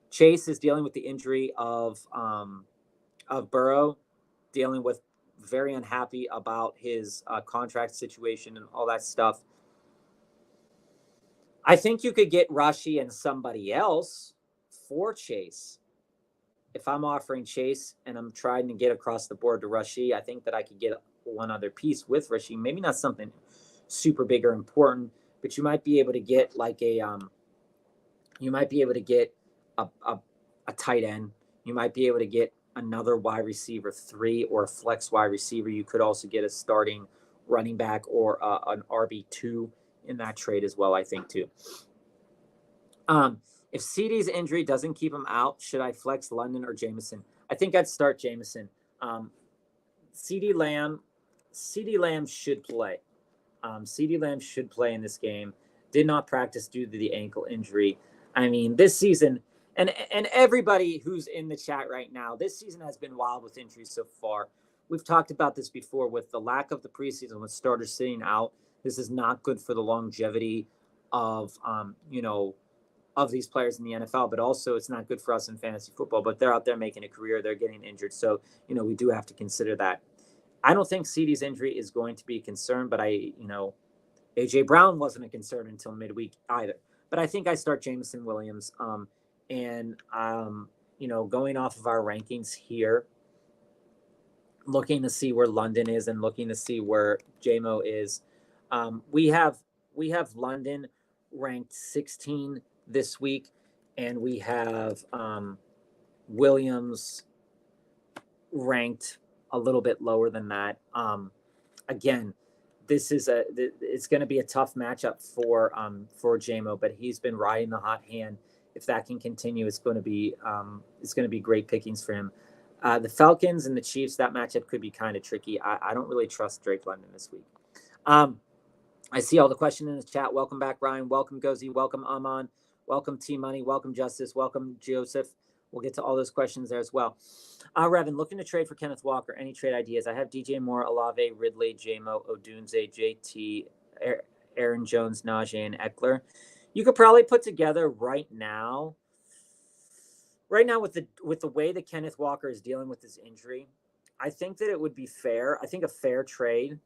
B: Chase is dealing with the injury of Burrow, dealing with very unhappy about his contract situation and all that stuff. I think you could get Rashee and somebody else for Chase. If I'm offering Chase and I'm trying to get across the board to Rashee, I think that I could get one other piece with Rashee. Maybe not something super big or important, but you might be able to get like a tight end. You might be able to get another wide receiver 3 or a flex wide receiver. You could also get a starting running back or an RB2 in that trade as well, I think too. If CD's injury doesn't keep him out, should I flex London or Jameson? I think I'd start Jameson. CD Lamb should play. CD Lamb should play in this game. Did not practice due to the ankle injury. I mean, this season, and everybody who's in the chat right now, this season has been wild with injuries so far. We've talked about this before with the lack of the preseason with starters sitting out. This is not good for the longevity of these players in the NFL, but also it's not good for us in fantasy football. But they're out there making a career. They're getting injured. So, we do have to consider that. I don't think CD's injury is going to be a concern, but AJ Brown wasn't a concern until midweek either. But I think I start Jameson Williams. Going off of our rankings here, looking to see where London is and looking to see where JMO is. We have London ranked 16 this week, and we have Williams ranked a little bit lower than that. Again, it's going to be a tough matchup for JMO, but he's been riding the hot hand. If that can continue, it's going to be great pickings for him. The Falcons and the Chiefs, that matchup could be kind of tricky. I don't really trust Drake London this week. I see all the questions in the chat. Welcome back, Ryan. Welcome, Gozi. Welcome, Aman. Welcome, T-Money. Welcome, Justice. Welcome, Joseph. We'll get to all those questions there as well. Revan, looking to trade for Kenneth Walker. Any trade ideas? I have DJ Moore, Olave, Ridley, JMO, Odunze, JT, Aaron Jones, Najee, and Eckler. You could probably put together right now with the way that Kenneth Walker is dealing with his injury, I think that it would be fair. I think a fair trade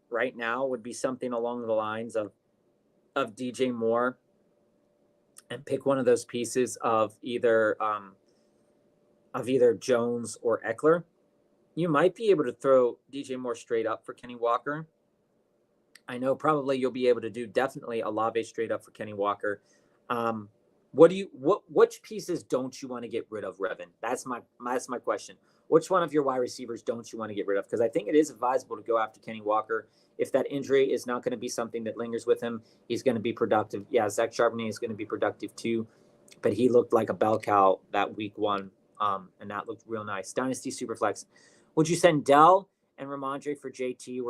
B: right now would be something along the lines of DJ Moore and pick one of those pieces of either Jones or Eckler. You might be able to throw DJ Moore straight up for Kenny Walker. I know probably you'll be able to do definitely Olave straight up for Kenny Walker. Which pieces don't you want to get rid of, Revan? That's my question. Which one of your wide receivers don't you want to get rid of? Because I think it is advisable to go after Kenny Walker. If that injury is not going to be something that lingers with him, he's going to be productive. Yeah, Zach Charbonnet is going to be productive too, but he looked like a bell cow that week 1, and that looked real nice. Dynasty Superflex. Would you send Dell and Ramondre for JT?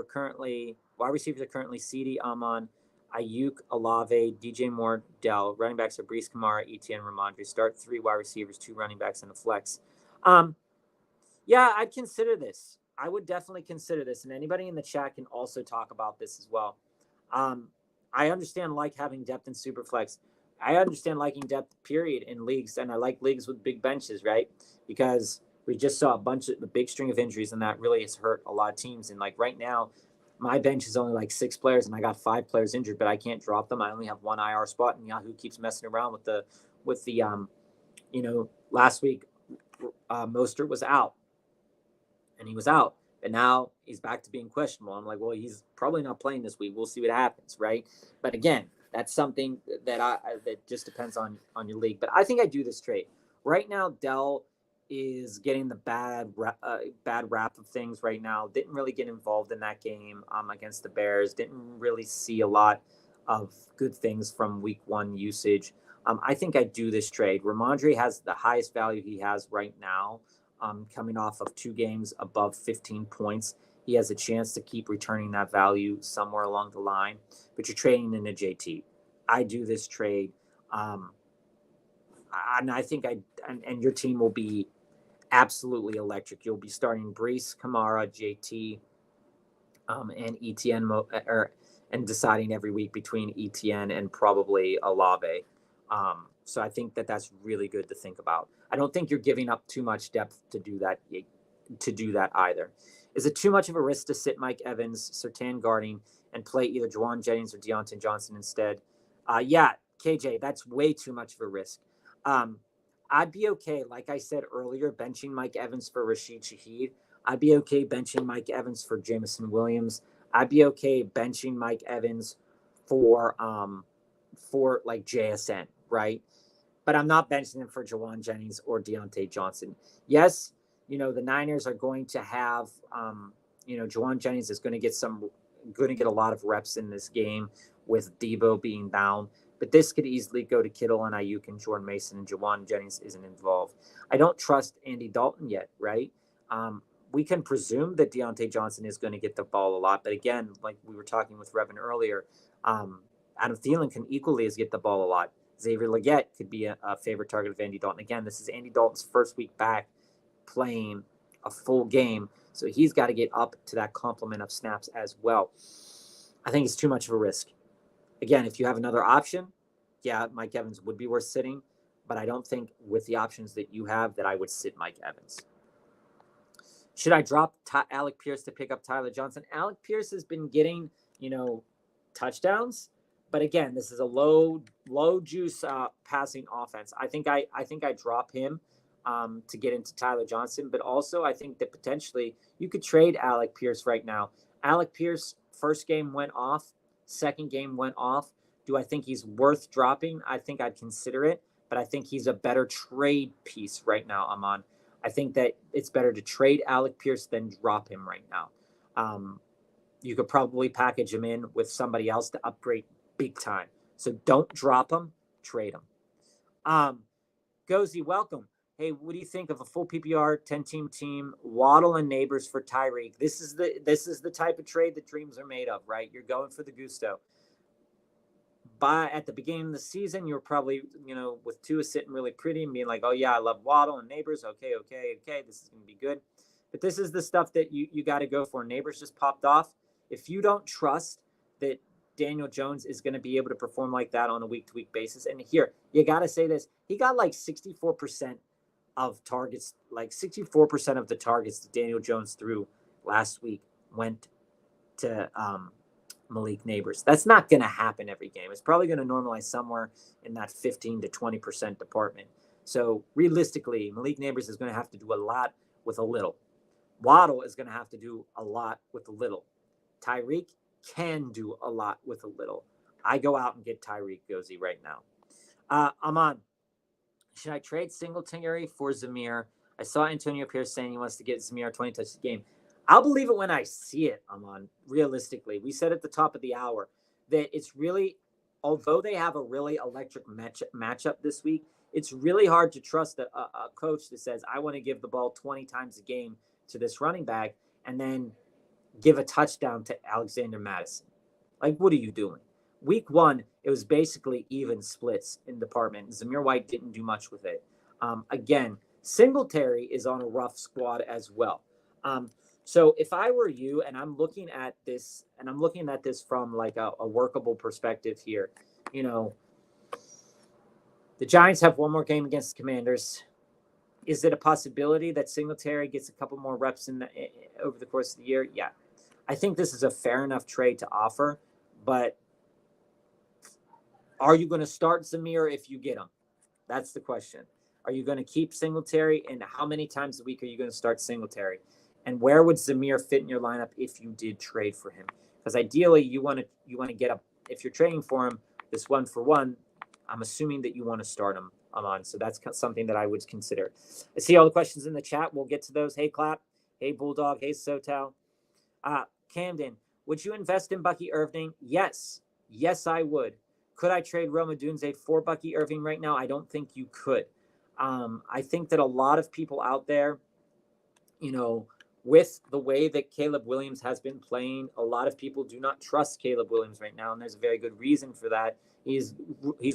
B: Wide receivers are currently CD, Amon, Ayuk, Olave, DJ Moore, Dell. Running backs are Brees, Kamara, ETN, Ramondre. Start 3 wide receivers, 2 running backs, and a flex. Yeah, I'd consider this. I would definitely consider this, and anybody in the chat can also talk about this as well. I understand having depth in Superflex. I understand liking depth, period, in leagues, and I like leagues with big benches, right? Because we just saw a big string of injuries, and that really has hurt a lot of teams. And right now, my bench is only 6 players, and I got 5 players injured, but I can't drop them. I only have 1 IR spot, and Yahoo keeps messing around with the last week Mostert was out. And he was out, and now he's back to being questionable. I'm like, well, he's probably not playing this week. We'll see what happens, right? But again, that's something that just depends on your league. But I think I do this trade right now. Dell is getting the bad rap of things right now. Didn't really get involved in that game against the Bears. Didn't really see a lot of good things from week 1 usage. I think I do this trade. Ramondre has the highest value he has right now. Coming off of 2 games above 15 points. He has a chance to keep returning that value somewhere along the line, but you're trading in a JT. I do this trade. And I think and your team will be absolutely electric. You'll be starting Brees, Kamara, JT, and ETN, and deciding every week between ETN and probably Olave. So I think that's really good to think about. I don't think you're giving up too much depth to do that either. Is it too much of a risk to sit Mike Evans, Surtain guarding, and play either Juwan Jennings or Deontay Johnson instead? Yeah, KJ, that's way too much of a risk. I'd be okay, like I said earlier, benching Mike Evans for Rashid Shaheed. I'd be okay benching Mike Evans for Jameson Williams. I'd be okay benching Mike Evans for JSN, right? But I'm not benching him for Juwan Jennings or Deontay Johnson. Yes, the Niners are going to have, Juwan Jennings is going to get a lot of reps in this game with Debo being down. But this could easily go to Kittle and Ayuk and Jordan Mason, and Juwan Jennings isn't involved. I don't trust Andy Dalton yet, right? We can presume that Deontay Johnson is going to get the ball a lot. But again, like we were talking with Revan earlier, Adam Thielen can equally as get the ball a lot. Xavier Legette could be a favorite target of Andy Dalton. Again, this is Andy Dalton's first week back playing a full game, so he's got to get up to that complement of snaps as well. I think it's too much of a risk. Again, if you have another option, yeah, Mike Evans would be worth sitting, but I don't think with the options that you have that I would sit Mike Evans. Should I drop Alec Pierce to pick up Tyler Johnson? Alec Pierce has been getting, touchdowns. But again, this is a low juice passing offense. I think I drop him to get into Tyler Johnson. But also, I think that potentially you could trade Alec Pierce right now. Alec Pierce, first game went off, second game went off. Do I think he's worth dropping? I think I'd consider it, but I think he's a better trade piece right now, Amon. I think that it's better to trade Alec Pierce than drop him right now. You could probably package him in with somebody else to upgrade big time. So don't drop him, trade him. Gozy, welcome. Hey, what do you think of a full PPR 10-team team, Waddle and Neighbors for Tyreek? This is the type of trade that dreams are made of, right? You're going for the gusto. At the beginning of the season, you were probably, with Tua sitting really pretty and being like, oh yeah, I love Waddle and Neighbors. Okay, this is going to be good. But this is the stuff that you got to go for. Neighbors just popped off. If you don't trust that Daniel Jones is going to be able to perform like that on a week-to-week basis. And here, you got to say this. He got 64% of targets, 64% of the targets that Daniel Jones threw last week went to Malik Neighbors. That's not going to happen every game. It's probably going to normalize somewhere in that 15 to 20% department. So realistically, Malik Neighbors is going to have to do a lot with a little. Waddle is going to have to do a lot with a little. Tyreek can do a lot with a little. I go out and get Tyreek Gozy right now. Amon, should I trade Singletary for Zamir? I saw Antonio Pierce saying he wants to get Zamir 20 touches a game. I'll believe it when I see it, Amon. Realistically, we said at the top of the hour that it's really, although they have a really electric matchup this week, it's really hard to trust a coach that says, I want to give the ball 20 times a game to this running back and then give a touchdown to Alexander Madison. Like, what are you doing? Week 1, it was basically even splits in department. Zamir White didn't do much with it. Again, Singletary is on a rough squad as well. So if I were you, and I'm looking at this from like a workable perspective here, the Giants have one more game against the Commanders. Is it a possibility that Singletary gets a couple more reps over the course of the year? Yeah. I think this is a fair enough trade to offer, but are you going to start Zamir if you get him? That's the question. Are you going to keep Singletary, and how many times a week are you going to start Singletary? And where would Zamir fit in your lineup if you did trade for him? Because ideally, you want to get if you're trading for him, this 1-for-1, I'm assuming that you want to start him on. So that's something that I would consider. I see all the questions in the chat. We'll get to those. Hey, Clap. Hey, Bulldog. Hey, Sotal. Camden, would you invest in Bucky Irving? Yes. Yes, I would. Could I trade Rome Odunze for Bucky Irving right now? I don't think you could. I think that a lot of people out there, with the way that Caleb Williams has been playing, a lot of people do not trust Caleb Williams right now, and there's a very good reason for that. He's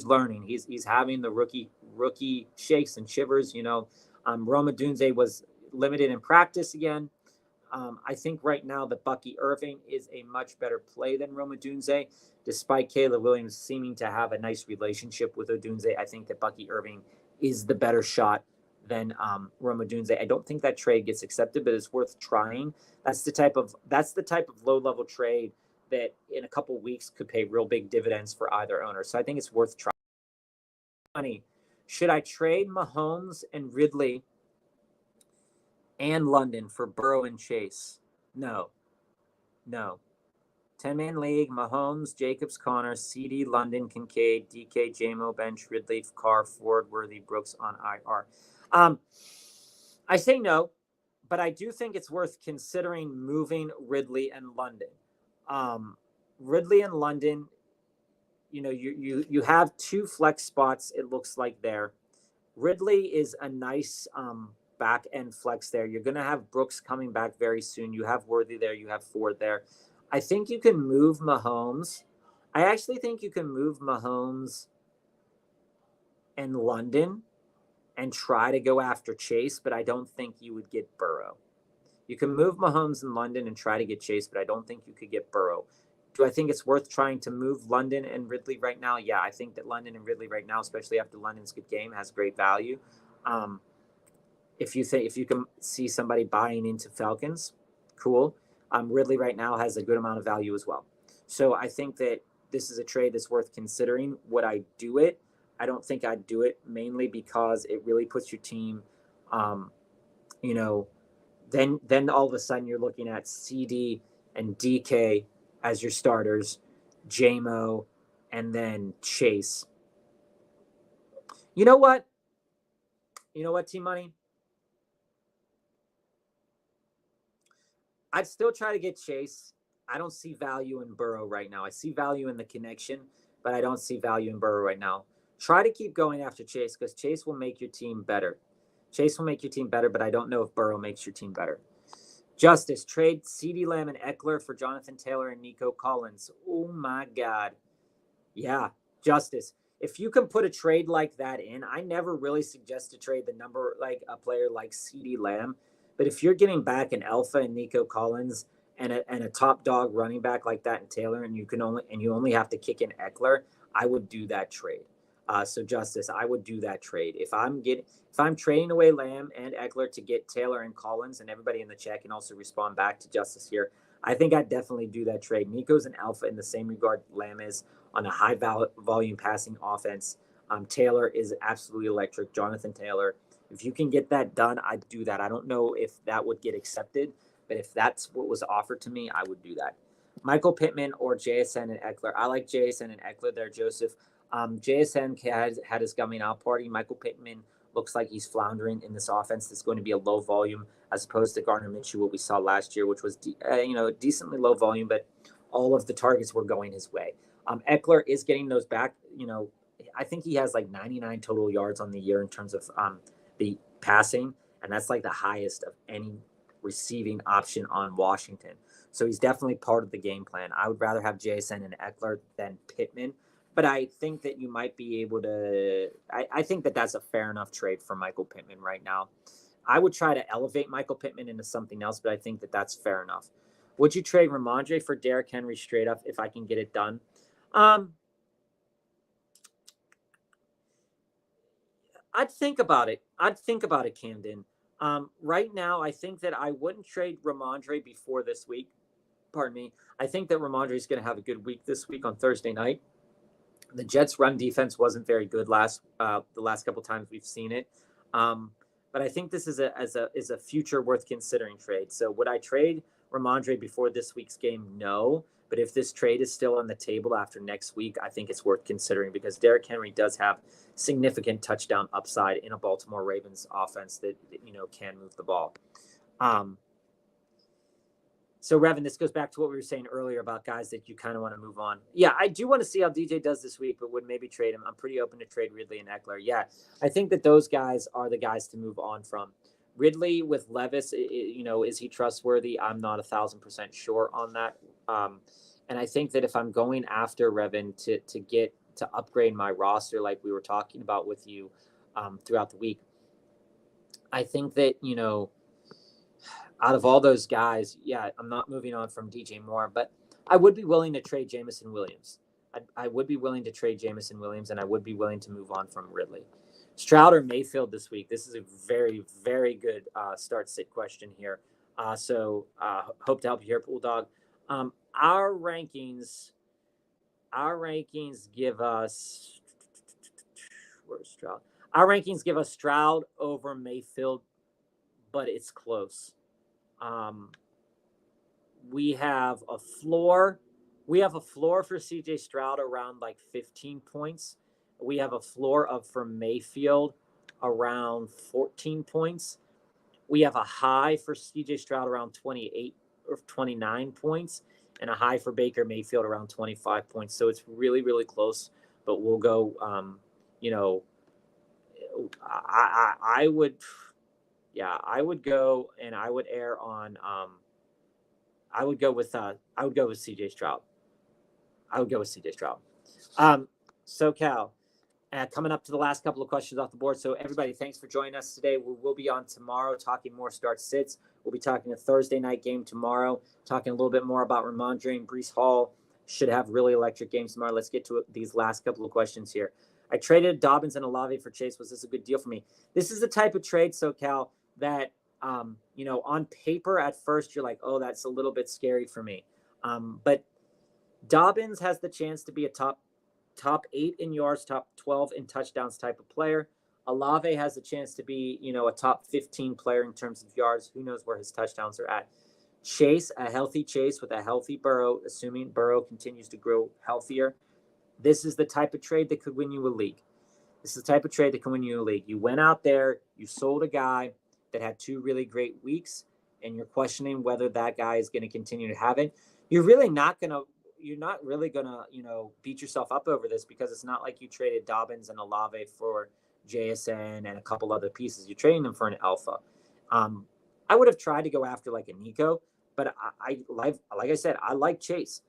B: learning. He's having the rookie shakes and shivers. Rome Odunze was limited in practice again. I think right now that Bucky Irving is a much better play than Rome Odunze, despite Caleb Williams seeming to have a nice relationship with Odunze. I think that Bucky Irving is the better shot than Rome Odunze. I don't think that trade gets accepted, but it's worth trying. That's the type of low level trade that in a couple weeks could pay real big dividends for either owner. So I think it's worth trying. Money. Should I trade Mahomes and Ridley and London for Burrow and Chase? No. 10-man league, Mahomes, Jacobs, Connor, CD, London, Kincaid, DK, JMO, Bench, Ridley, Carr, Ford, Worthy, Brooks on IR. I say no, but I do think it's worth considering moving Ridley and London. Ridley and London, you have 2 flex spots, it looks like there. Ridley is a nice back end flex there. You're going to have Brooks coming back very soon. You have Worthy there. You have Ford there. I think you can move Mahomes. I actually think you can move Mahomes and London and try to go after Chase, but I don't think you would get Burrow. You can move Mahomes in London and try to get Chase, but I don't think you could get Burrow. Do I think it's worth trying to move London and Ridley right now? Yeah, I think that London and Ridley right now, especially after London's good game, has great value. If you can see somebody buying into Falcons, cool. Ridley right now has a good amount of value as well. So I think that this is a trade that's worth considering. Would I do it? I don't think I'd do it, mainly because it really puts your team, then all of a sudden you're looking at CD and DK as your starters, JMO, and then Chase. You know what, T-Money? I'd still try to get Chase. I don't see value in Burrow right now. I see value in the connection, but I don't see value in Burrow right now. Try to keep going after Chase because Chase will make your team better. But I don't know if Burrow makes your team better. Justice, trade CeeDee Lamb and Eckler for Jonathan Taylor and Nico Collins. Oh, my God. Yeah, Justice. If you can put a trade like that in, I never really suggest to trade the number like a player like CeeDee Lamb. But if you're getting back an alpha and Nico Collins and a top dog running back like that in Taylor, and you only have to kick in Eckler, I would do that trade. So Justice, I would do that trade. If I'm trading away Lamb and Eckler to get Taylor and Collins, and everybody in the chat can also respond back to Justice here, I think I'd definitely do that trade. Nico's an alpha in the same regard Lamb is on a high volume passing offense. Taylor is absolutely electric. Jonathan Taylor. If you can get that done, I'd do that. I don't know if that would get accepted, but if that's what was offered to me, I would do that. Michael Pittman or JSN and Eckler. I like JSN and Eckler there, Joseph. JSN had his coming out party. Michael Pittman looks like he's floundering in this offense. That's going to be a low volume as opposed to Gardner Minshew, what we saw last year, which was decently low volume, but all of the targets were going his way. Eckler is getting those back. I think he has like 99 total yards on the year in terms of the passing, and that's like the highest of any receiving option on Washington. So he's definitely part of the game plan. I would rather have JSN and Eckler than Pittman, but I think that you might be able to. I think that that's a fair enough trade for Michael Pittman right now. I would try to elevate Michael Pittman into something else, but I think that that's fair enough. Would you trade Ramondre for Derrick Henry straight up if I can get it done? I'd think about it. Camden. Right now, I think that I wouldn't trade Ramondre before this week. Pardon me. I think that Ramondre is going to have a good week this week on Thursday night. The Jets' run defense wasn't very good the last couple times we've seen it. But I think this is a future worth considering trade. So would I trade Ramondre before this week's game? No. But if this trade is still on the table after next week, I think it's worth considering because Derrick Henry does have significant touchdown upside in a Baltimore Ravens offense that can move the ball. So, Revin, this goes back to what we were saying earlier about guys that you kind of want to move on. Yeah, I do want to see how DJ does this week, but would maybe trade him. I'm pretty open to trade Ridley and Eckler. Yeah, I think that those guys are the guys to move on from. Ridley with Levis, is he trustworthy? I'm not 1,000% sure on that. And I think that if I'm going after Revin to upgrade my roster, like we were talking about with you throughout the week, I think that, out of all those guys, yeah, I'm not moving on from DJ Moore, but I would be willing to trade Jameson Williams. I would be willing to trade Jameson Williams, and I would be willing to move on from Ridley. Stroud or Mayfield this week? This is a very, very good start-sit question here. So hope to help you here, Pool Dog. Our rankings give us where's Stroud? Our rankings give us Stroud over Mayfield, but it's close. We have a floor. We have a floor for CJ Stroud around like 15 points. We have a floor for Mayfield around 14 points. We have a high for CJ Stroud around 28 or 29 points, and a high for Baker Mayfield around 25 points. So it's really, really close. But we'll go. I would. Yeah, I would go and I would err on. I would go with CJ Stroud. SoCal, coming up to the last couple of questions off the board. So everybody, thanks for joining us today. We'll be on tomorrow talking more start sits. We'll be talking a Thursday night game tomorrow, talking a little bit more about Ramondre and Breece Hall. Should have really electric games tomorrow. Let's get to these last couple of questions here. I traded Dobbins and Olave for Chase. Was this a good deal for me? This is the type of trade, SoCal, that, on paper at first you're like, oh, that's a little bit scary for me. But Dobbins has the chance to be a top 8 in yards, top 12 in touchdowns type of player. Olave has a chance to be, a top 15 player in terms of yards. Who knows where his touchdowns are at. Chase, a healthy Chase with a healthy Burrow, assuming Burrow continues to grow healthier. This is the type of trade that could win you a league. You went out there, you sold a guy that had 2 really great weeks, and you're questioning whether that guy is going to continue to have it. You're not really gonna, beat yourself up over this because it's not like you traded Dobbins and Olave for JSN and a couple other pieces. You're trading them for an alpha. I would have tried to go after like a Nico, but I like I said, I like Chase.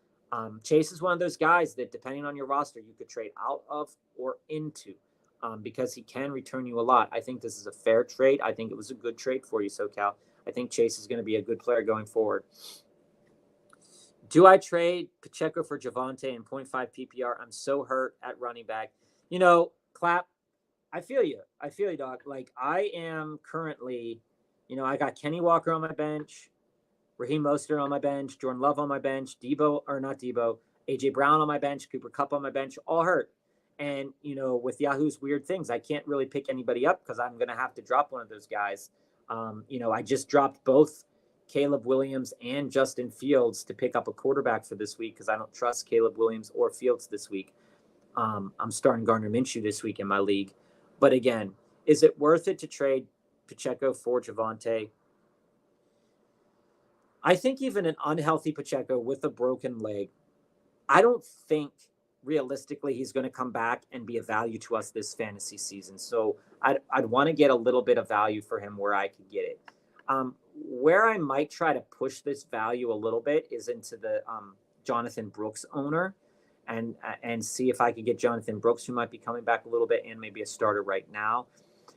B: Chase is one of those guys that, depending on your roster, you could trade out of or into, because he can return you a lot. I think this is a fair trade. I think it was a good trade for you, SoCal. I think Chase is going to be a good player going forward. Do I trade Pacheco for Javonte in 0.5 PPR? I'm so hurt at running back. Clap. I feel you, dog. Like, I am currently, I got Kenny Walker on my bench, Raheem Mostert on my bench, Jordan Love on my bench, AJ Brown on my bench, Cooper Kupp on my bench, all hurt. And, with Yahoo's weird things, I can't really pick anybody up because I'm going to have to drop one of those guys. I just dropped both Caleb Williams and Justin Fields to pick up a quarterback for this week because I don't trust Caleb Williams or Fields this week. I'm starting Gardner Minshew this week in my league. But again, is it worth it to trade Pacheco for Javonte? I think even an unhealthy Pacheco with a broken leg, I don't think realistically he's going to come back and be a value to us this fantasy season. So I'd want to get a little bit of value for him where I could get it. Where I might try to push this value a little bit is into the Jonathan Brooks owner, and see if I could get Jonathan Brooks, who might be coming back a little bit, and maybe a starter right now.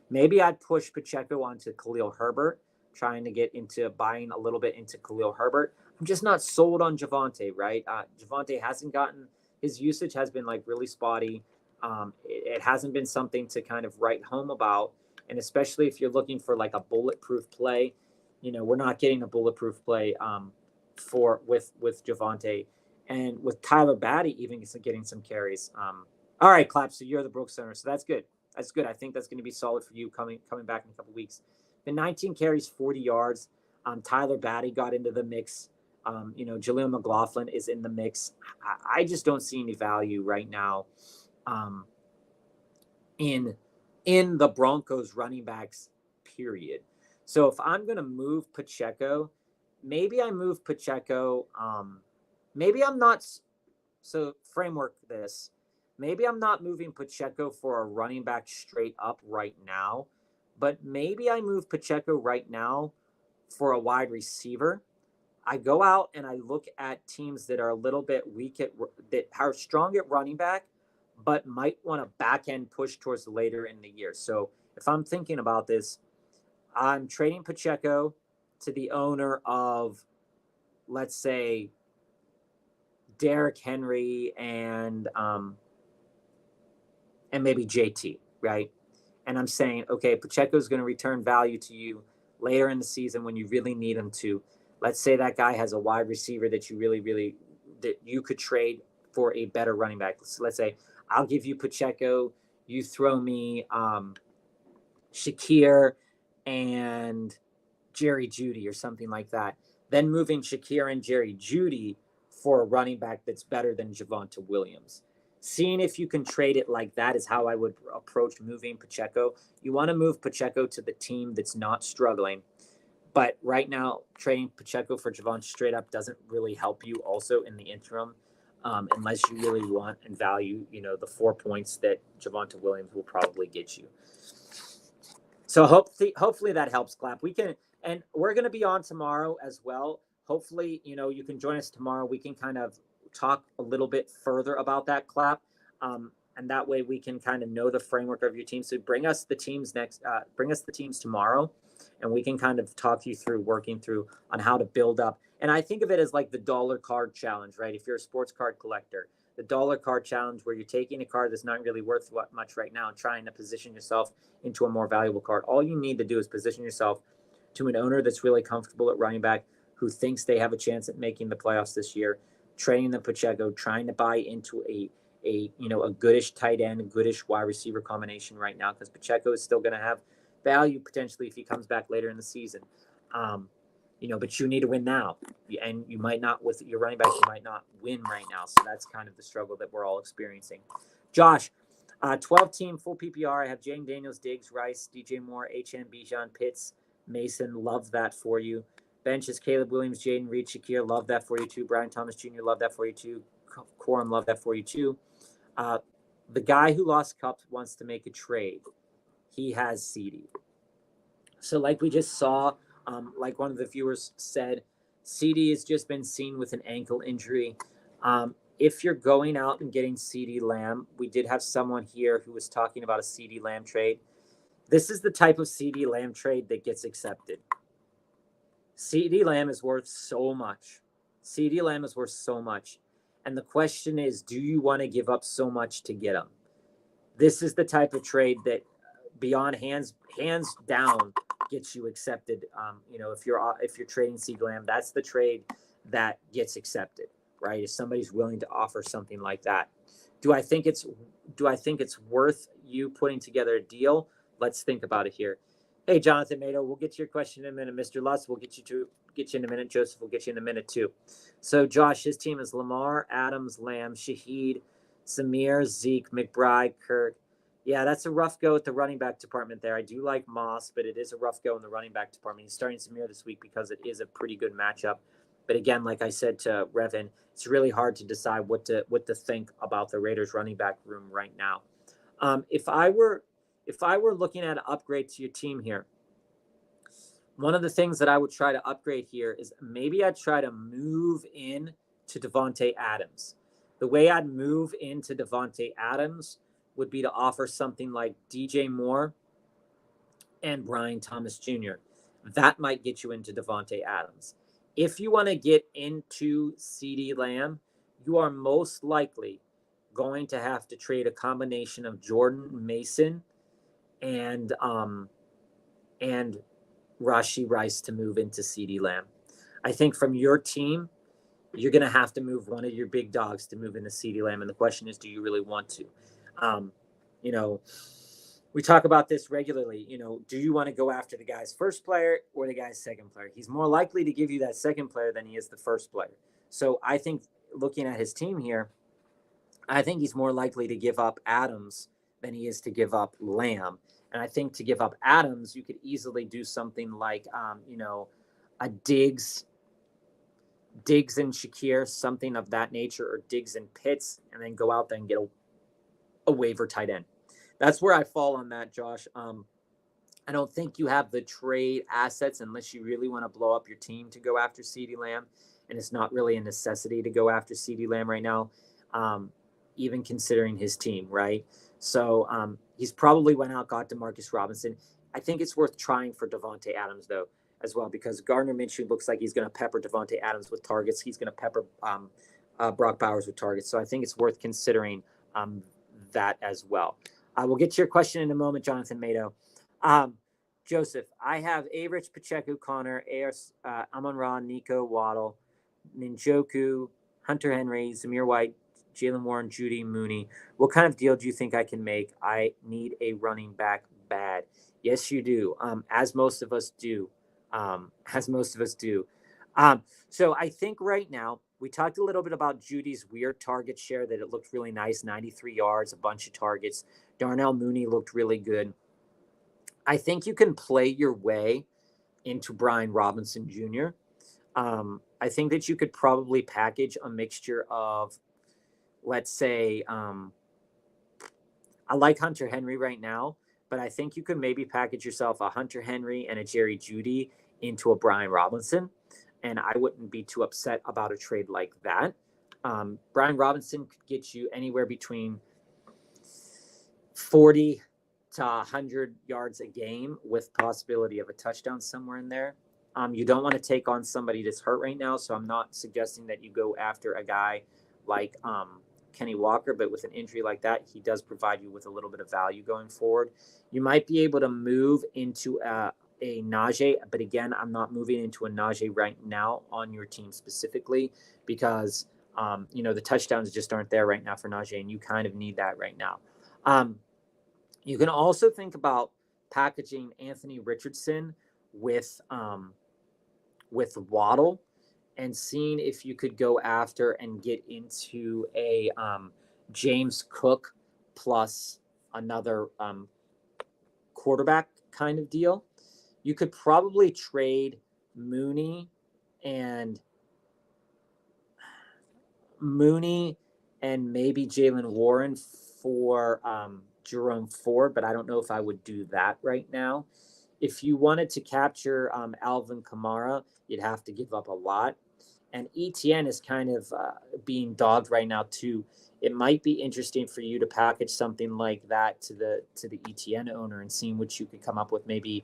B: Maybe I'd push Pacheco onto Khalil Herbert, trying to get into buying a little bit into Khalil Herbert. I'm just not sold on Javonte, right? Javonte hasn't gotten, his usage has been like really spotty. It hasn't been something to kind of write home about. And especially if you're looking for like a bulletproof play, we're not getting a bulletproof play with Javonte, and with Tyler Batty even getting some carries. All right, Clap. So you're the Brooks center, so that's good. That's good. I think that's going to be solid for you coming back in a couple weeks. The 19 carries, 40 yards. Tyler Batty got into the mix. Jaleel McLaughlin is in the mix. I just don't see any value right now in the Broncos running backs, period. So if I'm going to move Pacheco, maybe I move Pacheco. Maybe I'm not. So framework this. Maybe I'm not moving Pacheco for a running back straight up right now, but maybe I move Pacheco right now for a wide receiver. I go out and I look at teams that are a little bit weak that are strong at running back, but might want to back end push towards later in the year. So if I'm thinking about this, I'm trading Pacheco to the owner of, let's say, Derrick Henry and maybe JT, right? And I'm saying, okay, Pacheco is going to return value to you later in the season when you really need him to. Let's say that guy has a wide receiver that you really that you could trade for a better running back. So let's say I'll give you Pacheco, you throw me Shakir and Jerry Jeudy or something like that. Then moving Shakir and Jerry Jeudy for a running back that's better than Javonte Williams. Seeing if you can trade it like that is how I would approach moving Pacheco. You want to move Pacheco to the team that's not struggling. But right now, trading Pacheco for Javonte straight up doesn't really help you also in the interim, unless you really want and value, the 4 points that Javonte Williams will probably get you. So hopefully that helps, Clap. And we're going to be on tomorrow as well. Hopefully, you can join us tomorrow. We can kind of talk a little bit further about that, Clap. And that way we can kind of know the framework of your team. So bring us the teams tomorrow, and we can kind of talk you through working through on how to build up. And I think of it as like the dollar card challenge, right? If you're a sports card collector, the dollar card challenge, where you're taking a card that's not really worth much right now and trying to position yourself into a more valuable card. All you need to do is position yourself to an owner that's really comfortable at running back, who thinks they have a chance at making the playoffs this year, trading the Pacheco, trying to buy into a goodish tight end, a goodish wide receiver combination right now, because Pacheco is still going to have value potentially if he comes back later in the season. But you need to win now, and you might not, with your running back, you might not win right now. So that's kind of the struggle that we're all experiencing. Josh, 12-team full PPR. I have Jane Daniels, Diggs, Rice, DJ Moore, HM, Bijan, Pitts, Mason. Love that for you. Bench is Caleb Williams, Jaden Reed, Shakir. Love that for you too. Brian Thomas Jr. Love that for you too. Corum. Love that for you too. The guy who lost Cup wants to make a trade. He has CD. So like we just saw, like one of the viewers said, CD has just been seen with an ankle injury. If you're going out and getting CD Lamb, we did have someone here who was talking about a CD Lamb trade. This is the type of CD Lamb trade that gets accepted. CD Lamb is worth so much. CD Lamb is worth so much. And the question is, do you want to give up so much to get him? This is the type of trade that beyond hands down gets you accepted. If you're trading CD Lamb, that's the trade that gets accepted, right? If somebody's willing to offer something like that. Do I think it's worth you putting together a deal? Let's think about it here. Hey, Jonathan Mado, we'll get to your question in a minute. Mr. Lutz, we'll get you in a minute. Joseph, we'll get you in a minute too. So Josh, his team is Lamar, Adams, Lamb, Shaheed, Samir, Zeke, McBride, Kirk. Yeah, that's a rough go at the running back department there. I do like Moss, but it is a rough go in the running back department. He's starting Samir this week because it is a pretty good matchup. But again, like I said to Revin, it's really hard to decide what to think about the Raiders running back room right now. If I were looking at an upgrade to your team here, One of the things that I would try to upgrade here is maybe I'd try to move in to Devontae Adams. The way I'd move into Devontae Adams would be to offer something like DJ Moore and Brian Thomas Jr. That might get you into Devontae Adams. If you want to get into CeeDee Lamb, you are most likely going to have to trade a combination of Jordan Mason and Rashee Rice to move into CeeDee Lamb. I think from your team, you're going to have to move one of your big dogs to move into CeeDee Lamb. And the question is, do you really want to? You know, we talk about this regularly. You know, do you want to go after the guy's first player or the guy's second player? He's more likely to give you that second player than he is the first player. So I think looking at his team here, I think he's more likely to give up Adams than he is to give up Lamb. And I think to give up Adams, you could easily do something like, a Diggs and Shakir, something of that nature, or Diggs and Pitts, and then go out there and get a waiver tight end. That's where I fall on that, Josh. I don't think you have the trade assets unless you really want to blow up your team to go after CeeDee Lamb, and it's not really a necessity to go after CeeDee Lamb right now, even considering his team, right? So he's probably went out, got Demarcus Robinson. I think it's worth trying for Devontae Adams, though, as well, because Gardner Minshew looks like he's going to pepper Devontae Adams with targets. He's going to pepper Brock Bowers with targets. So I think it's worth considering that as well. We'll get to your question in a moment, Jonathan Mado. Joseph, I have Rich, Pacheco, Connor, Amon-Ra, Nico, Waddle, Njoku, Hunter Henry, Zamir White, Jalen Warren, Judy, Mooney. What kind of deal do you think I can make? I need a running back bad. Yes, you do. As most of us do. So I think right now, we talked a little bit about Judy's weird target share, that it looked really nice, 93 yards, a bunch of targets. Darnell Mooney looked really good. I think you can play your way into Brian Robinson Jr. I think that you could probably package a mixture of, let's say, I like Hunter Henry right now, but I think you could maybe package yourself a Hunter Henry and a Jerry Jeudy into a Brian Robinson, and I wouldn't be too upset about a trade like that. Brian Robinson could get you anywhere between 40 to 100 yards a game with possibility of a touchdown somewhere in there. You don't want to take on somebody that's hurt right now, so I'm not suggesting that you go after a guy like Kenny Walker, but with an injury like that, he does provide you with a little bit of value going forward. You might be able to move into a Najee, but again, I'm not moving into a Najee right now on your team specifically because, the touchdowns just aren't there right now for Najee, and you kind of need that right now. You can also think about packaging Anthony Richardson with Waddle and seeing if you could go after and get into a James Cook plus another quarterback kind of deal. You could probably trade Mooney and maybe Jalen Warren for Jerome Ford, but I don't know if I would do that right now. If you wanted to capture Alvin Kamara, you'd have to give up a lot. And ETN is kind of being dogged right now too. It might be interesting for you to package something like that to the ETN owner and seeing what you could come up with. Maybe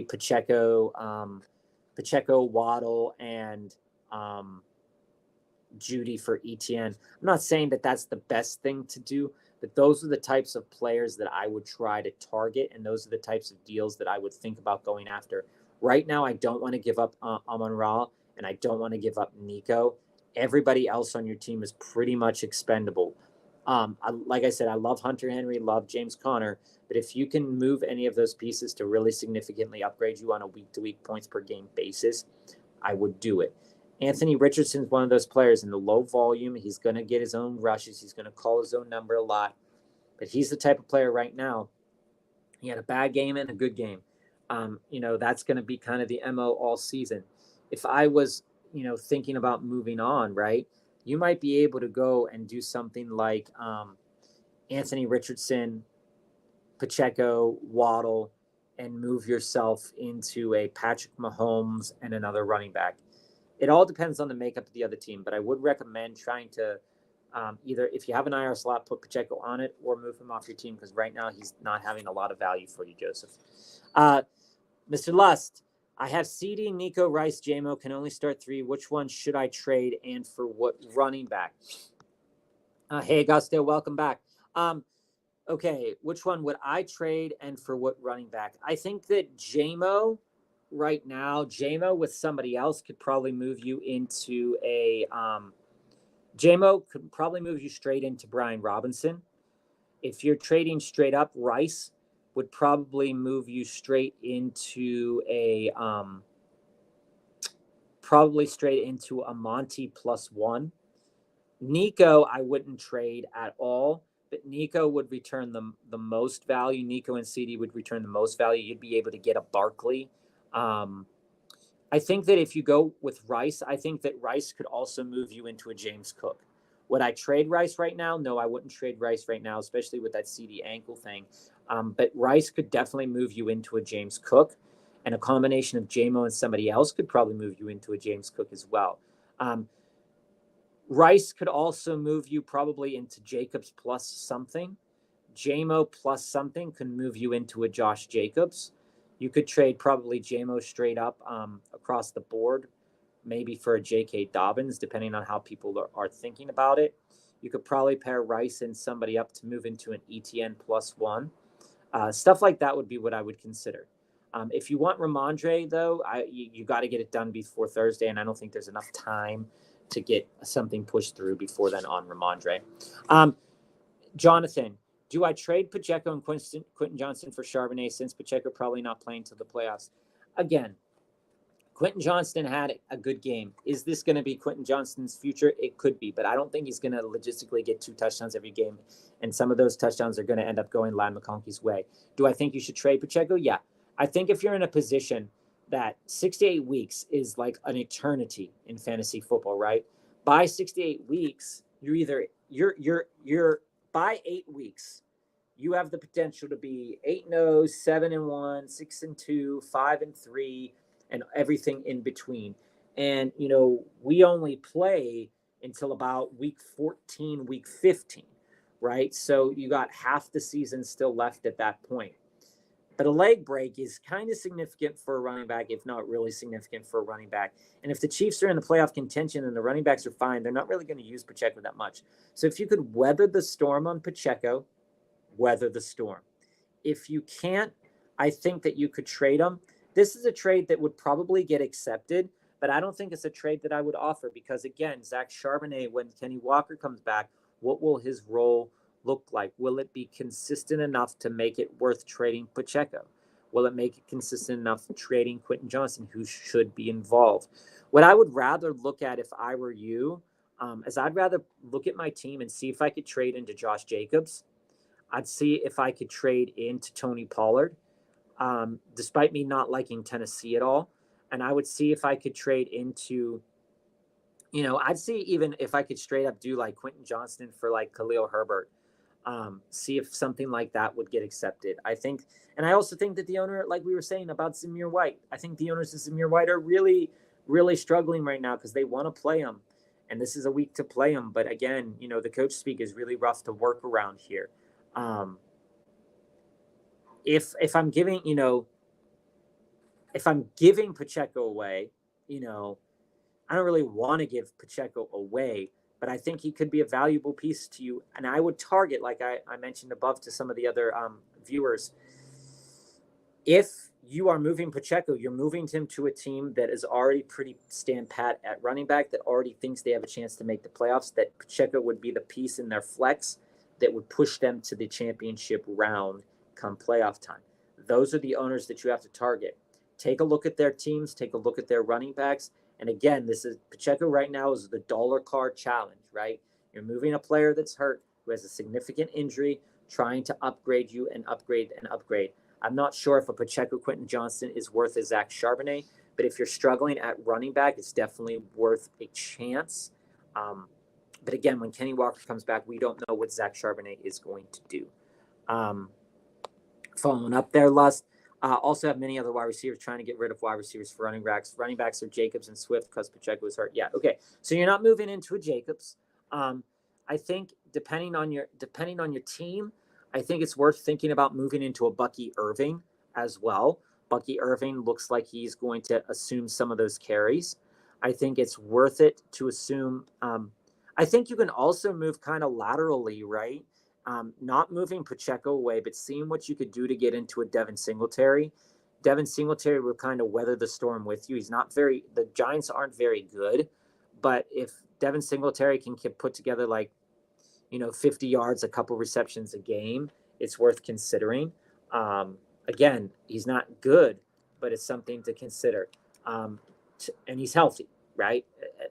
B: Pacheco, Waddle, and Judy for ETN. I'm not saying that that's the best thing to do, but those are the types of players that I would try to target, and those are the types of deals that I would think about going after. Right now, I don't want to give up Amon-Ra, and I don't want to give up Nico. Everybody else on your team is pretty much expendable. Like I said, I love Hunter Henry, love James Conner, but if you can move any of those pieces to really significantly upgrade you on a week-to-week points per game basis, I would do it. Anthony Richardson is one of those players in the low volume. He's going to get his own rushes. He's going to call his own number a lot. But he's the type of player right now. He had a bad game and a good game. That's going to be kind of the MO all season. If I was, thinking about moving on, right, you might be able to go and do something like Anthony Richardson, Pacheco, Waddle, and move yourself into a Patrick Mahomes and another running back. It all depends on the makeup of the other team, but I would recommend trying to either, if you have an IR slot, put Pacheco on it or move him off your team, because right now he's not having a lot of value for you, Joseph. Mr. Lust, I have CD, Nico, Rice, JMO, can only start 3. Which one should I trade and for what running back? Hey, Augusto, welcome back. Okay, which one would I trade and for what running back? I think that JMO right now, JMO with somebody else could probably move you into a JMO could probably move you straight into Brian Robinson. If you're trading straight up, Rice would probably move you straight into a Monty +1. Nico, I wouldn't trade at all, but Nico would return the most value. Nico and CD would return the most value. You'd be able to get a Barkley. I think that if you go with Rice, I think that Rice could also move you into a James Cook. Would I trade Rice right now? No, I wouldn't trade Rice right now, especially with that CD ankle thing. But Rice could definitely move you into a James Cook, and a combination of JMO and somebody else could probably move you into a James Cook as well. Rice could also move you probably into Jacobs plus something. JMO plus something can move you into a Josh Jacobs. You could trade probably JMO straight up across the board, maybe for a J.K. Dobbins, depending on how people are thinking about it. You could probably pair Rice and somebody up to move into an ETN +1. Stuff like that would be what I would consider. If you want Ramondre, though, you got to get it done before Thursday, and I don't think there's enough time to get something pushed through before then on Ramondre. Jonathan, do I trade Pacheco and Quentin Johnson for Charbonnet, since Pacheco probably not playing till the playoffs? Again, Quentin Johnston had a good game. Is this going to be Quentin Johnston's future? It could be, but I don't think he's going to logistically get 2 touchdowns every game, and some of those touchdowns are going to end up going Lyle McConkey's way. Do I think you should trade Pacheco? Yeah. I think if you're in a position that 6 to 8 weeks is like an eternity in fantasy football, right? By 6 to 8 weeks, you're by 8 weeks, you have the potential to be 8-0, 7-1, 6-2, 5-3, and everything in between. And, we only play until about week 14, week 15, right? So you got half the season still left at that point. But a leg break is kind of significant for a running back, if not really significant for a running back. And if the Chiefs are in the playoff contention and the running backs are fine, they're not really going to use Pacheco that much. So if you could weather the storm on Pacheco, weather the storm. If you can't, I think that you could trade him. This is a trade that would probably get accepted, but I don't think it's a trade that I would offer because, again, Zach Charbonnet, when Kenny Walker comes back, what will his role look like? Will it be consistent enough to make it worth trading Pacheco? Will it make it consistent enough trading Quentin Johnson, who should be involved? What I would rather look at if I were you is I'd rather look at my team and see if I could trade into Josh Jacobs. I'd see if I could trade into Tony Pollard, despite me not liking Tennessee at all. And I would see if I could trade into, I'd see even if I could straight up do like Quentin Johnston for like Khalil Herbert. See if something like that would get accepted. I think, and I also think that the owner, like we were saying about Zamir White, I think the owners of Zamir White are really, really struggling right now because they want to play him. And this is a week to play him. But again, the coach speak is really rough to work around here. If I'm giving, if I'm giving Pacheco away, I don't really want to give Pacheco away, but I think he could be a valuable piece to you. And I would target, like I mentioned above to some of the other viewers, if you are moving Pacheco, you're moving him to a team that is already pretty stand pat at running back, that already thinks they have a chance to make the playoffs, that Pacheco would be the piece in their flex that would push them to the championship round come playoff time. Those are the owners that you have to target. Take a look at their teams, take a look at their running backs. And again, this is Pacheco right now is the dollar card challenge, right? You're moving a player that's hurt, who has a significant injury, trying to upgrade you and upgrade and upgrade. I'm not sure if a Pacheco Quentin Johnston is worth a Zach Charbonnet, but if you're struggling at running back, it's definitely worth a chance. But again, when Kenny Walker comes back, we don't know what Zach Charbonnet is going to do. Following up there, Lust, Also have many other wide receivers trying to get rid of wide receivers for running backs. Running backs are Jacobs and Swift because Pacheco is hurt. Yeah, okay. So you're not moving into a Jacobs. I think depending on your team, I think it's worth thinking about moving into a Bucky Irving as well. Bucky Irving looks like he's going to assume some of those carries. I think it's worth it to assume. I think you can also move kind of laterally, right? Not moving Pacheco away, but seeing what you could do to get into a Devin Singletary. Devin Singletary will kind of weather the storm with you. The Giants aren't very good, but if Devin Singletary can put together 50 yards, a couple receptions a game, it's worth considering. Again, he's not good, but it's something to consider. And he's healthy, right?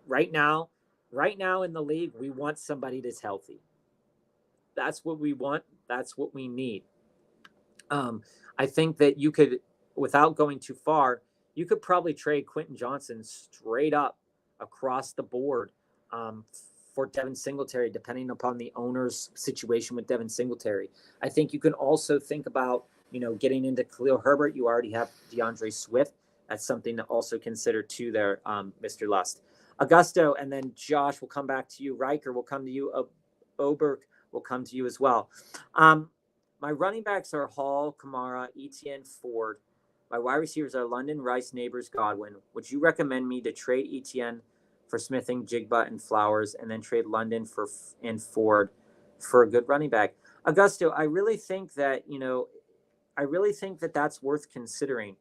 B: Right now in the league, we want somebody that's healthy. That's what we want. That's what we need. I think that you could, without going too far, you could probably trade Quentin Johnson straight up across the board for Devin Singletary, depending upon the owner's situation with Devin Singletary. I think you can also think about, getting into Khalil Herbert. You already have DeAndre Swift. That's something to also consider too there, Mr. Lust. Augusto, and then Josh will come back to you. Riker will come to you. Oberg will come to you as well. My running backs are Hall, Kamara, Etienne, Ford. My wide receivers are London, Rice, Neighbors, Godwin. Would you recommend me to trade Etienne for Smithing, Jigba, and Flowers, and then trade London and Ford for a good running back? Augusto, I really think that that's worth considering.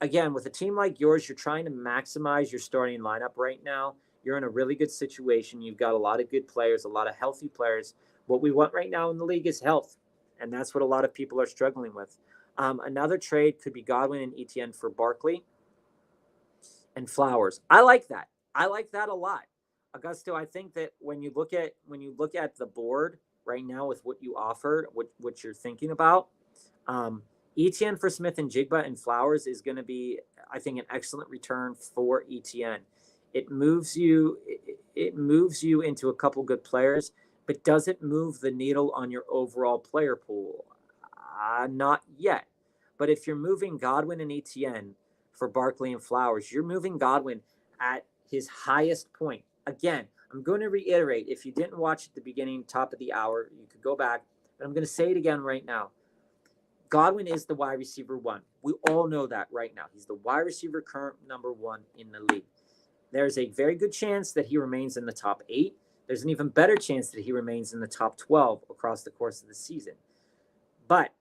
B: Again, with a team like yours, you're trying to maximize your starting lineup right now. You're in a really good situation. You've got a lot of good players, a lot of healthy players. What we want right now in the league is health, and that's what a lot of people are struggling with. Another trade could be Godwin and Etienne for Barkley and Flowers. I like that. I like that a lot. Augusto, I think that when you look at the board right now with what you offered, what you're thinking about, Etienne for Smith and Jigba and Flowers is going to be, I think, an excellent return for Etienne. It moves you into a couple good players, but does it move the needle on your overall player pool? Not yet. But if you're moving Godwin and Etienne for Barkley and Flowers, you're moving Godwin at his highest point. Again, I'm going to reiterate, if you didn't watch at the beginning, top of the hour, you could go back, but I'm going to say it again right now. Godwin is the wide receiver one. We all know that right now. He's the wide receiver current number one in the league. There's a very good chance that he remains in the top 8. There's an even better chance that he remains in the top 12 across the course of the season. But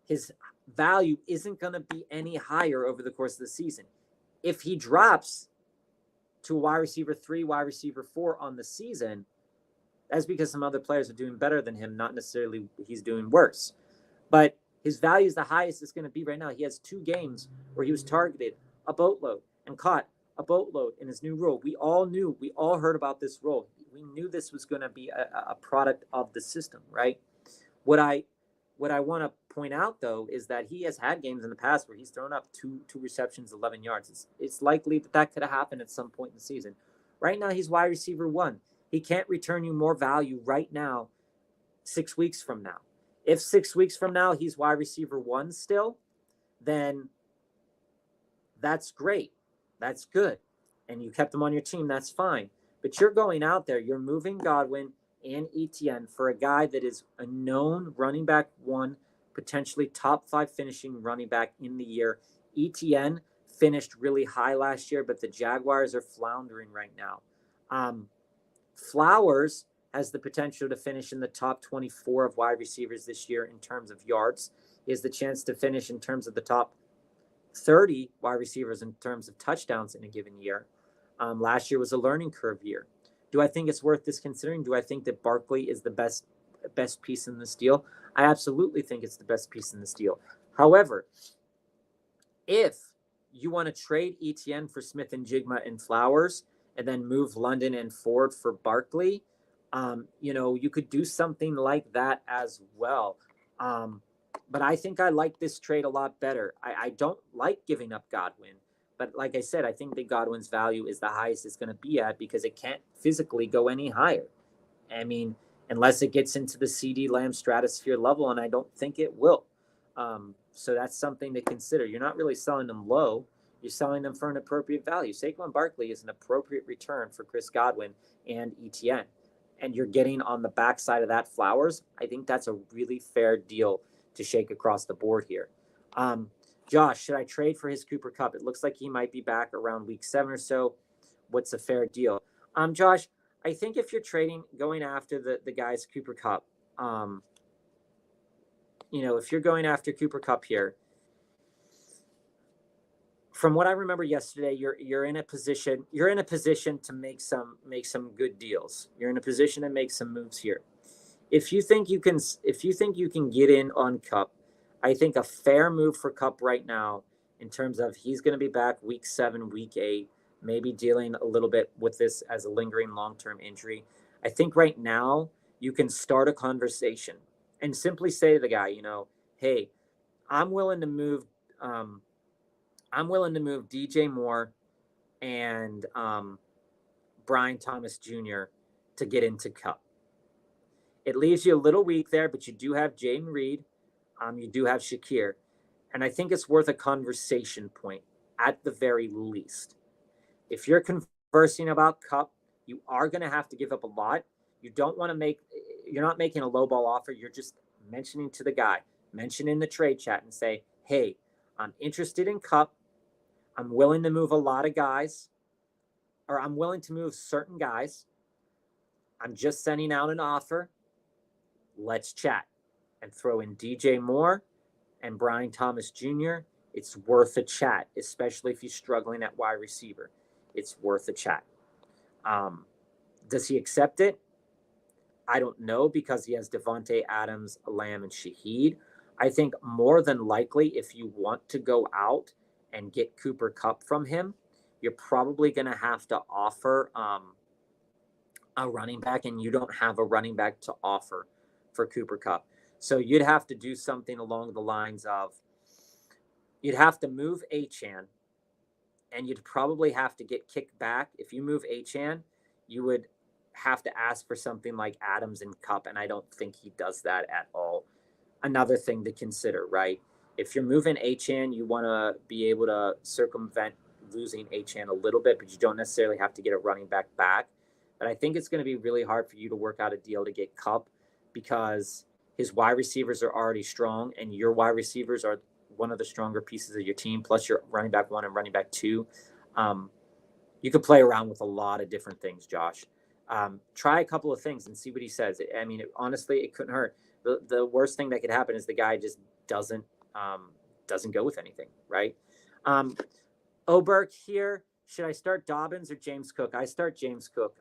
B: his value isn't going to be any higher over the course of the season. If he drops to a wide receiver 3, wide receiver 4 on the season, that's because some other players are doing better than him, not necessarily he's doing worse. But his value is the highest it's going to be right now. He has 2 games where he was targeted a boatload and caught a boatload in his new role. We all heard about this role. We knew this was going to be a product of the system, right? What I want to point out, though, is that he has had games in the past where he's thrown up two receptions, 11 yards. It's likely that could have happened at some point in the season. Right now, he's wide receiver 1. He can't return you more value right now 6 weeks from now. If 6 weeks from now he's wide receiver 1 still, then that's great. That's good. And you kept him on your team, that's fine. But you're going out there, you're moving Godwin and Etienne for a guy that is a known running back 1, potentially top 5 finishing running back in the year. Etienne finished really high last year, but the Jaguars are floundering right now. Flowers has the potential to finish in the top 24 of wide receivers this year in terms of yards. He has the chance to finish in terms of the top 30 wide receivers in terms of touchdowns in a given year. Last year was a learning curve year. Do I think it's worth this considering? Do I think that Barkley is the best piece in this deal? I absolutely think it's the best piece in this deal. However, if you want to trade Etienne for Smith and Jigma and Flowers and then move London and Ford for Barkley, you could do something like that as well. But I think I like this trade a lot better. I don't like giving up Godwin. But like I said, I think that Godwin's value is the highest it's going to be at because it can't physically go any higher. I mean, unless it gets into the CD Lamb stratosphere level, and I don't think it will. So that's something to consider. You're not really selling them low. You're selling them for an appropriate value. Saquon Barkley is an appropriate return for Chris Godwin and ETN. And you're getting on the backside of that Flowers. I think that's a really fair deal to shake across the board here. Josh, should I trade for his Cooper Kupp? It looks like he might be back around week 7 or so. What's a fair deal? Josh, I think if you're trading, going after the guy's Cooper Kupp, if you're going after Cooper Kupp here, from what I remember yesterday, you're in a position to make some good deals. You're in a position to make some moves here. If you think you can get in on Kupp, I think a fair move for Kupp right now, in terms of he's going to be back week 7, week 8, maybe dealing a little bit with this as a lingering long-term injury. I think right now you can start a conversation and simply say to the guy, hey, I'm willing to move DJ Moore and Brian Thomas Jr. to get into Kupp. It leaves you a little weak there, but you do have Jaden Reed. You do have Shakir. And I think it's worth a conversation point at the very least. If you're conversing about Kupp, you are going to have to give up a lot. You're not making a lowball offer. You're just mentioning to the guy, mention in the trade chat and say, hey, I'm interested in Kupp. I'm willing to move a lot of guys, or I'm willing to move certain guys. I'm just sending out an offer. Let's chat. And throw in DJ Moore and Brian Thomas Jr. It's worth a chat, especially if you're struggling at wide receiver. It's worth a chat. Does he accept it? I don't know, because he has Devontae Adams, Lamb, and Shaheed. I think more than likely, if you want to go out and get Cooper Kupp from him, you're probably going to have to offer a running back, and you don't have a running back to offer for Cooper Kupp. So you'd have to do something along the lines of, you'd have to move Achane, and you'd probably have to get kicked back. If you move Achane, you would have to ask for something like Adams and Kupp, and I don't think he does that at all. Another thing to consider, right? If you're moving Achane, you want to be able to circumvent losing Achane a little bit, but you don't necessarily have to get a running back. But I think it's going to be really hard for you to work out a deal to get Kupp, because his wide receivers are already strong, and your wide receivers are one of the stronger pieces of your team, plus your running back 1 and running back 2. You could play around with a lot of different things, Josh. Try a couple of things and see what he says. I mean, honestly, it couldn't hurt. The worst thing that could happen is the guy just doesn't go with anything, right? Oberg here, should I start Dobbins or James Cook? I start James Cook.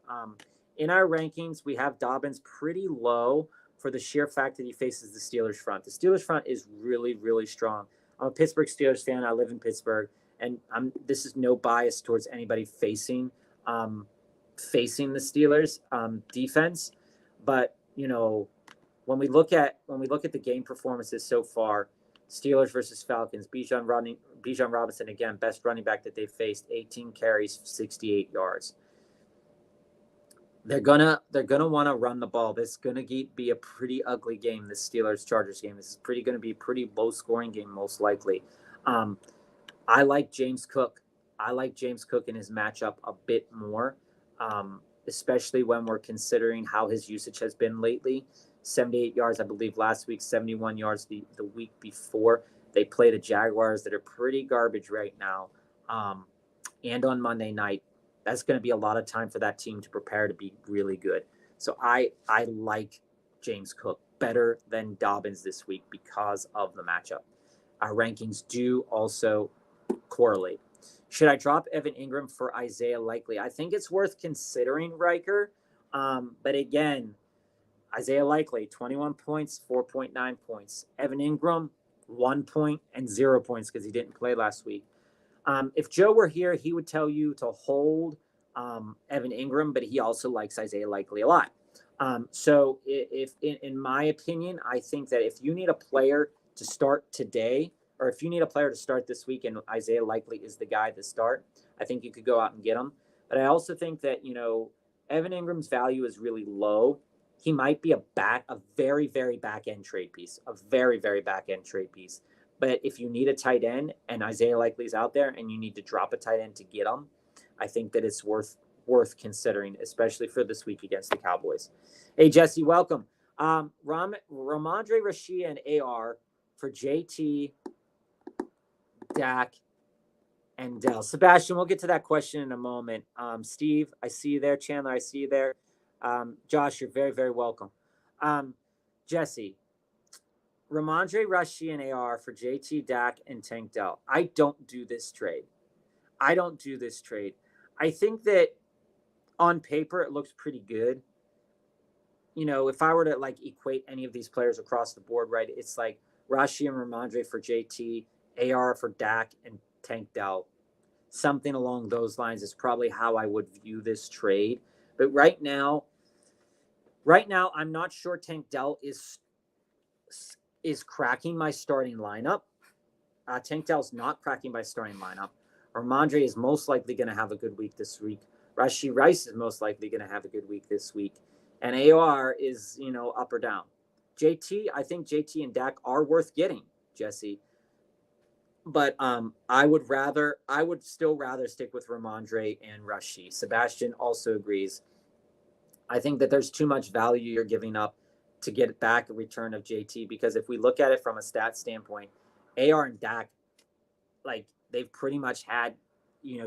B: In our rankings, we have Dobbins pretty low for the sheer fact that he faces the Steelers front. The Steelers front is really, really strong. I'm a Pittsburgh Steelers fan. I live in Pittsburgh, and this is no bias towards anybody facing the Steelers defense. But, when we look at the game performances so far, Steelers versus Falcons, Bijan Robinson, again, best running back that they've faced, 18 carries, 68 yards. They're gonna want to run the ball. This is gonna be a pretty ugly game. This Steelers-Chargers game. This is gonna be a pretty low-scoring game, most likely. I like James Cook. I like James Cook in his matchup a bit more, especially when we're considering how his usage has been lately. 78 yards, I believe, last week. 71 yards the week before. They play the Jaguars that are pretty garbage right now, and on Monday night. That's going to be a lot of time for that team to prepare to be really good. So I like James Cook better than Dobbins this week because of the matchup. Our rankings do also correlate. Should I drop Evan Ingram for Isaiah Likely? I think it's worth considering, Riker. But again, Isaiah Likely, 21 points, 4.9 points. Evan Ingram, 1 point and 0 points because he didn't play last week. If Joe were here, he would tell you to hold Evan Ingram, but he also likes Isaiah Likely a lot. So if in my opinion, I think that if you need a player to start today, or if you need a player to start this week and Isaiah Likely is the guy to start, I think you could go out and get him. But I also think that, Evan Ingram's value is really low. He might be a very, very back-end trade piece, But if you need a tight end and Isaiah Likely's out there and you need to drop a tight end to get him, I think that it's worth considering, especially for this week against the Cowboys. Hey, Jesse, welcome. Ramondre Rashid and AR for JT, Dak, and Dell. Sebastian, we'll get to that question in a moment. Steve, I see you there. Chandler, I see you there. Josh, you're very, very welcome. Jesse, Ramondre Rashid and AR for JT, Dak, and Tank Dell. I don't do this trade. I think that on paper it looks pretty good. You know, if I were to like equate any of these players across the board, right, it's like Rashid and Ramondre for JT, AR for Dak, and Tank Dell. Something along those lines is probably how I would view this trade. But right now, I'm not sure Tank Dell is cracking my starting lineup. Tank Dell's not cracking my starting lineup. Ramondre is most likely going to have a good week this week. Rashee Rice is most likely going to have a good week this week. And AR is, up or down. I think JT and Dak are worth getting, Jesse. But I would still rather stick with Ramondre and Rashee. Sebastian also agrees. I think that there's too much value you're giving up to get back a return of JT, because if we look at it from a stat standpoint, AR and Dak, like, they've pretty much had,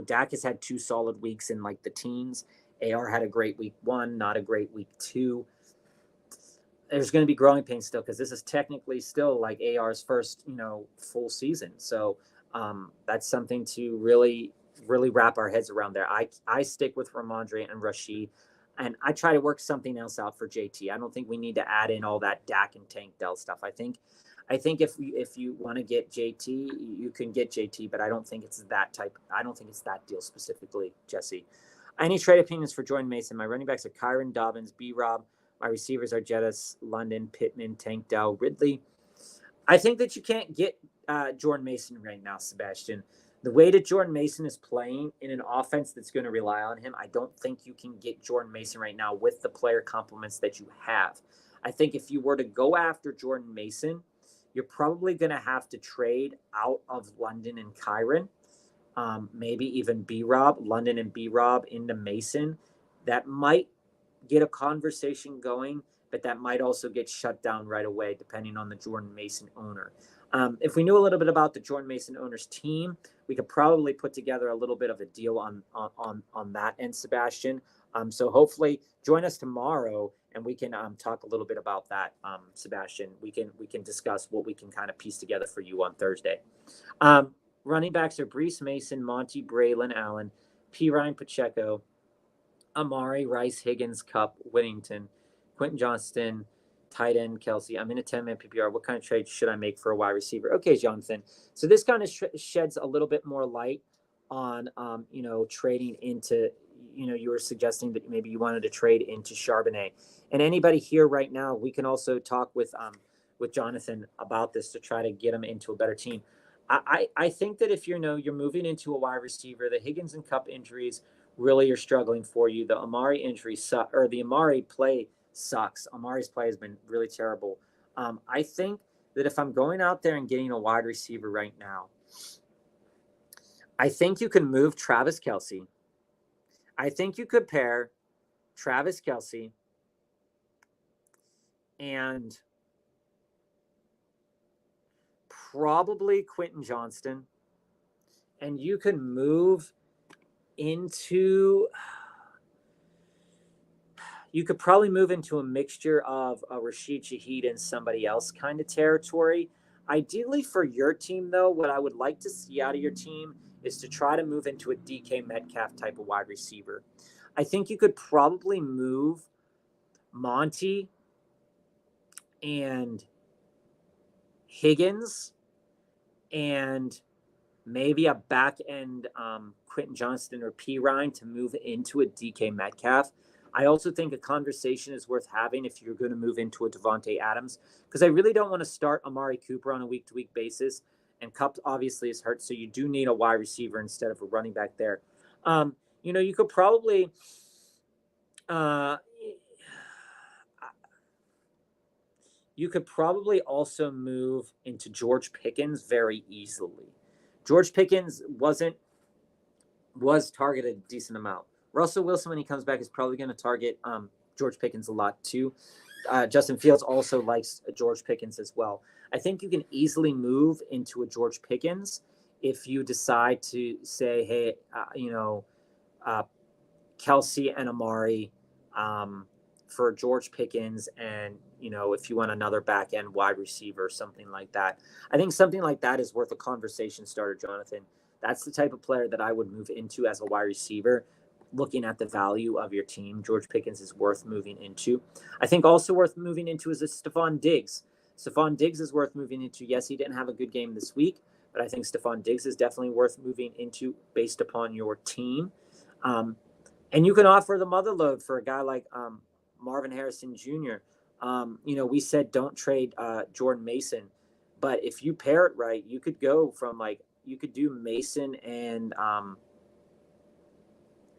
B: Dak has had 2 solid weeks in like the teens. AR had a great week 1, not a great week 2. There's going to be growing pains still, because this is technically still like AR's first, full season. So that's something to really, really wrap our heads around there. I stick with Ramondre and Rashid, and I try to work something else out for JT. I don't think we need to add in all that Dak and Tank Dell stuff. I think if you want to get JT, you can get JT, but I don't think it's that type. I don't think it's that deal specifically, Jesse. Any trade opinions for Jordan Mason? My running backs are Kyron, Dobbins, B-Rob. My receivers are Jettis, London, Pittman, Tank Dell, Ridley. I think that you can't get Jordan Mason right now, Sebastian. The way that Jordan Mason is playing in an offense that's going to rely on him, I don't think you can get Jordan Mason right now with the player complements that you have. I think if you were to go after Jordan Mason, you're probably going to have to trade out of London and Kyron, maybe even B-Rob, London and B-Rob into Mason. That might get a conversation going, but that might also get shut down right away, depending on the Jordan Mason owner. If we knew a little bit about the Jordan Mason owner's team, we could probably put together a little bit of a deal on that end, Sebastian. So hopefully join us tomorrow and we can talk a little bit about that, Sebastian. We can discuss what we can kind of piece together for you on Thursday. Running backs are Brees Mason, Monty, Braylon Allen, P. Ryan Pacheco, Amari, Rice, Higgins, Kupp, Whittington, Quentin Johnston, tight end, Kelsey. I'm in a 10-man PPR. What kind of trade should I make for a wide receiver? Okay, Jonathan. So this kind of sheds a little bit more light on, trading into, you were suggesting that maybe you wanted to trade into Charbonnet. And anybody here right now, we can also talk with Jonathan about this to try to get him into a better team. I think that if you're moving into a wide receiver, the Higgins and Kupp injuries really are struggling for you. The Amari injury the Amari play sucks. Amari's play has been really terrible. I think that if I'm going out there and getting a wide receiver right now, I think you can move Travis Kelce. I think you could pair Travis Kelce and probably Quentin Johnston, and you can move into, you could probably move into a mixture of a Rashid Shaheed and somebody else kind of territory. Ideally for your team, though, what I would like to see out of your team is to try to move into a DK Metcalf type of wide receiver. I think you could probably move Monty and Higgins and maybe a back end Quentin Johnston or P. Ryan to move into a DK Metcalf. I also think a conversation is worth having if you're going to move into a Devontae Adams, because I really don't want to start Amari Cooper on a week-to-week basis, and Kupp obviously is hurt, so you do need a wide receiver instead of a running back there. You could probably you could probably also move into George Pickens very easily. George Pickens was targeted a decent amount. Russell Wilson, when he comes back, is probably going to target George Pickens a lot too. Justin Fields also likes George Pickens as well. I think you can easily move into a George Pickens if you decide to say, hey, Kelsey and Amari for George Pickens, and if you want another back end wide receiver, something like that. I think something like that is worth a conversation starter, Jonathan. That's the type of player that I would move into as a wide receiver. Looking at the value of your team, George Pickens is worth moving into. I think also worth moving into is a Stephon Diggs. Stephon Diggs is worth moving into. Yes, he didn't have a good game this week, but I think Stephon Diggs is definitely worth moving into based upon your team. And you can offer the mother load for a guy like Marvin Harrison Jr. We said don't trade Jordan Mason, but if you pair it right, you could go from you could do Mason and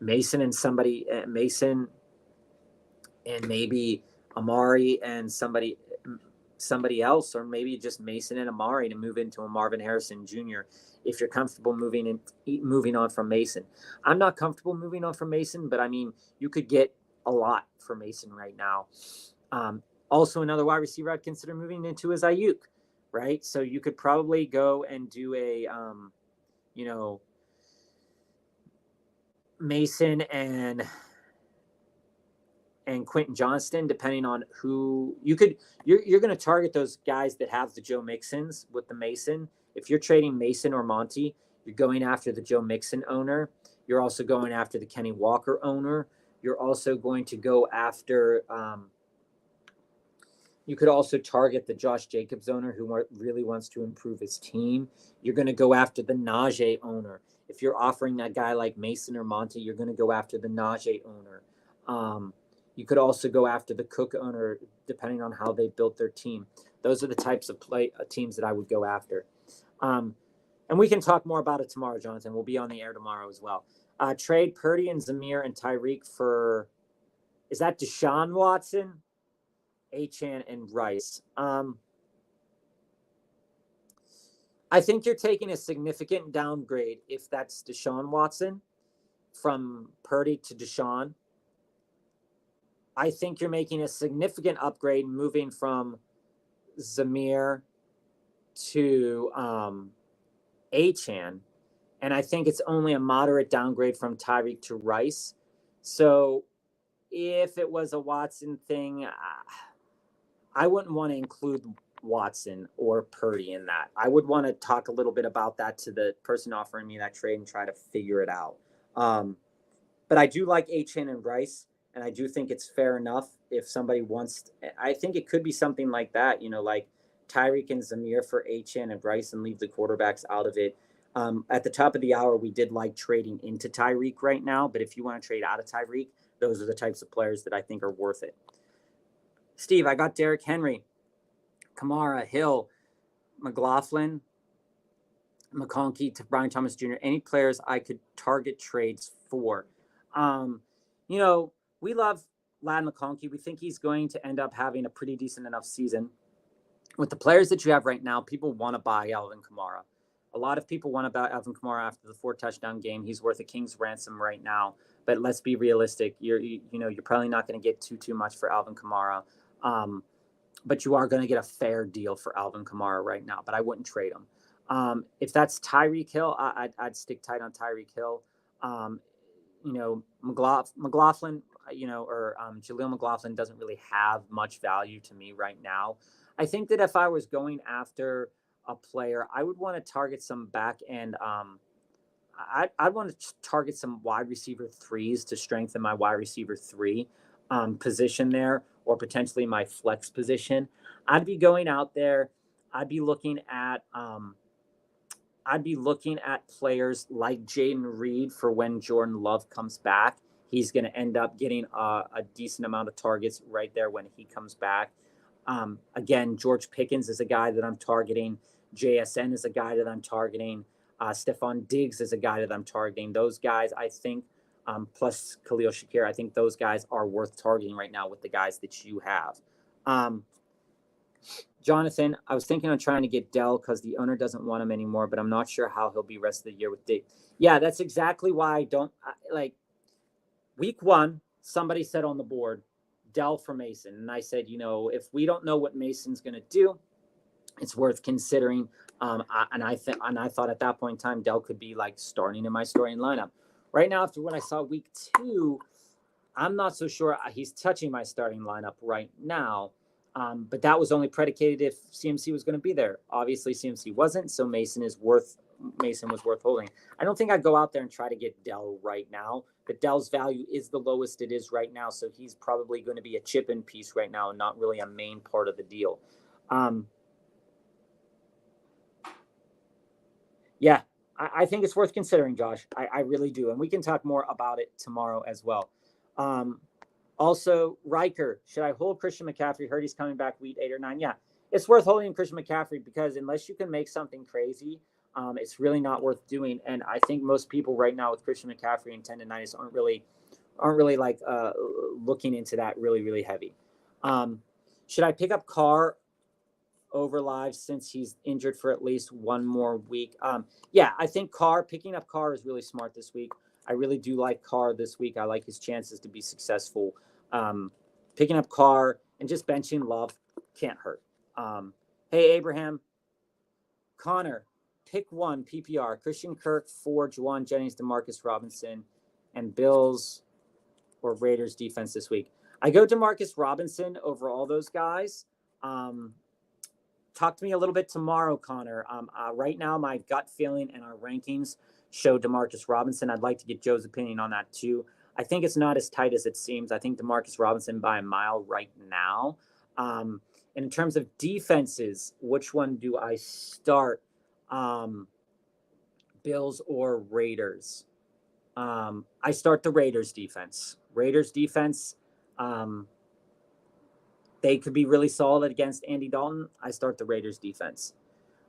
B: Mason and maybe Amari and somebody else, or maybe just Mason and Amari to move into a Marvin Harrison Jr. if you're comfortable moving on from Mason. I'm not comfortable moving on from Mason, but I mean, you could get a lot for Mason right now. Also, another wide receiver I'd consider moving into is Ayuk, right? So you could probably go and do a, Mason and Quentin Johnston, depending on who you're going to target those guys that have the Joe Mixons with the Mason. If you're trading Mason or Monty, you're going after the Joe Mixon owner. You're also going after the Kenny Walker owner. You're also going to go after, you could also target the Josh Jacobs owner who really wants to improve his team. You're going to go after the Najee owner. If you're offering that guy like Mason or Monty, you're going to go after the Najee owner. You could also go after the Cook owner, depending on how they built their team. Those are the types of teams that I would go after. And we can talk more about it tomorrow, Jonathan. We'll be on the air tomorrow as well. Trade Purdy and Zamir and Tyreek for, is that Deshaun Watson, Achane, and Rice? I think you're taking a significant downgrade if that's Deshaun Watson from Purdy to Deshaun. I think you're making a significant upgrade moving from Zamir to Achane. And I think it's only a moderate downgrade from Tyreek to Rice. So if it was a Watson thing, I wouldn't want to include Watson or Purdy in that. I would want to talk a little bit about that to the person offering me that trade and try to figure it out. But I do like Achane and Rice, and I do think it's fair enough if somebody wants. I think it could be something like that, like Tyreek and Zamir for Achane and Rice, and leave the quarterbacks out of it. At the top of the hour, we did like trading into Tyreek right now, but if you want to trade out of Tyreek, those are the types of players that I think are worth it. Steve, I got Derrick Henry, Kamara, Hill, McLaughlin, McConkey, to Brian Thomas Jr., any players I could target trades for. We love Lad McConkey. We think he's going to end up having a pretty decent enough season. With the players that you have right now, people want to buy Alvin Kamara. A lot of people want to buy Alvin Kamara after the 4-touchdown game. He's worth a king's ransom right now. But let's be realistic. You're probably not going to get too much for Alvin Kamara. But you are going to get a fair deal for Alvin Kamara right now. But I wouldn't trade him. If that's Tyreek Hill, I'd stick tight on Tyreek Hill. McLaughlin, or Jaleel McLaughlin doesn't really have much value to me right now. I think that if I was going after a player, I would want to target some back end. I'd want to target some wide receiver threes to strengthen my wide receiver 3 position there, or potentially my flex position. I'd be going out there. I'd be looking at players like Jaden Reed for when Jordan Love comes back. He's going to end up getting a decent amount of targets right there when he comes back. Again, George Pickens is a guy that I'm targeting. JSN is a guy that I'm targeting. Stephon Diggs is a guy that I'm targeting. Those guys, I think, plus Khalil Shakir, I think those guys are worth targeting right now with the guys that you have. Jonathan, I was thinking on trying to get Dell because the owner doesn't want him anymore, but I'm not sure how he'll be rest of the year with Dave. Yeah, that's exactly why I don't like week one. Somebody said on the board, Dell for Mason. And I said, if we don't know what Mason's going to do, it's worth considering. And I thought at that point in time, Dell could be like starting in my starting lineup. Right now, after what I saw week two, I'm not so sure he's touching my starting lineup right now. But that was only predicated if CMC was going to be there. Obviously, CMC wasn't, so Mason was worth holding. I don't think I'd go out there and try to get Dell right now. But Dell's value is the lowest it is right now, so he's probably going to be a chip-in piece right now and not really a main part of the deal. Yeah, I think it's worth considering, Josh. I really do. And we can talk more about it tomorrow as well. Also, Riker, should I hold Christian McCaffrey? Heard he's coming back week 8 or 9. Yeah, it's worth holding Christian McCaffrey because unless you can make something crazy, it's really not worth doing. And I think most people right now with Christian McCaffrey and 10 to 9 aren't really like looking into that really, really heavy. Should I pick up Carr over live since he's injured for at least one more week? Yeah, I think picking up Carr is really smart this week. I really do like Carr this week. I like his chances to be successful. Picking up Carr and just benching Love can't hurt. Hey, Abraham, Connor, pick one PPR: Christian Kirk, 4, Juwan Jennings, Demarcus Robinson, and Bills or Raiders defense this week. I go Demarcus Robinson over all those guys. Talk to me a little bit tomorrow, Connor. Right now, my gut feeling and our rankings show Demarcus Robinson. I'd like to get Joe's opinion on that too. I think it's not as tight as it seems. I think Demarcus Robinson by a mile right now. And in terms of defenses, which one do I start? Bills or Raiders? I start the Raiders defense. They could be really solid against Andy Dalton. I start the Raiders defense.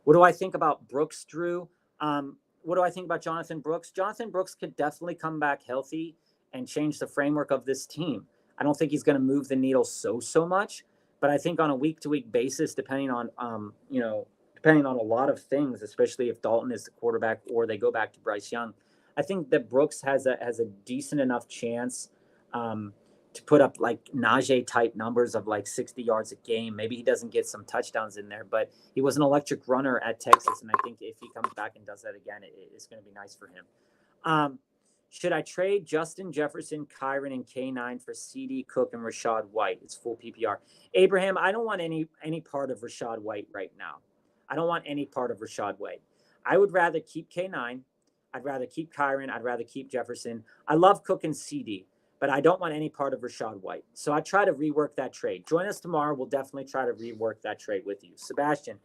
B: What do I think about Brooks, Drew? What do I think about Jonathan Brooks? Jonathan Brooks could definitely come back healthy and change the framework of this team. I don't think he's going to move the needle so much, but I think on a week-to-week basis, depending on a lot of things, especially if Dalton is the quarterback or they go back to Bryce Young, I think that Brooks has a decent enough chance to put up like Najee type numbers of like 60 yards a game. Maybe he doesn't get some touchdowns in there, but he was an electric runner at Texas. And I think if he comes back and does that again, it's going to be nice for him. Should I trade Justin Jefferson, Kyron, and K9 for CD, Cook, and Rashad White? It's full PPR. Abraham, I don't want any part of Rashad White right now. I don't want any part of Rashad White. I would rather keep K9. I'd rather keep Kyron. I'd rather keep Jefferson. I love Cook and CD, but I don't want any part of Rashad White. So I try to rework that trade. Join us tomorrow. We'll definitely try to rework that trade with you. Sebastian,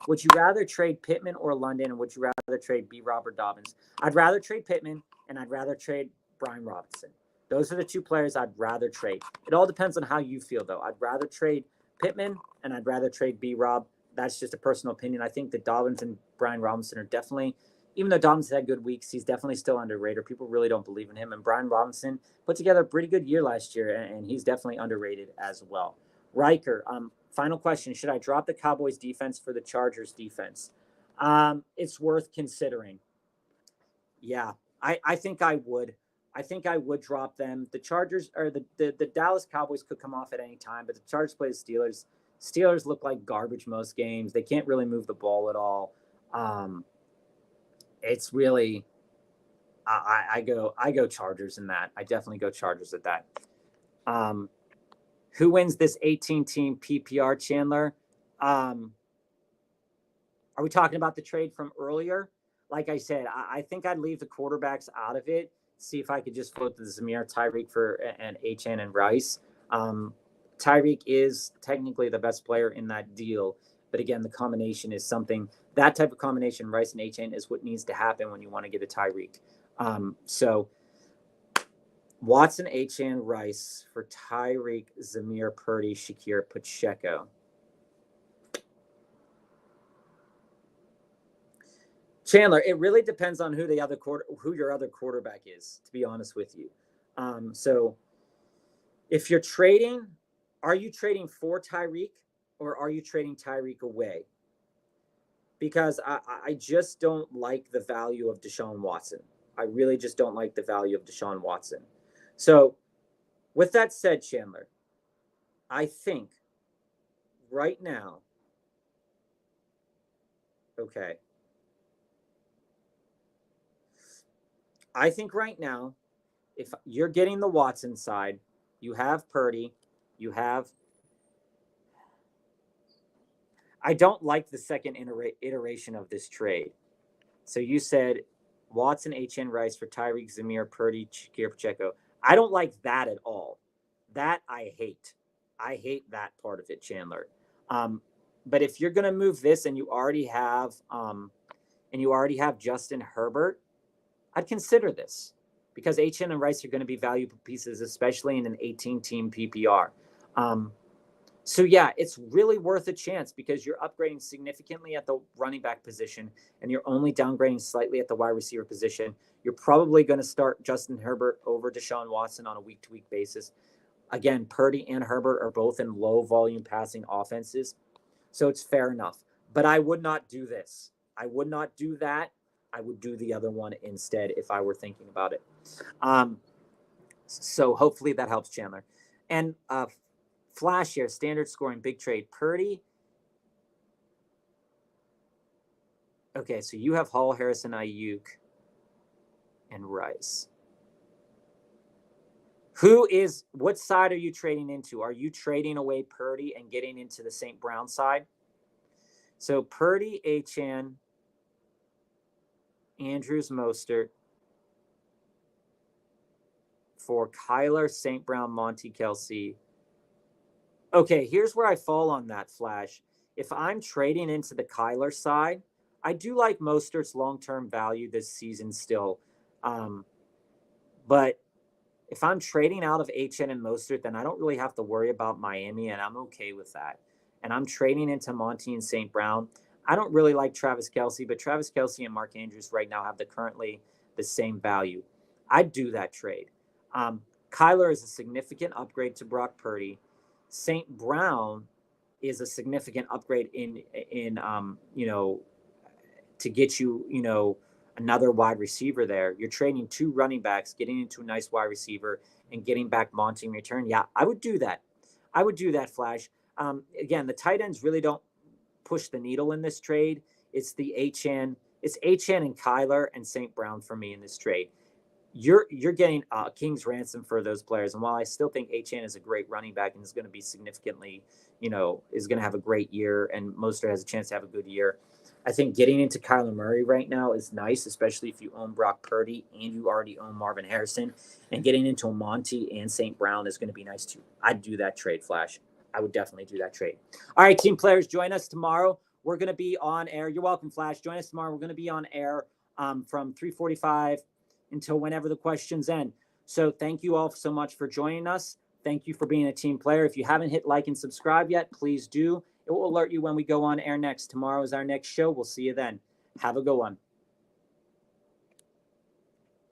B: would you rather trade Pittman or London, and would you rather trade B. Robert Dobbins? I'd rather trade Pittman, and I'd rather trade Brian Robinson. Those are the two players I'd rather trade. It all depends on how you feel, though. I'd rather trade Pittman, and I'd rather trade B. Rob. That's just a personal opinion. I think that Dobbins and Brian Robinson are definitely, even though Dobbins had good weeks, he's definitely still underrated. People really don't believe in him. And Brian Robinson put together a pretty good year last year, and he's definitely underrated as well. Riker, final question. Should I drop the Cowboys defense for the Chargers defense? It's worth considering. Yeah, I think I would. I think I would drop them. The Chargers or the Dallas Cowboys could come off at any time, but the Chargers play the Steelers. Steelers look like garbage most games. They can't really move the ball at all. It's really, I go Chargers in that. I definitely go Chargers at that. Who wins this 18-team PPR, Chandler? Are we talking about the trade from earlier? Like I said, I think I'd leave the quarterbacks out of it. See if I could just float the Zamir, Tyreek and HN and Rice. Tyreek is technically the best player in that deal. But again, the combination is something, that type of combination, Rice and HN, is what needs to happen when you want to get a Tyreek. So Watson, HN, Rice for Tyreek, Zamir, Purdy, Shakir, Pacheco. Chandler, it really depends on who your other quarterback is, to be honest with you. So if you're trading, are you trading for Tyreek? or are you trading Tyreek away? Because I just don't like the value of Deshaun Watson. I really just don't like the value of Deshaun Watson. So, with that said, Chandler, I think right now, okay, I think right now, if you're getting the Watson side, you have Purdy, you have. I don't like the second iteration of this trade. So you said Watson, HN Rice for Tyreek, Zamir, Purdy, Shakir Pacheco. I don't like that at all. That I hate. I hate that part of it, Chandler. But if you're going to move this and you already have Justin Herbert, I'd consider this because HN and Rice are going to be valuable pieces, especially in an 18-team PPR. So, yeah, it's really worth a chance because you're upgrading significantly at the running back position and you're only downgrading slightly at the wide receiver position. You're probably going to start Justin Herbert over Deshaun Watson on a week-to-week basis. Again, Purdy and Herbert are both in low-volume passing offenses, so it's fair enough. But I would not do this. I would not do that. I would do the other one instead if I were thinking about it. So hopefully that helps, Chandler. And Flash here, standard scoring, big trade. Purdy. Okay, so you have Hall, Harrison, Ayuk, and Rice. What side are you trading into? Are you trading away Purdy and getting into the St. Brown side? So Purdy, HN, Andrews, Mostert for Kyler, St. Brown, Monty, Kelsey. Okay, here's where I fall on that, Flash. If I'm trading into the Kyler side, I do like Mostert's long-term value this season still. But if I'm trading out of HN and Mostert, then I don't really have to worry about Miami, and I'm okay with that. And I'm trading into Monty and St. Brown. I don't really like Travis Kelsey, but Travis Kelsey and Mark Andrews right now have currently the same value. I'd do that trade. Kyler is a significant upgrade to Brock Purdy. St. Brown is a significant upgrade in to get you, another wide receiver there. You're trading 2 running backs, getting into a nice wide receiver, and getting back Monty in return. Yeah, I would do that. I would do that, Flash. Again, the tight ends really don't push the needle in this trade. It's the HN. It's HN and Kyler and St. Brown for me in this trade. You're getting King's ransom for those players. And while I still think HN is a great running back and is going to be significantly, is going to have a great year, and Mostert has a chance to have a good year, I think getting into Kyler Murray right now is nice, especially if you own Brock Purdy and you already own Marvin Harrison. And getting into a Monty and St. Brown is going to be nice too. I'd do that trade, Flash. I would definitely do that trade. All right, team players, join us tomorrow. We're going to be on air. You're welcome, Flash. Join us tomorrow. We're going to be on air from 3:45 until whenever the questions end. So thank you all so much for joining us. Thank you for being a team player. If you haven't hit like and subscribe yet, please do. It will alert you when we go on air next. Tomorrow is our next show. We'll see you then. Have a good one.